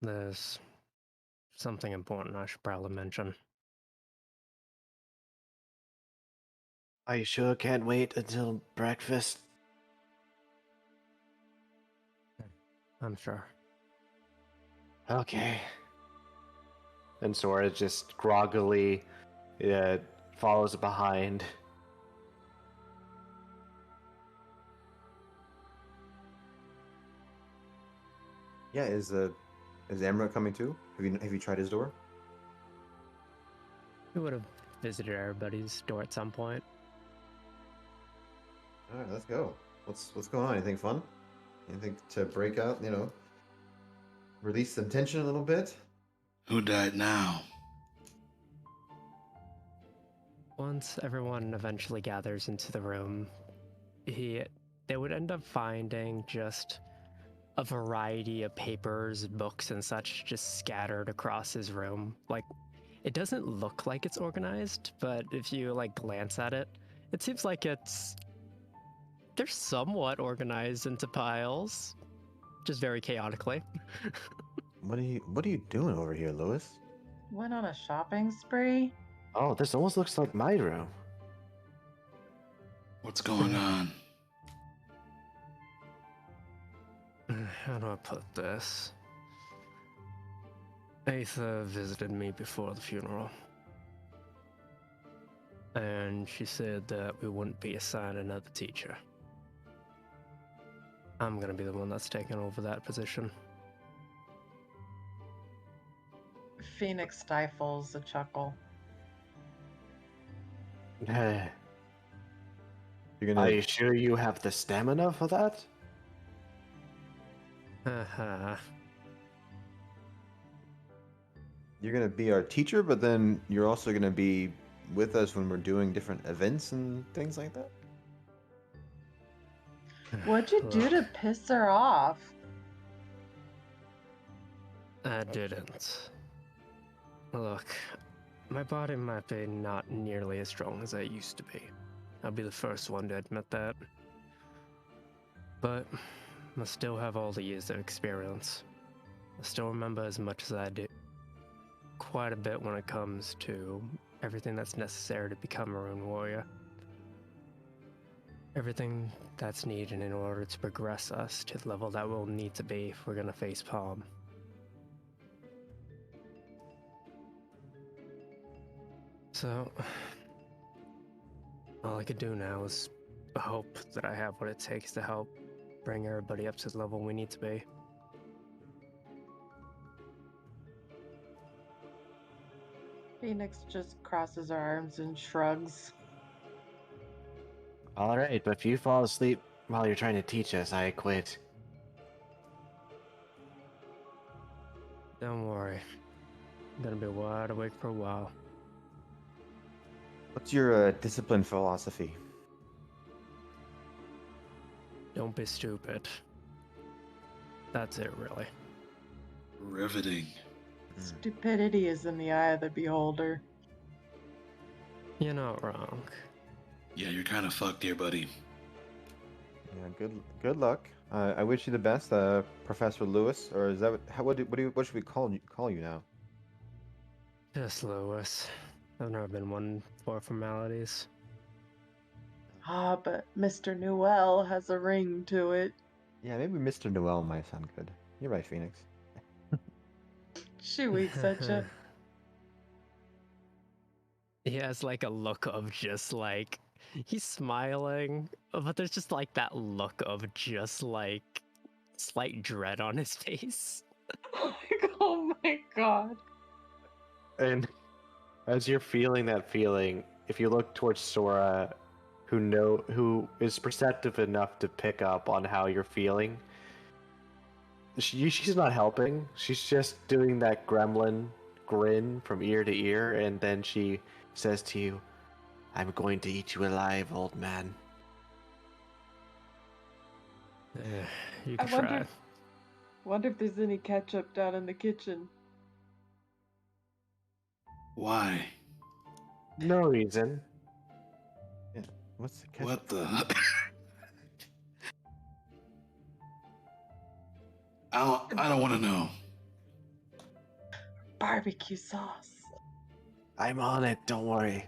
There's something important I should probably mention. Are you sure can't wait until breakfast? I'm sure. Okay. And Sora just groggily follows behind. Yeah, is Amra coming too? Have you tried his door? We would have visited everybody's door at some point. All right, let's go. What's going on? Anything fun? Anything to break out? Release some tension a little bit. Who died now? Once everyone eventually gathers into the room, they would end up finding just a variety of papers, books, and such just scattered across his room. Like, it doesn't look like it's organized, but if you glance at it, it seems like they're somewhat organized into piles, just very chaotically. What are you doing over here, Lewis? Went on a shopping spree? Oh, this almost looks like my room. What's going on? How do I put this? Aether visited me before the funeral. And she said that we wouldn't be assigned another teacher. I'm gonna be the one that's taking over that position. Phoenix stifles a chuckle. You're Are gonna you sure you have the stamina for that? Haha. you're gonna be our teacher, but then you're also gonna be with us when we're doing different events and things like that. What'd you do to Look, piss her off? I didn't. Look, my body might be not nearly as strong as I used to be. I'll be the first one to admit that. But I still have all the years of experience. I still remember as much as I do. Quite a bit when it comes to everything that's necessary to become a rune warrior. Everything that's needed in order to progress us to the level that we'll need to be if we're gonna face palm. So, all I could do now is hope that I have what it takes to help bring everybody up to the level we need to be. Phoenix just crosses her arms and shrugs. Alright, but if you fall asleep while you're trying to teach us, I quit. Don't worry. I'm gonna be wide awake for a while. What's your discipline philosophy? Don't be stupid. That's it, really. Riveting. Stupidity is in the eye of the beholder. You're not wrong. Yeah, you're kind of fucked here, buddy. Yeah, good luck. I wish you the best, Professor Lewis. Or is that what should we call you now? Just Lewis. I've never been one for formalities. Ah, but Mr. Newell has a ring to it. Yeah, maybe Mr. Noel might sound good. You're right, Phoenix. She winks at you. He has like a look of just like he's smiling, but there's just like that look of just like slight dread on his face. Oh my god. And as you're feeling that feeling, if you look towards Sora, who is perceptive enough to pick up on how you're feeling, she's not helping. She's just doing that gremlin grin from ear to ear, and then she says to you, "I'm going to eat you alive, old man." You I can try. wonder if there's any ketchup down in the kitchen. Why? No reason. Yeah. What's the catch? What the? I don't want to know. Barbecue sauce. I'm on it. Don't worry.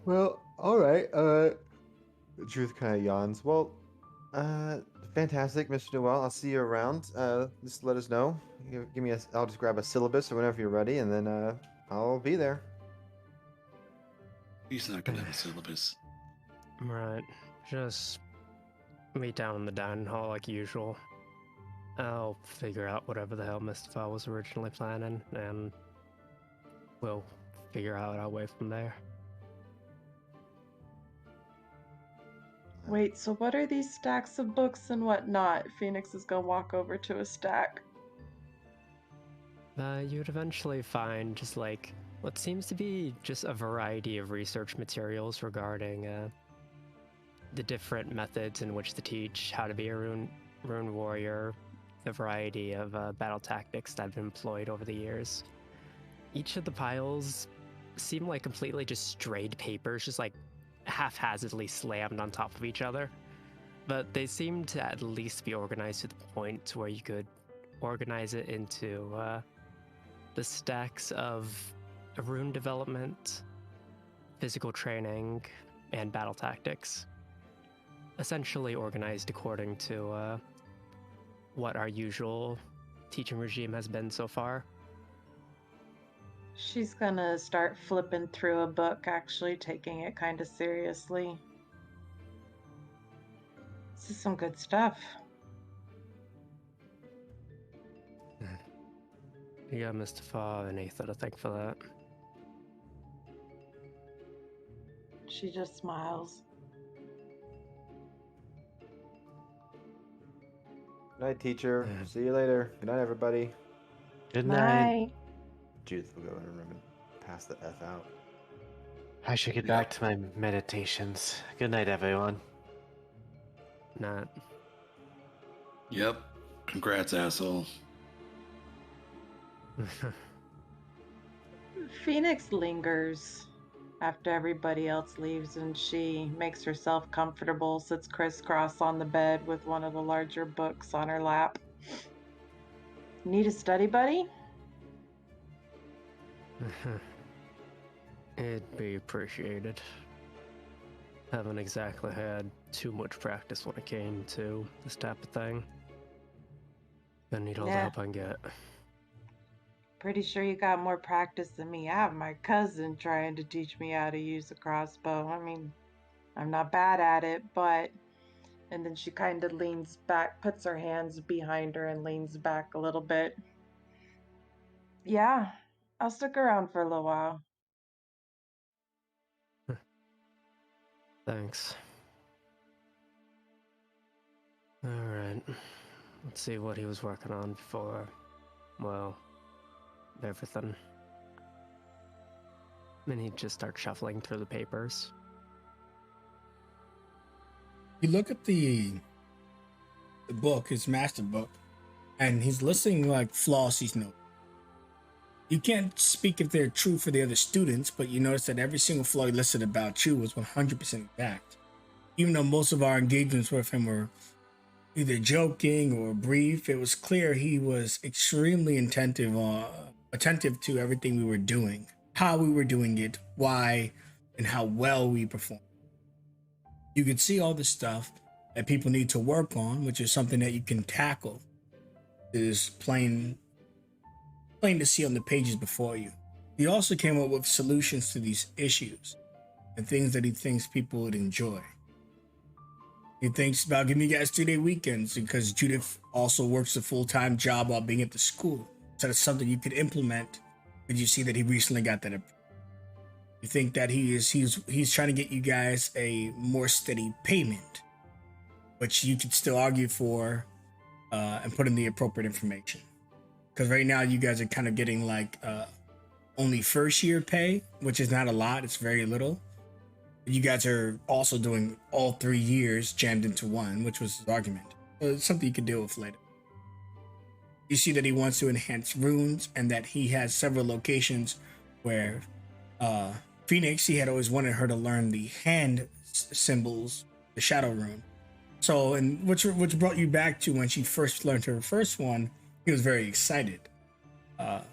Well, all right. Truth kind of yawns. Well, fantastic, Mr. Noel. I'll see you around. Just let us know. Give me I'll just grab a syllabus or whenever you're ready, and then I'll be there. He's not gonna have a syllabus. Right. Just meet down in the dining hall like usual. I'll figure out whatever the hell Mr. Fowl was originally planning, and we'll figure out our way from there. Wait, so what are these stacks of books and whatnot? Phoenix is gonna walk over to a stack. You'd eventually find just like what seems to be just a variety of research materials regarding the different methods in which to teach how to be a rune warrior, the variety of battle tactics that have been employed over the years. Each of the piles seem like completely just strayed papers, just like haphazardly slammed on top of each other. But they seem to at least be organized to the point where you could organize it into the stacks of rune development, physical training, and battle tactics. Essentially organized according to what our usual teaching regime has been so far. She's gonna start flipping through a book, actually taking it kind of seriously. This is some good stuff. You got Mr. Farr and Ethan to thank for that. She just smiles. Good night, teacher. Yeah. See you later. Good night, everybody. Good night. Night. Judith will go in her room and pass the F out. I should get back to my meditations. Good night, everyone. Not. Yep. Congrats, asshole. Phoenix lingers after everybody else leaves, and she makes herself comfortable, sits crisscross on the bed with one of the larger books on her lap. Need a study buddy? It'd be appreciated. Haven't exactly had too much practice when it came to this type of thing. I need all the Yeah. help I can get. Pretty sure you got more practice than me. I have my cousin trying to teach me how to use a crossbow. I mean, I'm not bad at it, but... And then she kind of leans back, puts her hands behind her and leans back a little bit. Yeah, I'll stick around for a little while. Thanks. Alright. Let's see what he was working on before. Well, everything. Then he'd just start shuffling through the papers. You look at the book, his master book, and he's listing like flaws he's noted. You can't speak if they're true for the other students, but you notice that every single flaw he listed about you was 100% exact. Even though most of our engagements with him were either joking or brief, it was clear he was extremely attentive to everything we were doing, how we were doing it, why, and how well we performed. You could see all the stuff that people need to work on, which is something that you can tackle. It is plain to see on the pages before you. He also came up with solutions to these issues and things that he thinks people would enjoy. He thinks about giving you guys 2-day weekends because Judith also works a full-time job while being at the school. So that's something you could implement. Did you see that he recently got that? You think that he's trying to get you guys a more steady payment, which you could still argue for and put in the appropriate information. Because right now you guys are kind of getting like only first year pay, which is not a lot. It's very little. You guys are also doing all 3 years jammed into one, which was his argument. So it's something you can deal with later. You see that he wants to enhance runes and that he has several locations where Phoenix, he had always wanted her to learn the hand symbols, the shadow rune. So, and which brought you back to when she first learned her first one, he was very excited. But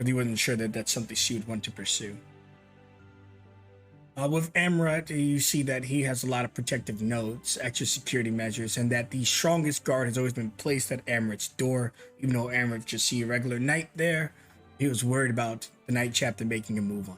he wasn't sure that that's something she would want to pursue. With Amrat, you see that he has a lot of protective notes, extra security measures, and that the strongest guard has always been placed at Amrat's door. Even though Amrat just see a regular knight there, he was worried about the Knight Chapter making a move on.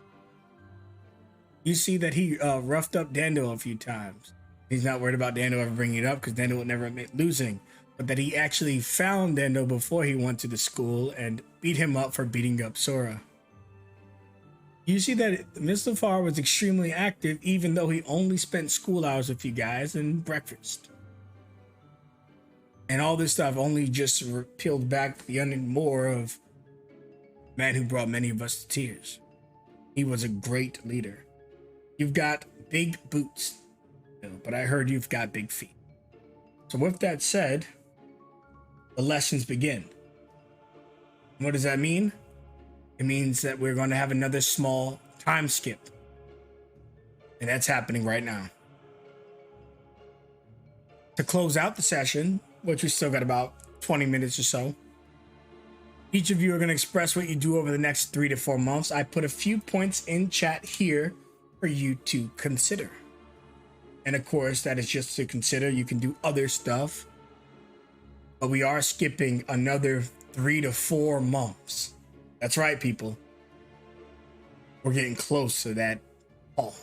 You see that he roughed up Dando a few times. He's not worried about Dando ever bringing it up because Dando would never admit losing, but that he actually found Dando before he went to the school and beat him up for beating up Sora. You see that Mr. Farr was extremely active even though he only spent school hours with you guys and breakfast. And all this stuff only just peeled back the onion more of a man who brought many of us to tears. He was a great leader. You've got big boots, but I heard you've got big feet. So with that said, the lessons begin. And what does that mean? It means that we're going to have another small time skip. And that's happening right now. To close out the session, which we still got about 20 minutes or so, each of you are going to express what you do over the next 3 to 4 months. I put a few points in chat here for you to consider. And of course, that is just to consider. You can do other stuff. But we are skipping another 3 to 4 months. That's right, people. We're getting close to that fall.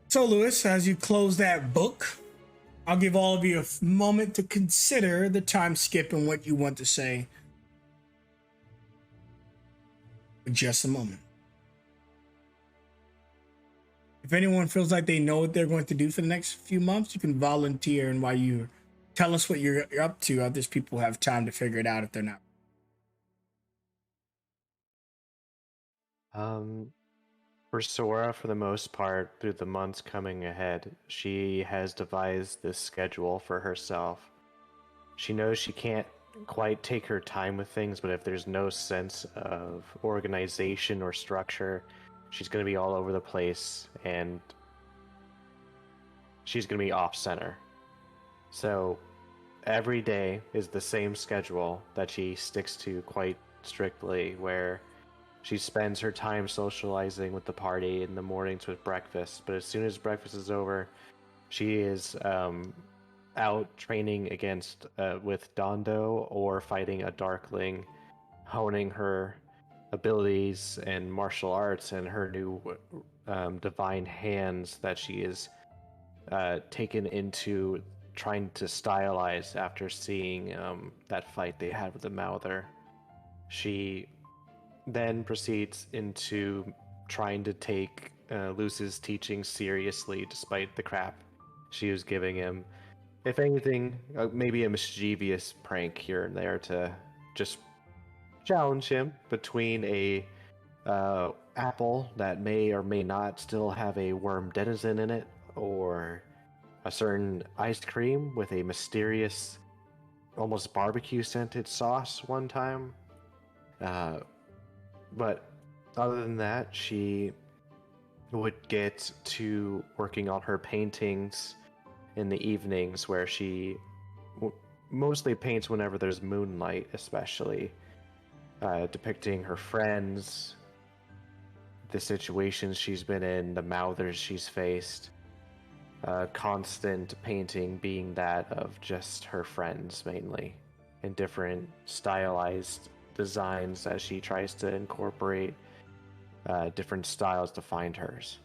So, Lewis, as you close that book, I'll give all of you a moment to consider the time skip and what you want to say. Just a moment. If anyone feels like they know what they're going to do for the next few months, you can volunteer, and while you tell us what you're up to, others people have time to figure it out if they're not. For Sora, for the most part, through the months coming ahead, she has devised this schedule for herself. She knows she can't quite take her time with things, but if there's no sense of organization or structure, she's going to be all over the place and she's going to be off center. So every day is the same schedule that she sticks to quite strictly, where she spends her time socializing with the party in the mornings with breakfast, but as soon as breakfast is over, she is out training against with Dondo or fighting a Darkling, honing her abilities and martial arts and her new divine hands that she is taken into trying to stylize after seeing that fight they had with the Mouther. She then proceeds into trying to take Luce's teaching seriously despite the crap she was giving him. If anything, maybe a mischievous prank here and there to just challenge him between a apple that may or may not still have a worm denizen in it, or a certain ice cream with a mysterious, almost barbecue scented sauce one time. But other than that, she would get to working on her paintings in the evenings, where she mostly paints whenever there's moonlight, especially depicting her friends, the situations she's been in, the mouthers she's faced. Constant painting being that of just her friends mainly, in different stylized designs as she tries to incorporate different styles to find hers.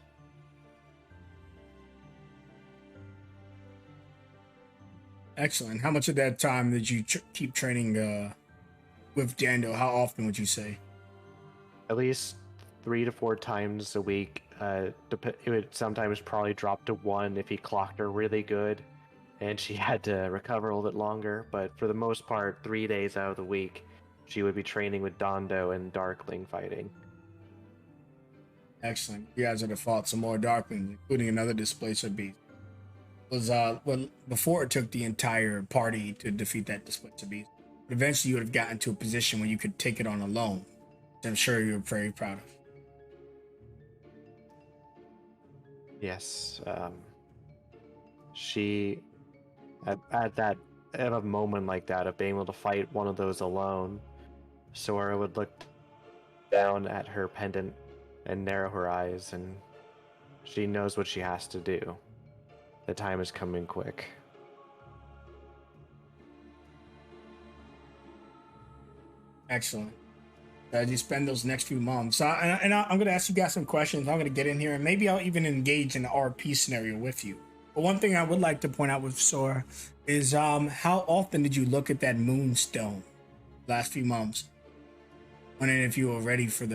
Excellent. How much of that time did you keep training with Dando? How often would you say? At least 3 to 4 times a week. It would sometimes probably drop to 1 if he clocked her really good and she had to recover a little bit longer, but for the most part, 3 days out of the week, she would be training with Dondo and Darkling fighting. Excellent. You guys are the fought some more Darklings, including another displacer beast. Was well, before it took the entire party to defeat that displacer beast. But eventually you would have gotten to a position where you could take it on alone, which I'm sure you're very proud of. Yes, she at a moment like that of being able to fight one of those alone, Sora would look down at her pendant and narrow her eyes, and she knows what she has to do. The time is coming quick. Excellent. As you spend those next few months, I'm going to ask you guys some questions. I'm going to get in here, and maybe I'll even engage in the RP scenario with you. But one thing I would like to point out with Sora is how often did you look at that moonstone last few months? Wondering if you were ready for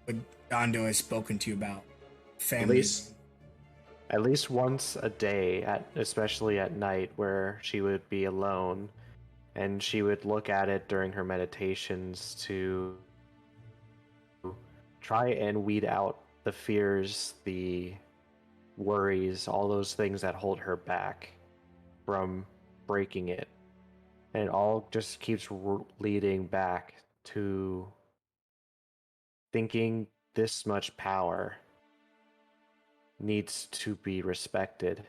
what Dondo has spoken to you about. Family. At least once a day, especially at night, where she would be alone, and she would look at it during her meditations to try and weed out the fears, the worries, all those things that hold her back from breaking it. And it all just keeps leading back to thinking this much power needs to be respected,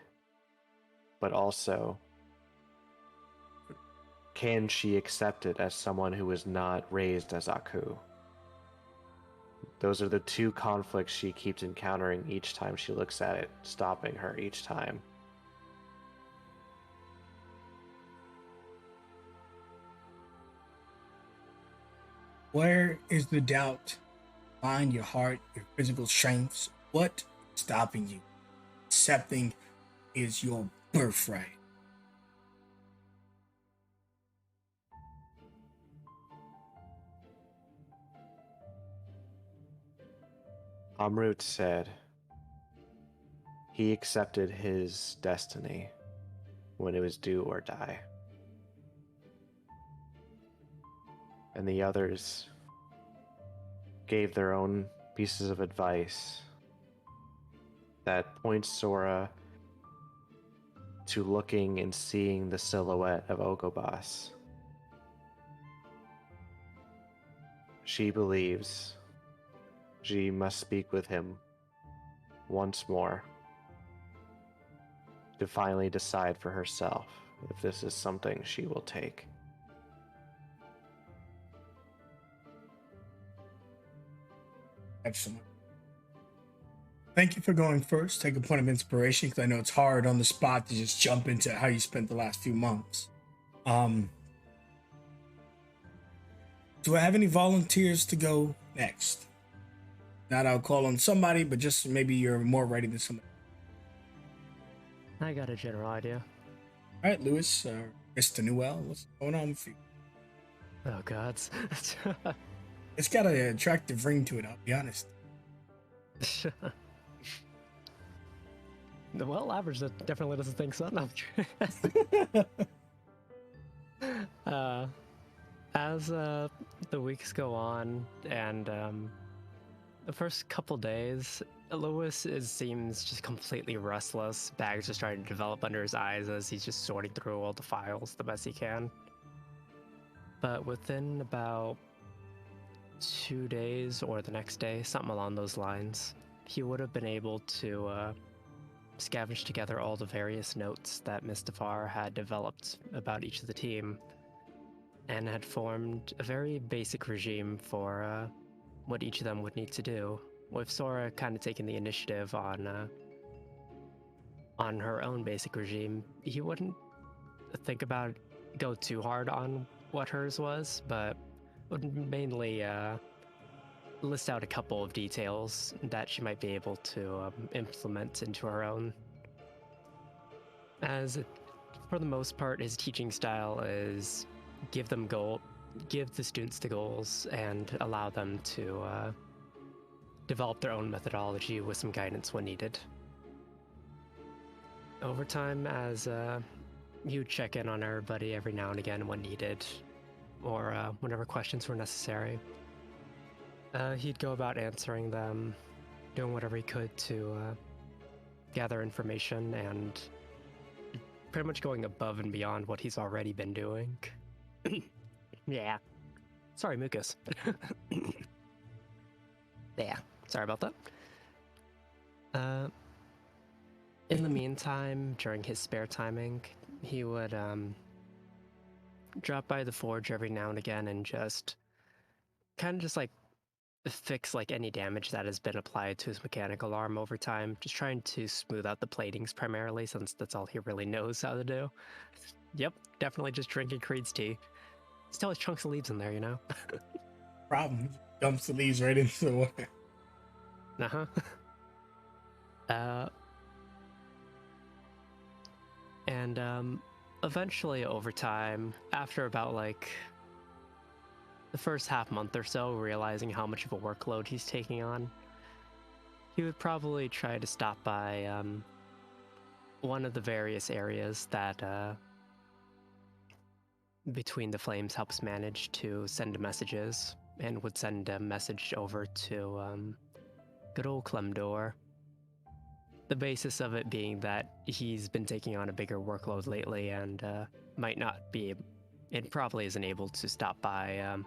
but also, can she accept it as someone who was not raised as Aku? Those are the two conflicts she keeps encountering each time she looks at it, stopping her each time. Where is the doubt? Mind, your heart, your physical strengths. What is stopping you? Accepting is your birthright. Amrut said he accepted his destiny when it was do or die. And the others gave their own pieces of advice that points Sora to looking and seeing the silhouette of Ogobas. She believes she must speak with him once more to finally decide for herself if this is something she will take. Excellent. Thank you for going first. Take a point of inspiration because I know it's hard on the spot to just jump into how you spent the last few months. Do I have any volunteers to go next? Not I'll call on somebody, but just maybe you're more ready than somebody. I got a general idea. All right, Lewis, Mr. Newell, what's going on with you? Oh, gods. It's got an attractive ring to it, I'll be honest. Well, average that definitely doesn't think so. No. As the weeks go on and the first couple days, Lewis seems just completely restless. Bags are starting to develop under his eyes as he's just sorting through all the files the best he can. But within about 2 days or the next day, something along those lines, he would have been able to scavenge together all the various notes that Mistafar had developed about each of the team and had formed a very basic regime for what each of them would need to do, with Sora kind of taking the initiative on her own basic regime. He wouldn't go too hard on what hers was, but would mainly list out a couple of details that she might be able to implement into her own. As for the most part, his teaching style is give the students the goals and allow them to develop their own methodology with some guidance when needed. Over time, as he would check in on everybody every now and again when needed, or whenever questions were necessary, he'd go about answering them, doing whatever he could to gather information, and pretty much going above and beyond what he's already been doing. Yeah. Sorry, mucus. Yeah, sorry about that. In the meantime, during his spare timing, he would drop by the forge every now and again and just fix any damage that has been applied to his mechanical arm over time, just trying to smooth out the platings primarily, since that's all he really knows how to do. Yep, definitely just drinking Creed's tea. Still has chunks of leaves in there, you know? Problem. Dumps the leaves right into the water. And eventually over time, after about the first half month or so, realizing how much of a workload he's taking on, he would probably try to stop by one of the various areas that Between the Flames helps manage to send messages, and would send a message over to good old Clemdor. The basis of it being that he's been taking on a bigger workload lately and might not be, and probably isn't able to stop by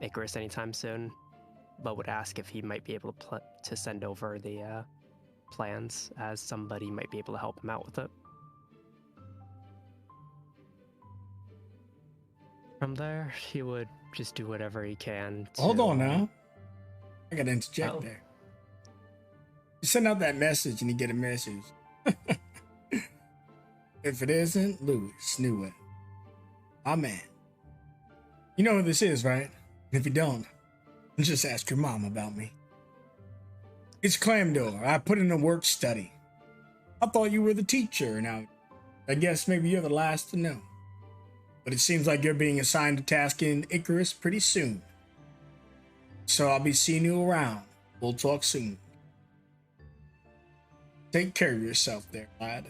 Icarus anytime soon, but would ask if he might be able to send over the plans, as somebody might be able to help him out with it. From there, he would just do whatever he can to... Hold on now. I gotta interject Oh. there. You send out that message and you get a message. If it isn't Lewis Newell, my man. You know who this is, right? If you don't, just ask your mom about me. It's Clamdor. I put in a work study. I thought you were the teacher. Now, I guess maybe you're the last to know. But it seems like you're being assigned a task in Icarus pretty soon. So I'll be seeing you around. We'll talk soon. Take care of yourself there, lad.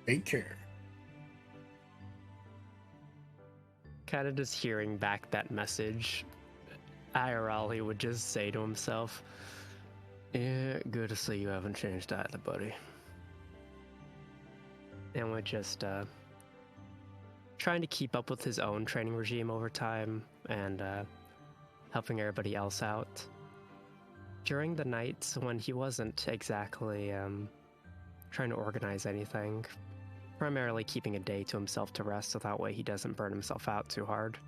Take care. Kind of just hearing back that message, IRL, he would just say to himself, "Yeah, good to see you haven't changed either, buddy." And would just trying to keep up with his own training regime over time and helping everybody else out. During the nights when he wasn't exactly trying to organize anything, primarily keeping a day to himself to rest so that way he doesn't burn himself out too hard,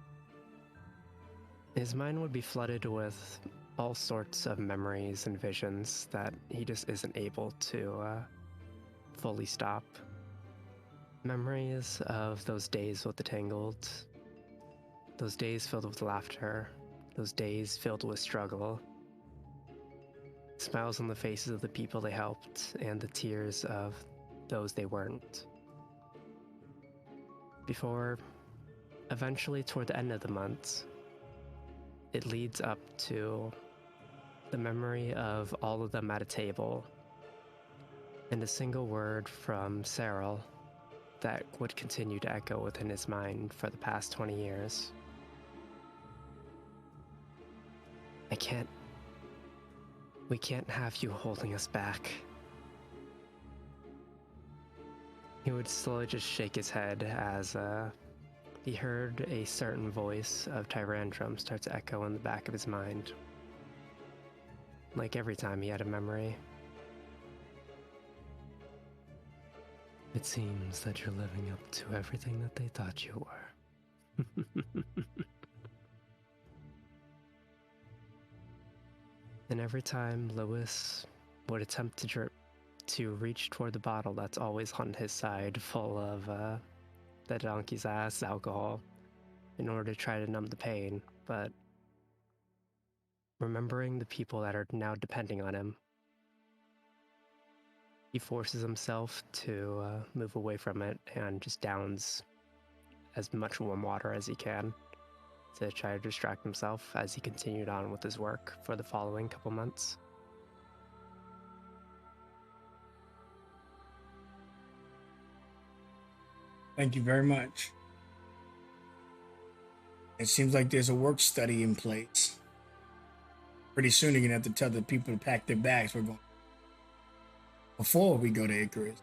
his mind would be flooded with all sorts of memories and visions that he just isn't able to fully stop. Memories of those days with the Tangled, those days filled with laughter, those days filled with struggle, smiles on the faces of the people they helped, and the tears of those they weren't. Before, eventually toward the end of the month, it leads up to the memory of all of them at a table, and a single word from Cyril that would continue to echo within his mind for the past 20 years. We can't have you holding us back. He would slowly just shake his head as he heard a certain voice of Tyrantrum start to echo in the back of his mind. Like every time he had a memory. It seems that you're living up to everything that they thought you were. And every time Lewis would attempt to reach toward the bottle that's always on his side, full of the donkey's ass alcohol, in order to try to numb the pain, but remembering the people that are now depending on him, he forces himself to move away from it and just downs as much warm water as he can to try to distract himself as he continued on with his work for the following couple months. Thank you very much. It seems like there's a work study in place. Pretty soon you're gonna have to tell the people to pack their bags. We're going before we go to Icarus.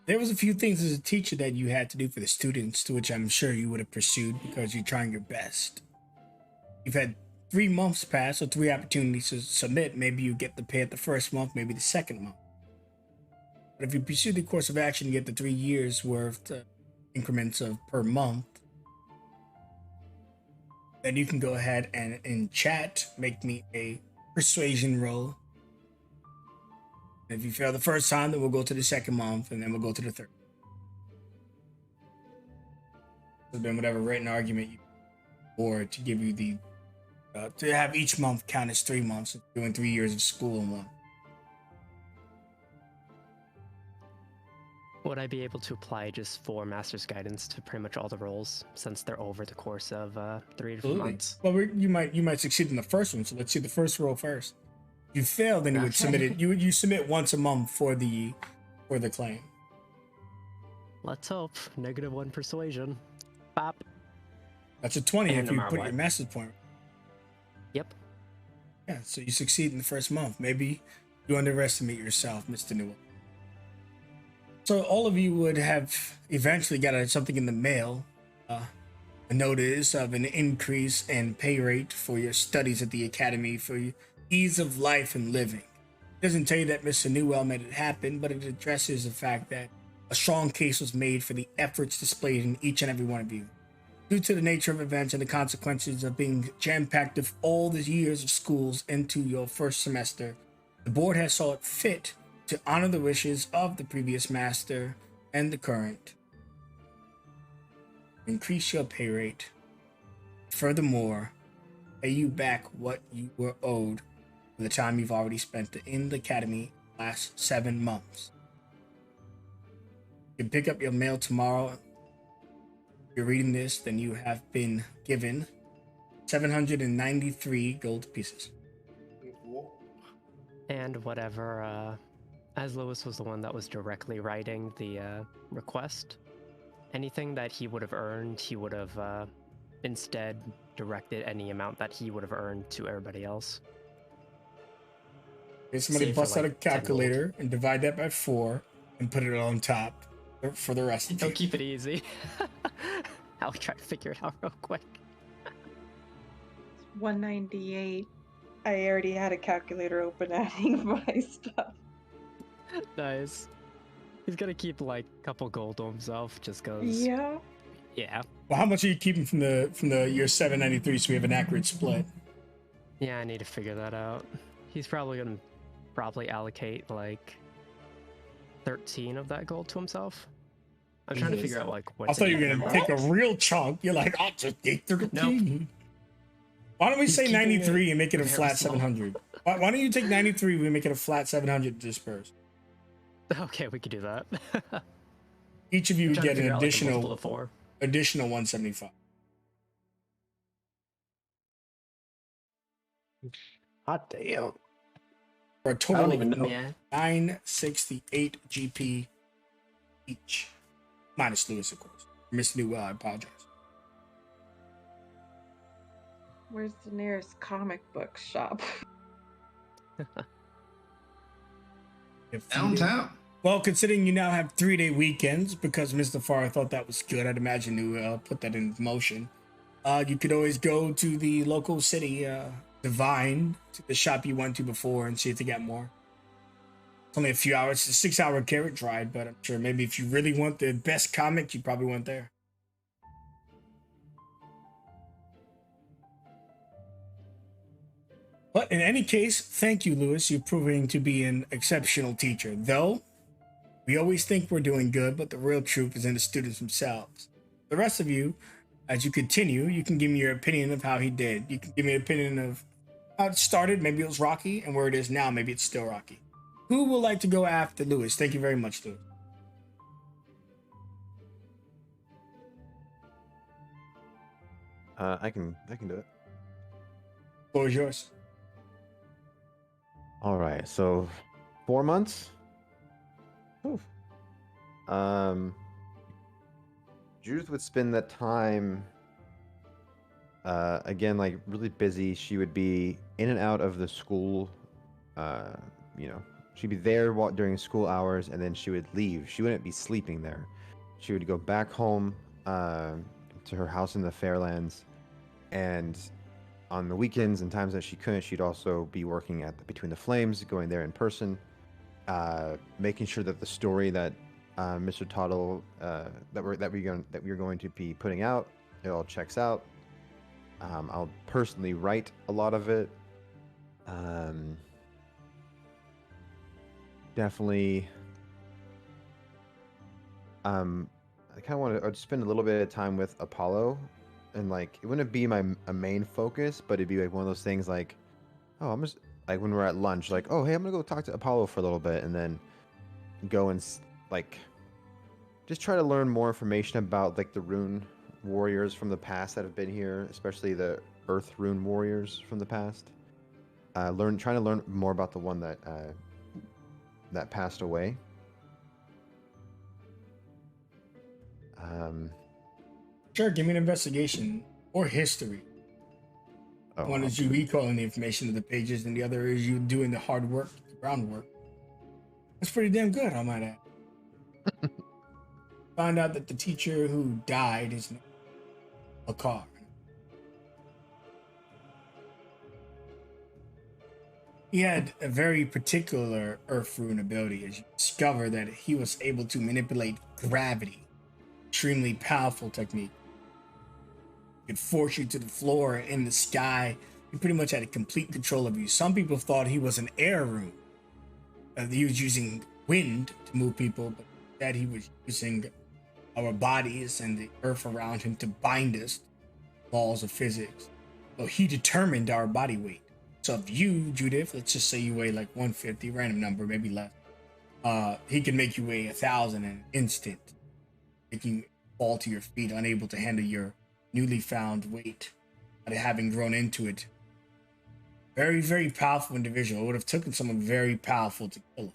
There was a few things as a teacher that you had to do for the students, to which I'm sure you would have pursued because you're trying your best. You've had 3 months pass, or 3 opportunities to submit. Maybe you get the pay at the first month, maybe the second month. But if you pursue the course of action, you get the 3 years worth increments of per month. Then you can go ahead and in chat make me a persuasion roll. If you fail the first time, then we'll go to the second month, and then we'll go to the third. So then whatever written argument you, or to give you the to have each month count as 3 months, doing 3 years of school in one. Would I be able to apply just 4 Master's Guidance to pretty much all the roles, since they're over the course of 3 different months? Well, you might succeed in the first one, so let's see the first roll first. If you fail, then you would submit it. You submit once a month for the claim. Let's hope. -1 persuasion. Bop. That's a 20 And if you no put matter your master's point. Yep. Yeah, so you succeed in the first month. Maybe you underestimate yourself, Mr. Newell. So all of you would have eventually got something in the mail, a notice of an increase in pay rate for your studies at the academy for your ease of life and living. It doesn't tell you that Mr. Newell made it happen, but it addresses the fact that a strong case was made for the efforts displayed in each and every one of you. Due to the nature of events and the consequences of being jam-packed of all the years of schools into your first semester, the board has saw it fit to honor the wishes of the previous master and the current. Increase your pay rate. Furthermore, pay you back what you were owed for the time you've already spent in the academy last 7 months. You can pick up your mail tomorrow. If you're reading this, then you have been given 793 gold pieces. And whatever, as Lewis was the one that was directly writing the request, anything that he would have earned, he would have instead directed any amount that he would have earned to everybody else. If somebody Save for, busts out a like, 10 gold. calculator and divide that by 4 and put it on top for the rest of Don't you. keep it easy. I'll try to figure it out real quick. 198. I already had a calculator open adding my stuff. Nice. He's gonna keep like a couple gold to himself just cause. Yeah. Yeah. Well, how much are you keeping from the your 793 so we have an accurate split? Yeah, I need to figure that out. He's probably gonna allocate like 13 of that gold to himself. I'm trying to figure out like what. I thought you were gonna take a real chunk. You're like, I'll just take 13. Nope. Why don't we He's say keeping 93 it and make it a very flat small. 700? Why don't you take 93 and we make it a flat 700 to disperse? Okay, we could do that. Each of you would get an Like a multiple of 4. additional 175. Hot damn. For a I total don't even of know. Yeah. 968 GP each. Minus Lewis, of course. Mr. Newell, I apologize. Where's the nearest comic book shop? Downtown. Well, considering you now have 3-day weekends, because Mr. Farr thought that was good, I'd imagine you put that in motion. You could always go to the local city, Divine, to the shop you went to before, and see if they got more. It's only a few hours. It's a 6-hour carriage ride, but I'm sure maybe if you really want the best comic, you probably went there. But in any case, thank you, Lewis. You're proving to be an exceptional teacher. Though, we always think we're doing good, but the real truth is in the students themselves. The rest of you, as you continue, you can give me your opinion of how he did. You can give me an opinion of how it started. Maybe it was rocky, and where it is now, maybe it's still rocky. Who would like to go after Lewis? Thank you very much, Lewis. I can do it. Floor is yours. All right, so 4 months. Oof. Judith would spend that time again, like really busy. She would be in and out of the school. She'd be there during school hours, and then she would leave. She wouldn't be sleeping there. She would go back home to her house in the Fairlands, and on the weekends and times that she couldn't, she'd also be working at Between the Flames, going there in person, making sure that the story that Mr. Tuttle that we're going to be putting out, it all checks out. I'll personally write a lot of it. Definitely. I kind of want to spend a little bit of time with Apollo, and like it wouldn't be a main focus, but it'd be like one of those things like, oh, I'm just like when we're at lunch, like, oh, hey, I'm gonna go talk to Apollo for a little bit, and then go and like just try to learn more information about like the rune warriors from the past that have been here, especially the Earth rune warriors from the past. Trying to learn more about the one that passed away. Sure, give me an investigation or history. Oh, One is you recalling the information to the pages, and the other is you doing the hard work, the groundwork. That's pretty damn good, I might add. Find out that the teacher who died is a car. He had a very particular Earth rune ability, as you discover that he was able to manipulate gravity. Extremely powerful technique. He could force you to the floor in the sky. He pretty much had a complete control of you. Some people thought he was an air rune. He was using wind to move people, but instead he was using our bodies and the earth around him to bind us to laws of physics. So he determined our body weight. So if you, Judith, let's just say you weigh like 150, random number, maybe less. He can make you weigh 1,000 in an instant, making you fall to your feet, unable to handle your newly found weight, but having grown into it. Very, very powerful individual. It would have taken someone very powerful to kill him.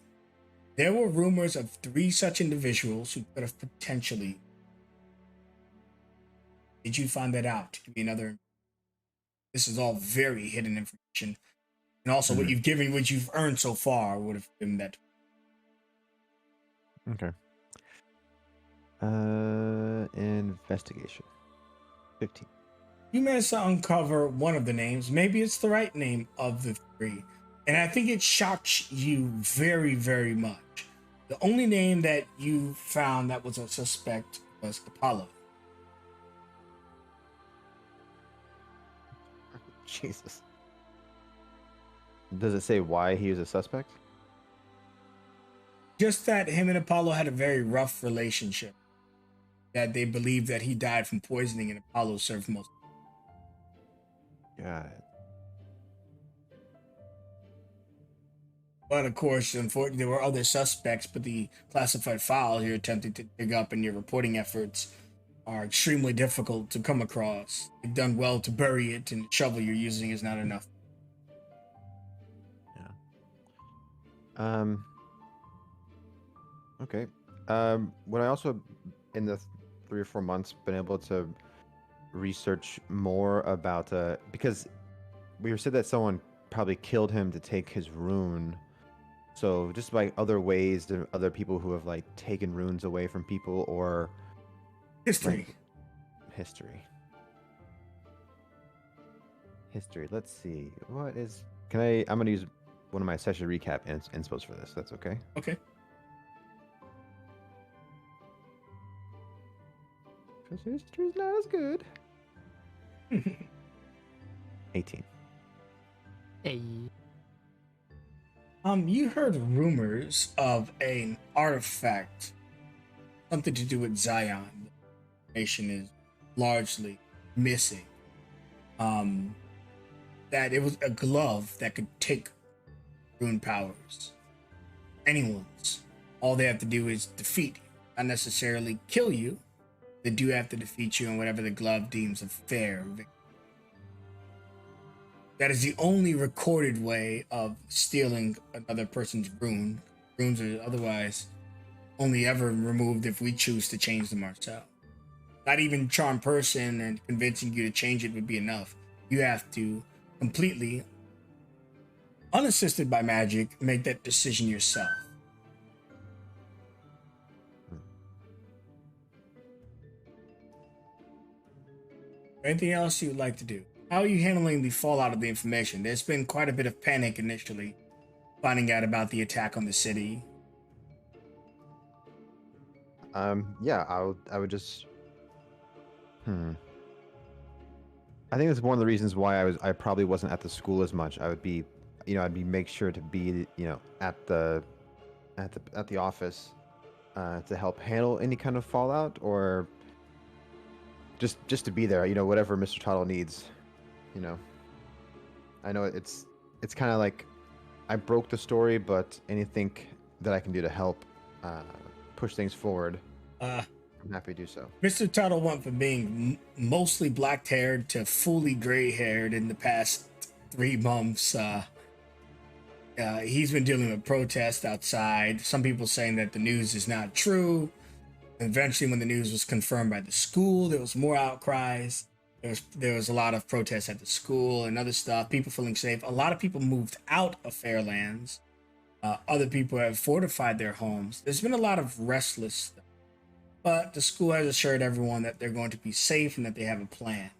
There were rumors of 3 such individuals who could have potentially. Did you find that out? Give me another. This is all very hidden information, and also what you've earned so far would have given that. Okay. Investigation. 15. You managed to uncover one of the names. Maybe it's the right name of the 3. And I think it shocks you very, very much. The only name that you found that was a suspect was Apollo. Jesus. Does it say why he was a suspect? Just that him and Apollo had a very rough relationship. That they believed that he died from poisoning and Apollo served most. Got it. But of course, unfortunately, there were other suspects, but the classified files you're attempting to dig up in your reporting efforts are extremely difficult to come across. You've done well to bury it, and the shovel you're using is not enough. Yeah. Okay. Would I also, in the 3 or 4 months, been able to research more about because we said that someone probably killed him to take his rune. So just like other ways, there are other people who have like taken runes away from people or History. like, history. Let's see. What is? I'm gonna use one of my session recap inspos for this. That's okay. Okay. Because history's not as good. 18. Hey. You heard rumors of an artifact, something to do with Zion. The nation is largely missing. That it was a glove that could take rune powers. Anyone's. All they have to do is defeat you, not necessarily kill you. They do have to defeat you in whatever the glove deems a fair victory. That is the only recorded way of stealing another person's rune. Runes are otherwise only ever removed if we choose to change them ourselves. Not even charm person and convincing you to change it would be enough. You have to completely, unassisted by magic, make that decision yourself. Anything else you would like to do? How are you handling the fallout of the information? There's been quite a bit of panic initially, finding out about the attack on the city. Yeah, I would just. I think it's one of the reasons why I probably wasn't at the school as much. I would be, make sure to be, at the office, to help handle any kind of fallout or just to be there. Whatever Mr. Tuttle needs. I know it's kind of like I broke the story, but anything that I can do to help push things forward, I'm happy to do so. Mr. Tuttle went from being mostly black-haired to fully gray-haired in the past 3 months. He's been dealing with protests outside. Some people saying that the news is not true. Eventually, when the news was confirmed by the school, there was more outcries. There was a lot of protests at the school and other stuff. People feeling safe. A lot of people moved out of Fairlands. Other people have fortified their homes. There's been a lot of restless stuff. But the school has assured everyone that they're going to be safe and that they have a plan.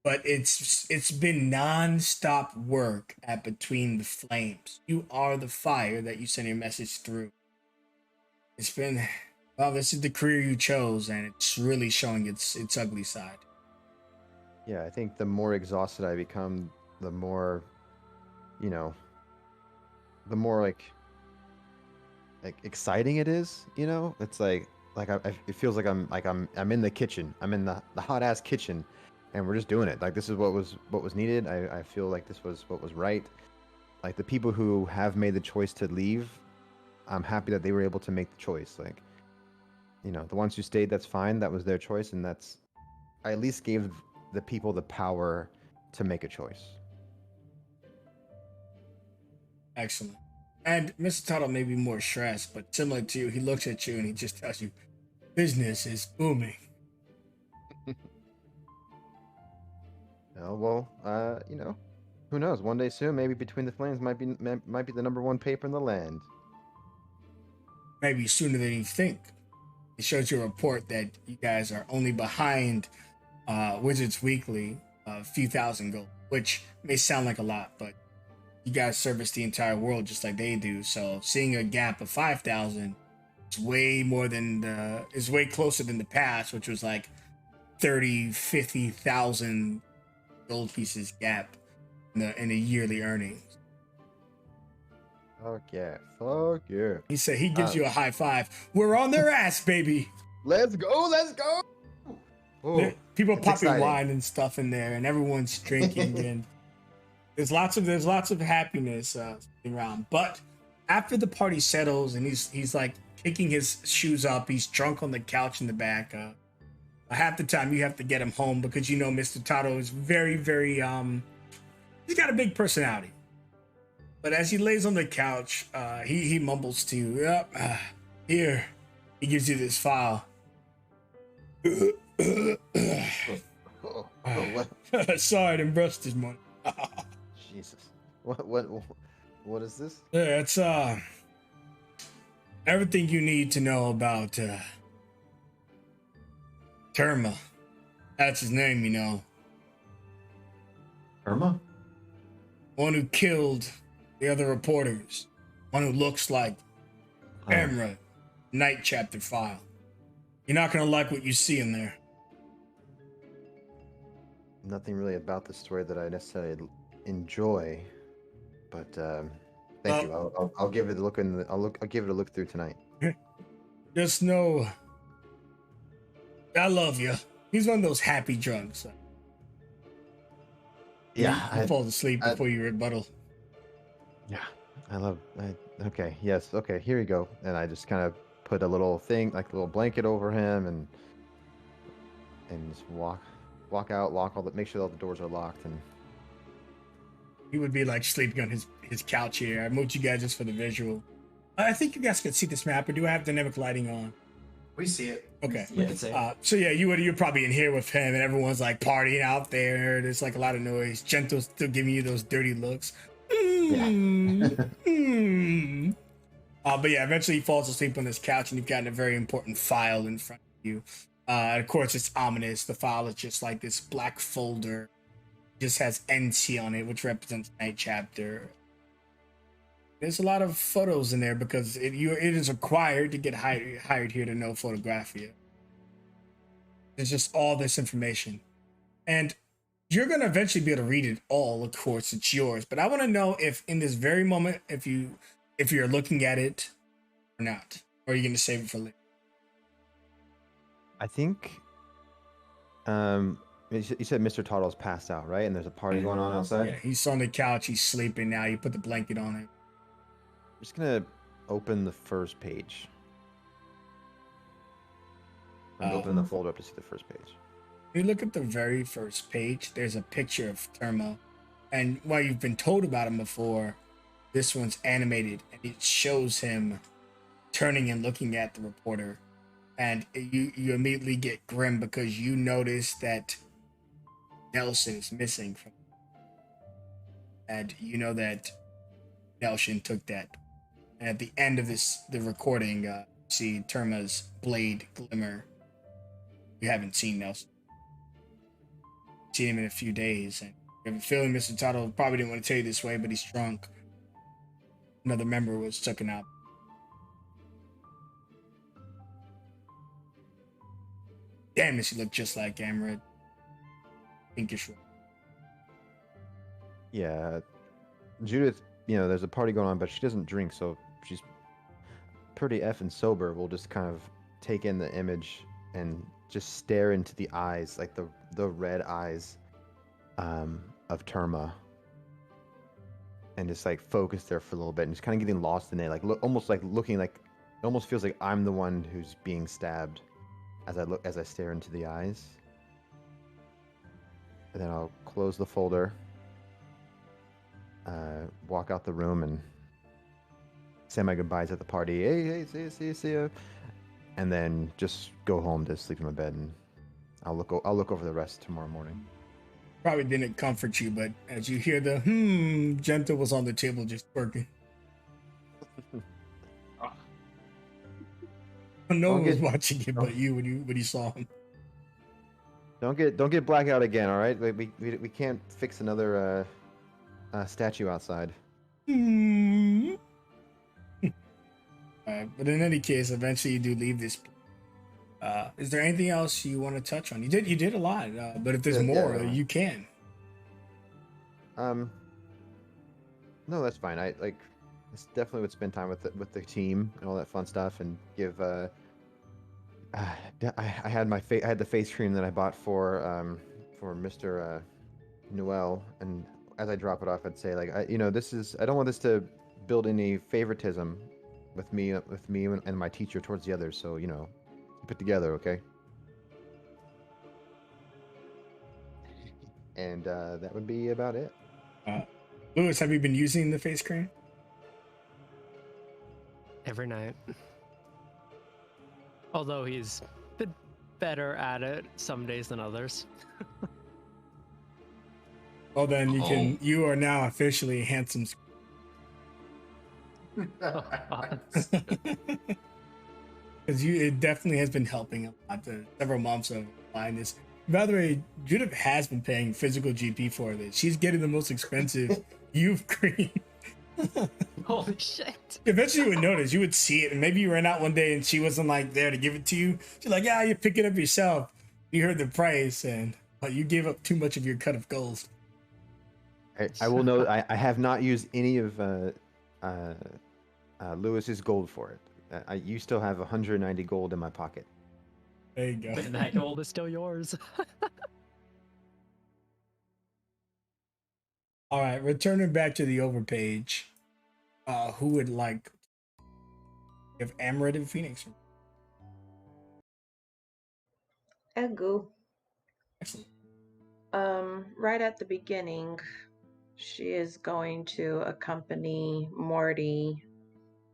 But it's been non-stop work at Between the Flames. You are the fire that you send your message through. It's been, well, this is the career you chose, and it's really showing its ugly side. Yeah, I think the more exhausted I become, the more, the more like exciting it is. It's like it feels like I'm in the kitchen. I'm in the hot ass kitchen, and we're just doing it. Like this is what was needed. I feel like this was what was right. Like the people who have made the choice to leave, I'm happy that they were able to make the choice. Like, the ones who stayed, that's fine. That was their choice, and I at least gave the people the power to make a choice. Excellent. And Mr. Tuttle may be more stressed, but similar to you, he looks at you and he just tells you, business is booming. Oh, well, who knows? One day soon, maybe Between the Flames might be the number one paper in the land. Maybe sooner than you think. It shows you a report that you guys are only behind Wizards Weekly a few thousand gold, which may sound like a lot, but you guys service the entire world just like they do. So seeing a gap of 5,000 is is way closer than the past, which was like 50,000 gold pieces gap in the yearly earnings. Fuck yeah. He said he gives you a high five. We're on their ass, baby. Let's go. Oh, People it's popping exciting. wine and stuff in there, and everyone's drinking, and there's lots of happiness around. But after the party settles, and he's like kicking his shoes up, he's drunk on the couch in the back. Half the time you have to get him home because Mr. Tato is very, very he's got a big personality. But as he lays on the couch, he mumbles to you, "Yep, here." He gives you this file. Sorry, I didn't brush this morning. Jesus. What is this? Yeah, it's everything you need to know about Terma. That's his name, Irma? One who killed the other reporters. One who looks like Camera. Night chapter file. You're not gonna like what you see in there. Nothing really about the story that I necessarily enjoy, but thank you. I'll give it a look I'll give it a look through tonight. Just know, I love you. He's one of those happy drunks. Yeah, he falls asleep before you rebuttal. Yeah, okay, yes, okay, here you go. And I just kind of put a little thing, like a little blanket over him, and just walk out, make sure all the doors are locked. And he would be like sleeping on his couch here. I moved you guys just for the visual. I think you guys can see this map, or do I have dynamic lighting on? We see it. Okay. We can see it. So yeah, you're probably in here with him, and everyone's like partying out there. There's like a lot of noise. Gentle's still giving you those dirty looks. But yeah, eventually he falls asleep on this couch, and you've gotten a very important file in front of you. Of course, it's ominous. The file is just like this black folder. It just has NC on it, which represents night chapter. There's a lot of photos in there because it is required to get hired here to know photographia. There's just all this information. And you're going to eventually be able to read it all, of course, it's yours. But I want to know if in this very moment, if you're looking at it or not. Or are you going to save it for later? I think you said Mr. Toddle's passed out, right? And there's a party going on outside? Yeah, he's on the couch. He's sleeping now. You put the blanket on him. I'm just going to open the first page. Open the folder up to see the first page. You look at the very first page, there's a picture of Terma. And while you've been told about him before, this one's animated, and it shows him turning and looking at the reporter. And you immediately get grim because you notice that Nelson is missing from, and you know that Nelson took that. And at the end of the recording, see Terma's blade glimmer. You haven't seen Nelson. Seen him in a few days, and you have a feeling Mr. Tuttle probably didn't want to tell you this way, but he's drunk. Another member was taken out. Damn, does he look just like Amrit? Pinkish. Yeah, Judith, there's a party going on, but she doesn't drink, so she's pretty effing sober. We'll just kind of take in the image and just stare into the eyes, like the red eyes of Terma. and just like focus there for a little bit, and just kind of getting lost in it, like almost like looking like it almost feels like I'm the one who's being stabbed as I stare into the eyes. And then I'll close the folder, walk out the room, and say my goodbyes at the party. Hey, see ya. And then just go home to sleep in my bed, and I'll look over the rest tomorrow morning. Probably didn't comfort you, but as you hear the Genta was on the table just working. No one was watching it but you when you saw him. Don't get blackout again, all right? We can't fix another statue outside. But in any case, eventually you do leave this. Is there anything else you want to touch on? You did a lot, but if there's more, you can. No, that's fine. It's definitely would spend time with the team and all that fun stuff, and give. I had the face cream that I bought for Mr. Noel, and as I drop it off, I'd say, like, I don't want this to build any favoritism with me and my teacher towards the others. So keep it together, okay? And that would be about it. Lewis, have you been using the face cream? Every night. Although he's a bit better at it some days than others. Well, then you are now officially a handsome. Because it definitely has been helping a lot. Several months of buying this. By the way, Judith has been paying physical GP for this. She's getting the most expensive youth cream. Holy shit. Eventually you would notice, you would see it, and maybe you ran out one day and she wasn't like there to give it to you. She's like, yeah, you pick it up yourself. You heard the price, and you gave up too much of your cut of gold. I will note I have not used any of Lewis's gold for it. You still have 190 gold in my pocket. There you go. And that gold is still yours. All right, returning back to the overpage. Who would like if Amaret and Phoenix? Egu. Excellent. Right at the beginning, she is going to accompany Morty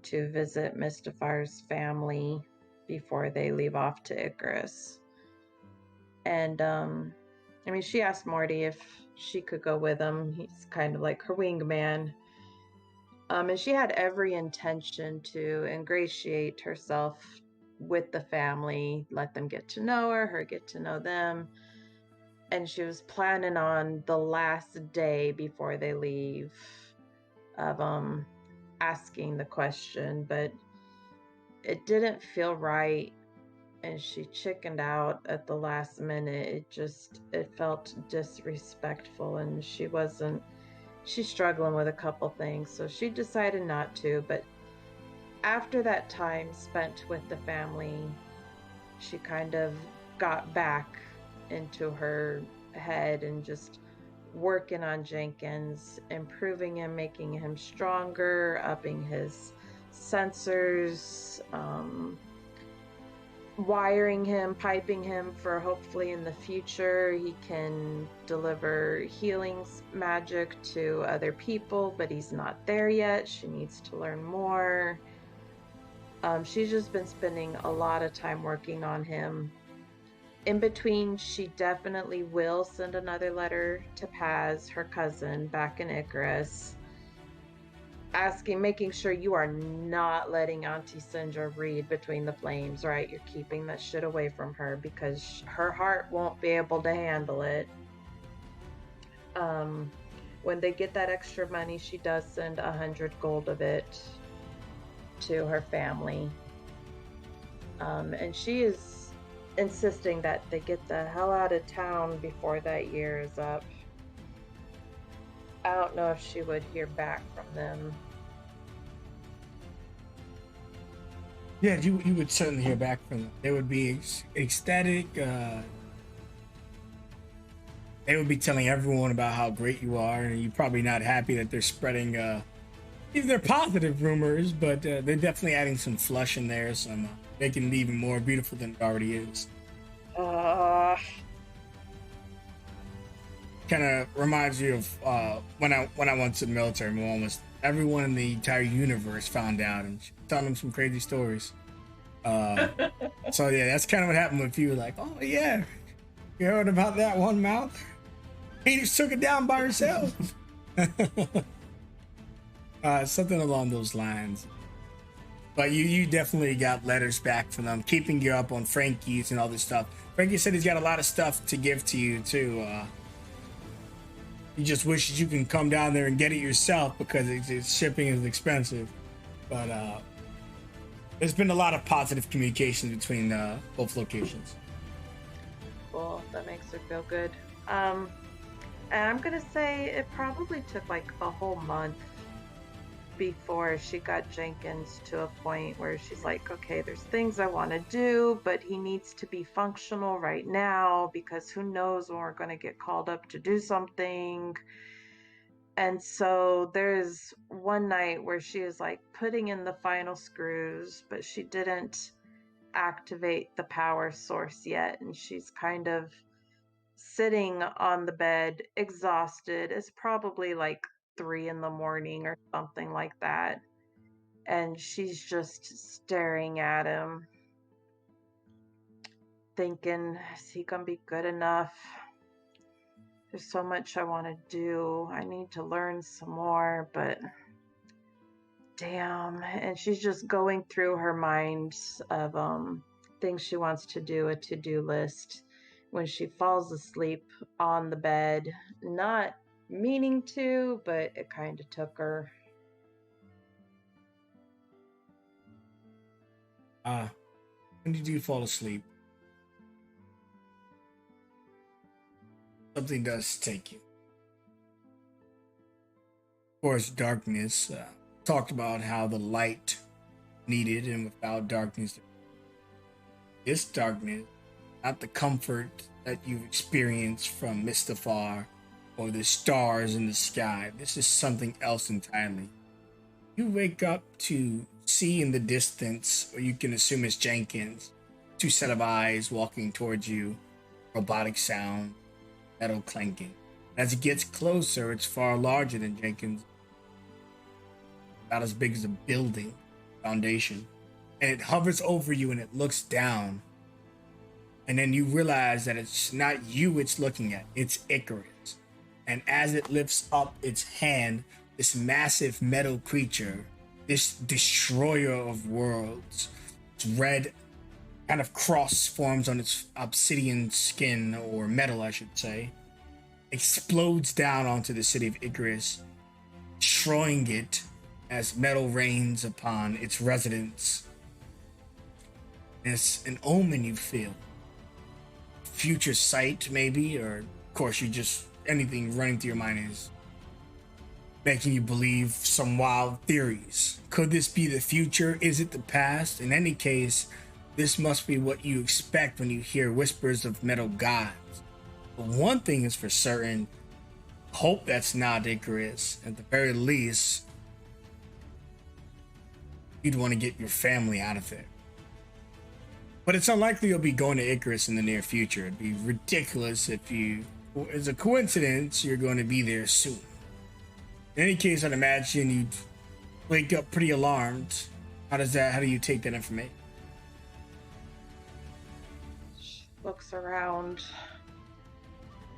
to visit Mystifire's family before they leave off to Icarus. And she asked Morty if she could go with him. He's kind of like her wingman. And she had every intention to ingratiate herself with the family, let them get to know her get to know them. And she was planning on the last day before they leave of asking the question, but it didn't feel right, and she chickened out at the last minute. It felt disrespectful, and she's struggling with a couple things, so she decided not to. But after that time spent with the family, she kind of got back into her head and just working on Jenkins, improving him, making him stronger, upping his sensors, wiring him, piping him for hopefully in the future he can deliver healing magic to other people, but he's not there yet. She needs to learn more. She's just been spending a lot of time working on him. In between, she definitely will send another letter to Paz, her cousin, back in Icarus, making sure you are not letting Auntie Sindra read Between the Flames, right? You're keeping that shit away from her because her heart won't be able to handle it. When they get that extra money, she does send 100 gold of it to her family. And she is insisting that they get the hell out of town before that year is up. I don't know if she would hear back from them. Yeah, you would certainly hear back from them. They would be ecstatic. they would be telling everyone about how great you are, and you're probably not happy that they're spreading even they're positive rumors, but they're definitely adding some flush in there, some making it even more beautiful than it already is. Kind of reminds you of when I went to the military. My mom was everyone in the entire universe found out, and she was telling them some crazy stories. So yeah, that's kind of what happened with you. Like, oh yeah, you heard about that one mouth? He just took it down by herself. Something along those lines. But you definitely got letters back from them, keeping you up on Frankie's and all this stuff. Frankie said he's got a lot of stuff to give to you too. He just wishes you can come down there and get it yourself because shipping is expensive. But there's been a lot of positive communication between both locations. Cool, that makes her feel good. And I'm gonna say it probably took like a whole month before she got Jenkins to a point where she's like, okay, there's things I want to do, but he needs to be functional right now because who knows when we're going to get called up to do something. And so there's one night where she is like putting in the final screws, but she didn't activate the power source yet, and she's kind of sitting on the bed exhausted. It's probably like 3 in the morning or something like that, and she's just staring at him thinking, is he gonna be good enough? There's so much I want to do. I need to learn some more, but damn. And she's just going through her mind of things she wants to do, a to-do list, when she falls asleep on the bed, not meaning to, but it kind of took her. When did you fall asleep? Something does take you. Of course, darkness. Talked about how the light needed, and without darkness, this darkness, not the comfort that you've experienced from Mistafar or the stars in the sky. This is something else entirely. You wake up to see in the distance, or you can assume it's Jenkins, 2 set of eyes walking towards you, robotic sound, metal clanking. As it gets closer, it's far larger than Jenkins. About as big as a building foundation. And it hovers over you and it looks down. And then you realize that it's not you it's looking at, it's Icarus. And as it lifts up its hand, this massive metal creature, this destroyer of worlds, its red kind of cross forms on its obsidian skin, or metal, I should say, explodes down onto the city of Icarus, destroying it as metal rains upon its residents. It's an omen you feel. Future sight, maybe, or of course, you just anything running through your mind is making you believe some wild theories. Could this be the future? Is it the past? In any case, this must be what you expect when you hear whispers of metal gods. But one thing is for certain, hope that's not Icarus. At the very least, you'd want to get your family out of there. But it's unlikely you'll be going to Icarus in the near future. It'd be ridiculous if as a coincidence, you're going to be there soon. In any case, I'd imagine you'd wake up pretty alarmed. How do you take that information? She looks around.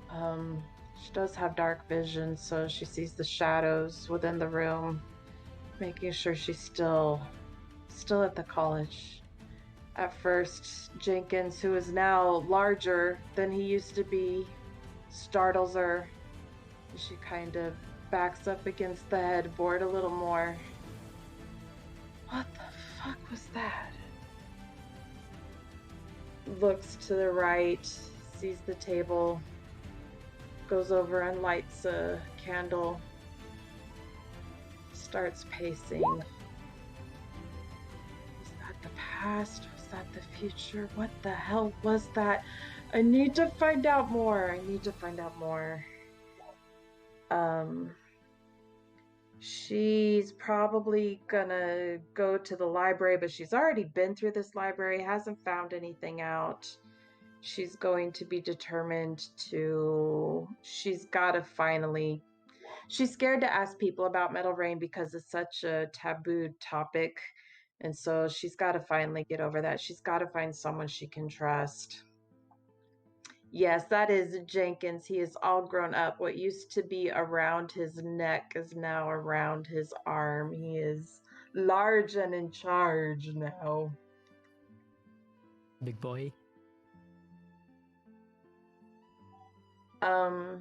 She does have dark vision, so she sees the shadows within the room, making sure she's still at the college. At first, Jenkins, who is now larger than he used to be, startles her. She kind of backs up against the headboard a little more. What the fuck was that? Looks to the right, sees the table, goes over and lights a candle, starts pacing. Was that the past? Was that the future? What the hell was that? I need to find out more. She's probably gonna go to the library, but she's already been through this library, hasn't found anything out. She's going to be determined to. She's scared to ask people about Metal Rain because it's such a taboo topic. And so she's got to finally get over that. She's got to find someone she can trust. Yes, that is Jenkins. He is all grown up. What used to be around his neck is now around his arm. He is large and in charge now. Big boy. I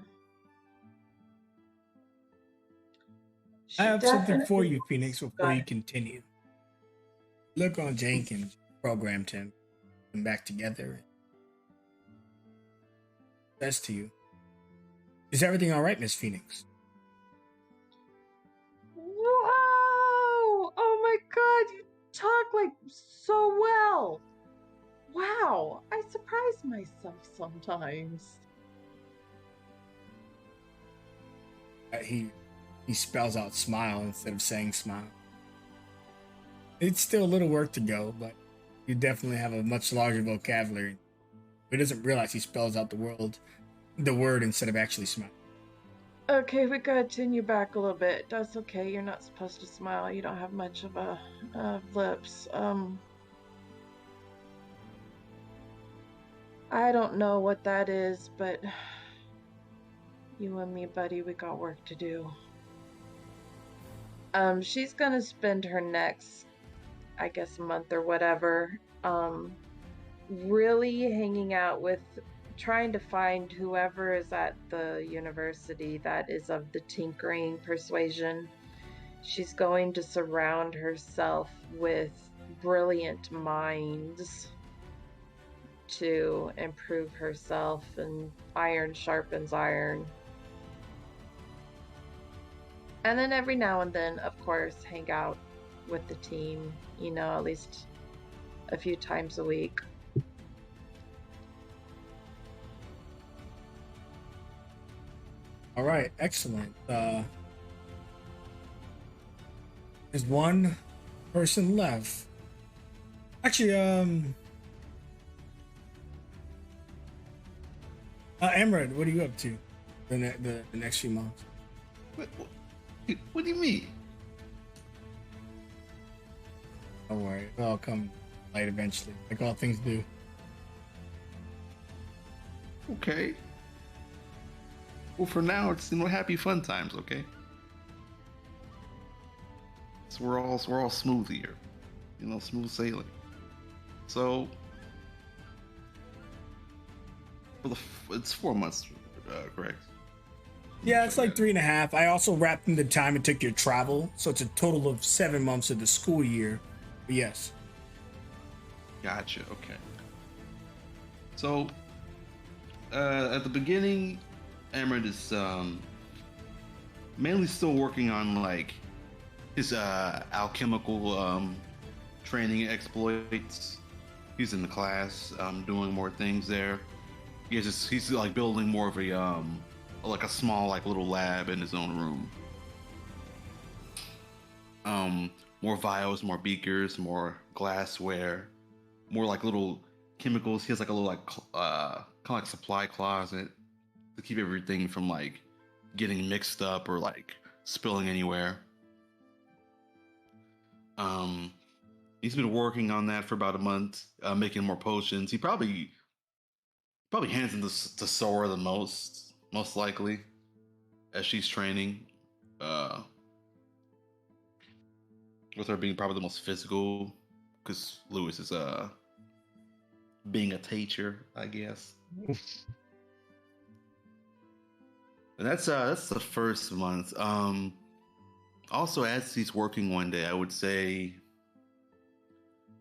have something for you, definitely- Phoenix, before you continue. Look on Jenkins, programmed him and back together. Best to you. Is everything all right, Miss Phoenix? Wow! Oh my god, you talk like so well. Wow, I surprise myself sometimes. He spells out smile instead of saying smile. It's still a little work to go, but you definitely have a much larger vocabulary. He doesn't realize he spells out the word instead of actually smiling. Okay, we gotta tune you back a little bit. That's okay. You're not supposed to smile. You don't have much of lips. I don't know what that is, but you and me, buddy, we got work to do. She's gonna spend her next, I guess, month or whatever, really hanging out with, trying to find whoever is at the university that is of the tinkering persuasion. She's going to surround herself with brilliant minds to improve herself, and iron sharpens iron. And then every now and then, of course, hang out with the team, at least a few times a week. All right, excellent. There's one person left. Actually, Emerald, what are you up to the next few months? What do you mean? Don't worry, it'll all come light eventually, like all things do. Okay. Well, for now, it's happy fun times. Okay. So we're all smooth here, smooth sailing. So it's 4 months, correct? Yeah, it's like 3.5. I also wrapped in the time it took your travel, so it's a total of 7 months of the school year. But yes. Gotcha. Okay. So, at the beginning, Amrit is mainly still working on like his alchemical training exploits. He's in the class, doing more things there. He's like building more of a like a small like little lab in his own room. More vials, more beakers, more glassware, more like little chemicals. He has like a little like kind of like supply closet to keep everything from like getting mixed up or like spilling anywhere. He's been working on that for about a month, making more potions. He probably hands them to Sora the most likely, as she's training. With her being probably the most physical, because Lewis is being a teacher, I guess. And that's the first month. Also, as he's working one day, I would say,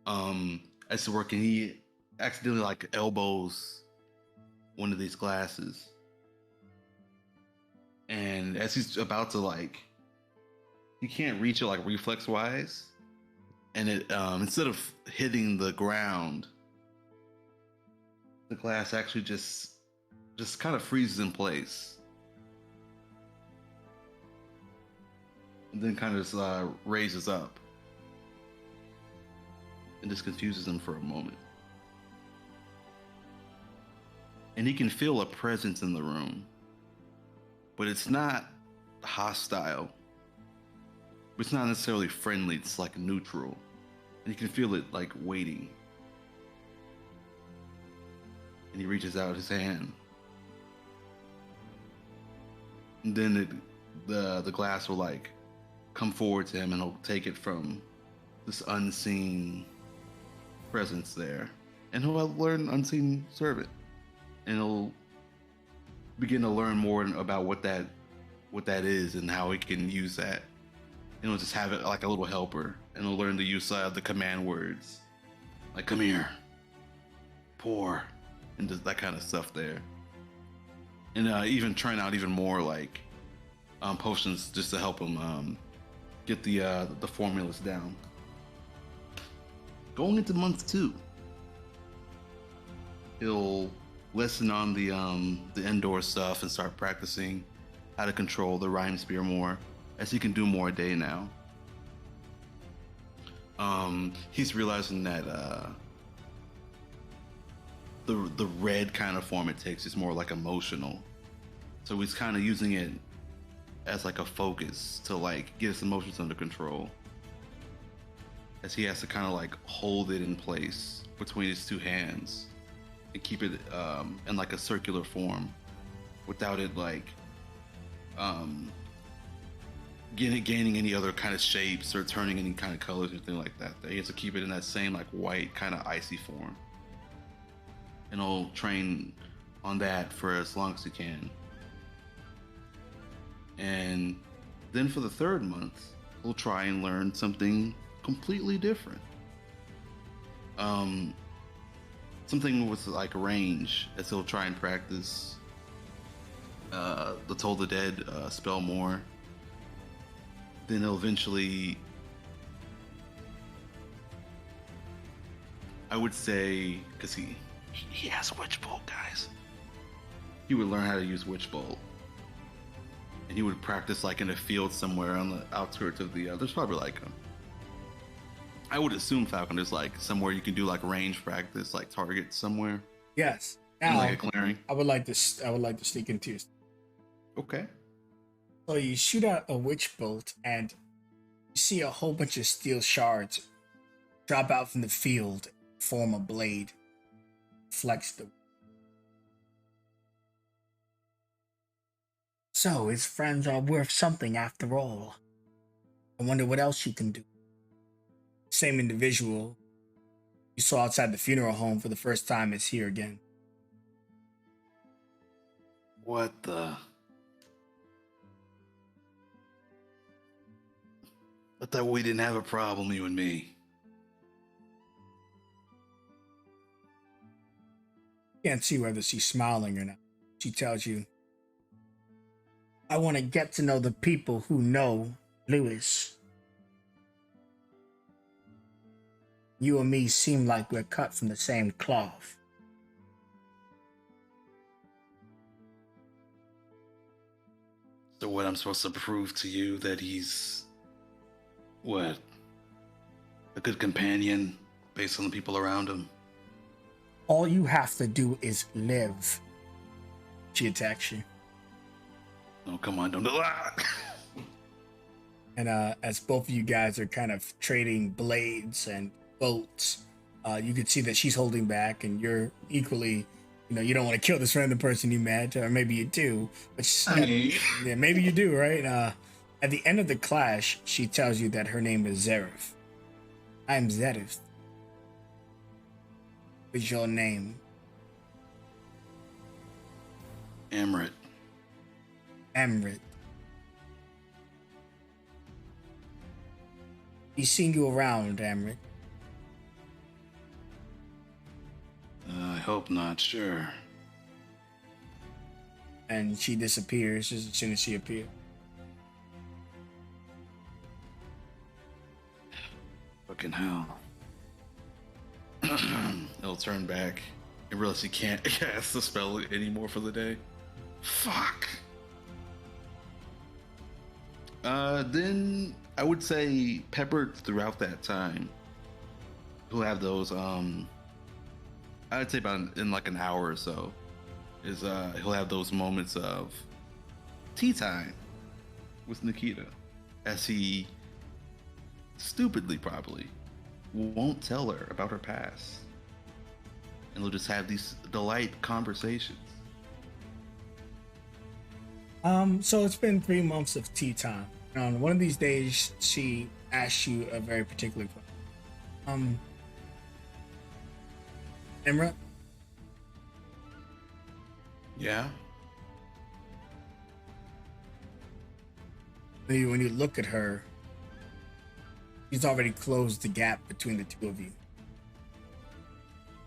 as he's working, he accidentally like elbows one of these glasses, and as he's about to like, he can't reach it like reflex wise, and it instead of hitting the ground, the glass actually just kind of freezes in place, and then kind of just raises up, and just confuses him for a moment. And he can feel a presence in the room, but it's not hostile. It's not necessarily friendly. It's like neutral, and you can feel it like waiting. And he reaches out his hand, and then the glass will like come forward to him, and he'll take it from this unseen presence there, and he'll learn unseen servant, and he'll begin to learn more about what that is and how he can use that. And he'll just have it like a little helper, and he'll learn the use of the command words, like "come here," "pour," and just that kind of stuff there. And even trying out even more like potions just to help him get the formulas down. Going into month 2, he'll listen on the indoor stuff and start practicing how to control the rhyme spear more, as he can do more a day now. He's realizing that the red kind of form it takes is more like emotional, so he's kind of using it as like a focus to like get his emotions under control, as he has to kind of like hold it in place between his 2 hands and keep it in like a circular form without it like gaining any other kind of shapes or turning any kind of colors or anything like that. He has to keep it in that same like white kind of icy form, and he'll train on that for as long as he can. And then for the 3rd month, he'll try and learn something completely different. Something with like range, as he'll try and practice the Toll the Dead spell more. Then he'll eventually, I would say, because he has Witch Bolt, guys. He would learn how to use Witch Bolt, and he would practice like in a field somewhere on the outskirts of the. There's probably like I would assume, Falcon, there's like somewhere you can do like range practice, like target somewhere. Yes. In Now, like a clearing. I would like to sneak into. Okay. So you shoot out a witch bolt, and you see a whole bunch of steel shards drop out from the field, form a blade, flex the. So his friends are worth something after all. I wonder what else you can do. Same individual you saw outside the funeral home for the first time is here again. What the? I thought we didn't have a problem, you and me. Can't see whether she's smiling or not. She tells you, I want to get to know the people who know Lewis. You and me seem like we're cut from the same cloth. So what, I'm supposed to prove to you that he's, what, a good companion based on the people around him? All you have to do is live. She attacks you. Oh, come on, don't do that. And as both of you guys are kind of trading blades and bolts, you can see that she's holding back, and you're equally, you don't want to kill this random person you met, or maybe you do, but yeah, maybe you do, right? At the end of the clash, she tells you that her name is Zareth. I'm Zareth. What's your name? Amrit. Amrit. He's seen you around, Amrit. I hope not, sure. And she disappears as soon as she appears. Fucking hell. It'll turn back and realize you can't cast the spell anymore for the day. Fuck. Then I would say peppered throughout that time, he'll have those. I'd say about in like an hour or so, is he'll have those moments of tea time with Nikita, as he stupidly probably won't tell her about her past, and they'll just have these delightful conversations. So it's been 3 months of tea time. On one of these days, she asked you a very particular question. Imra? Yeah. When you look at her, she's already closed the gap between the two of you.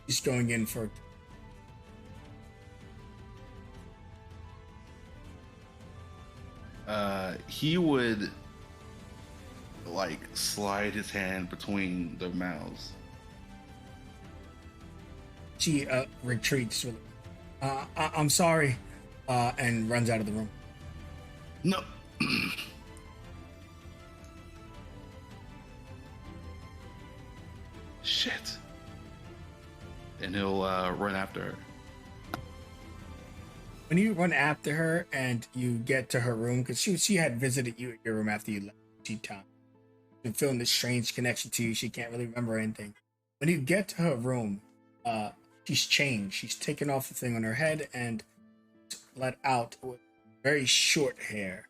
She's going in for... He would like slide his hand between their mouths. She retreats. I'm sorry, and runs out of the room. No. Shit. And he'll run after her. When you run after her and you get to her room, because she had visited you at your room after you left tea time. You're feeling this strange connection to you. She can't really remember anything. When you get to her room, she's changed. She's taken off the thing on her head and let out with very short hair.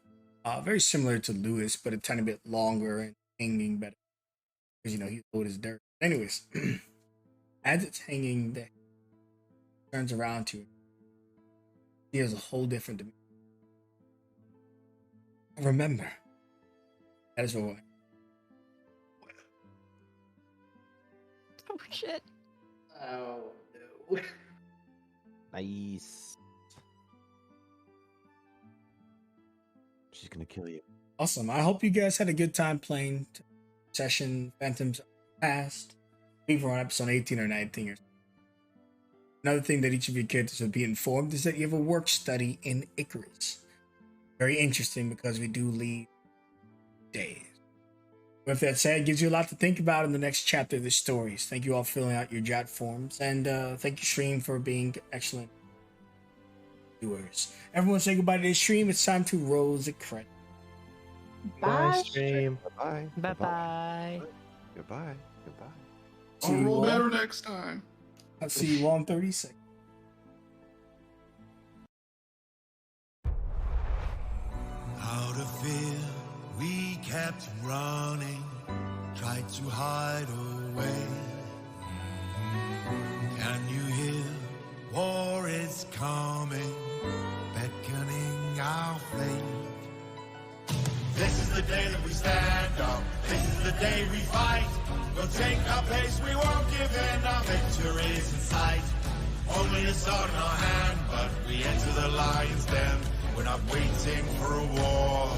Very similar to Lewis, but a tiny bit longer and hanging better. Because, he's old as dirt. Anyways, as it's hanging there, turns around to her. She has a whole different demeanor. Remember, that is what. Oh shit. Oh no. Nice. She's gonna kill you. Awesome. I hope you guys had a good time playing Session Phantoms Past. People on episode 18 or 19 or something. Another thing that each of your characters will be informed is that you have a work study in Icarus. Very interesting because we do leave days. With that said, it gives you a lot to think about in the next chapter of the stories. Thank you all for filling out your jot forms, and thank you, Stream, for being excellent viewers. Everyone say goodbye to this stream. It's time to roll the credit. Bye. Stream. Bye. Bye bye. Goodbye. Goodbye. See I'll you roll all. better next time. I'll see you all in 30 seconds. Out of fear, we kept running, tried to hide away. Can you hear? War is coming, beckoning our fate. This is the day that we stand up. This is the day we fight. We'll take our pace, we won't give in. Our victory's in sight. Only a sword in our hand, but we enter the lion's den. We're not waiting for a war.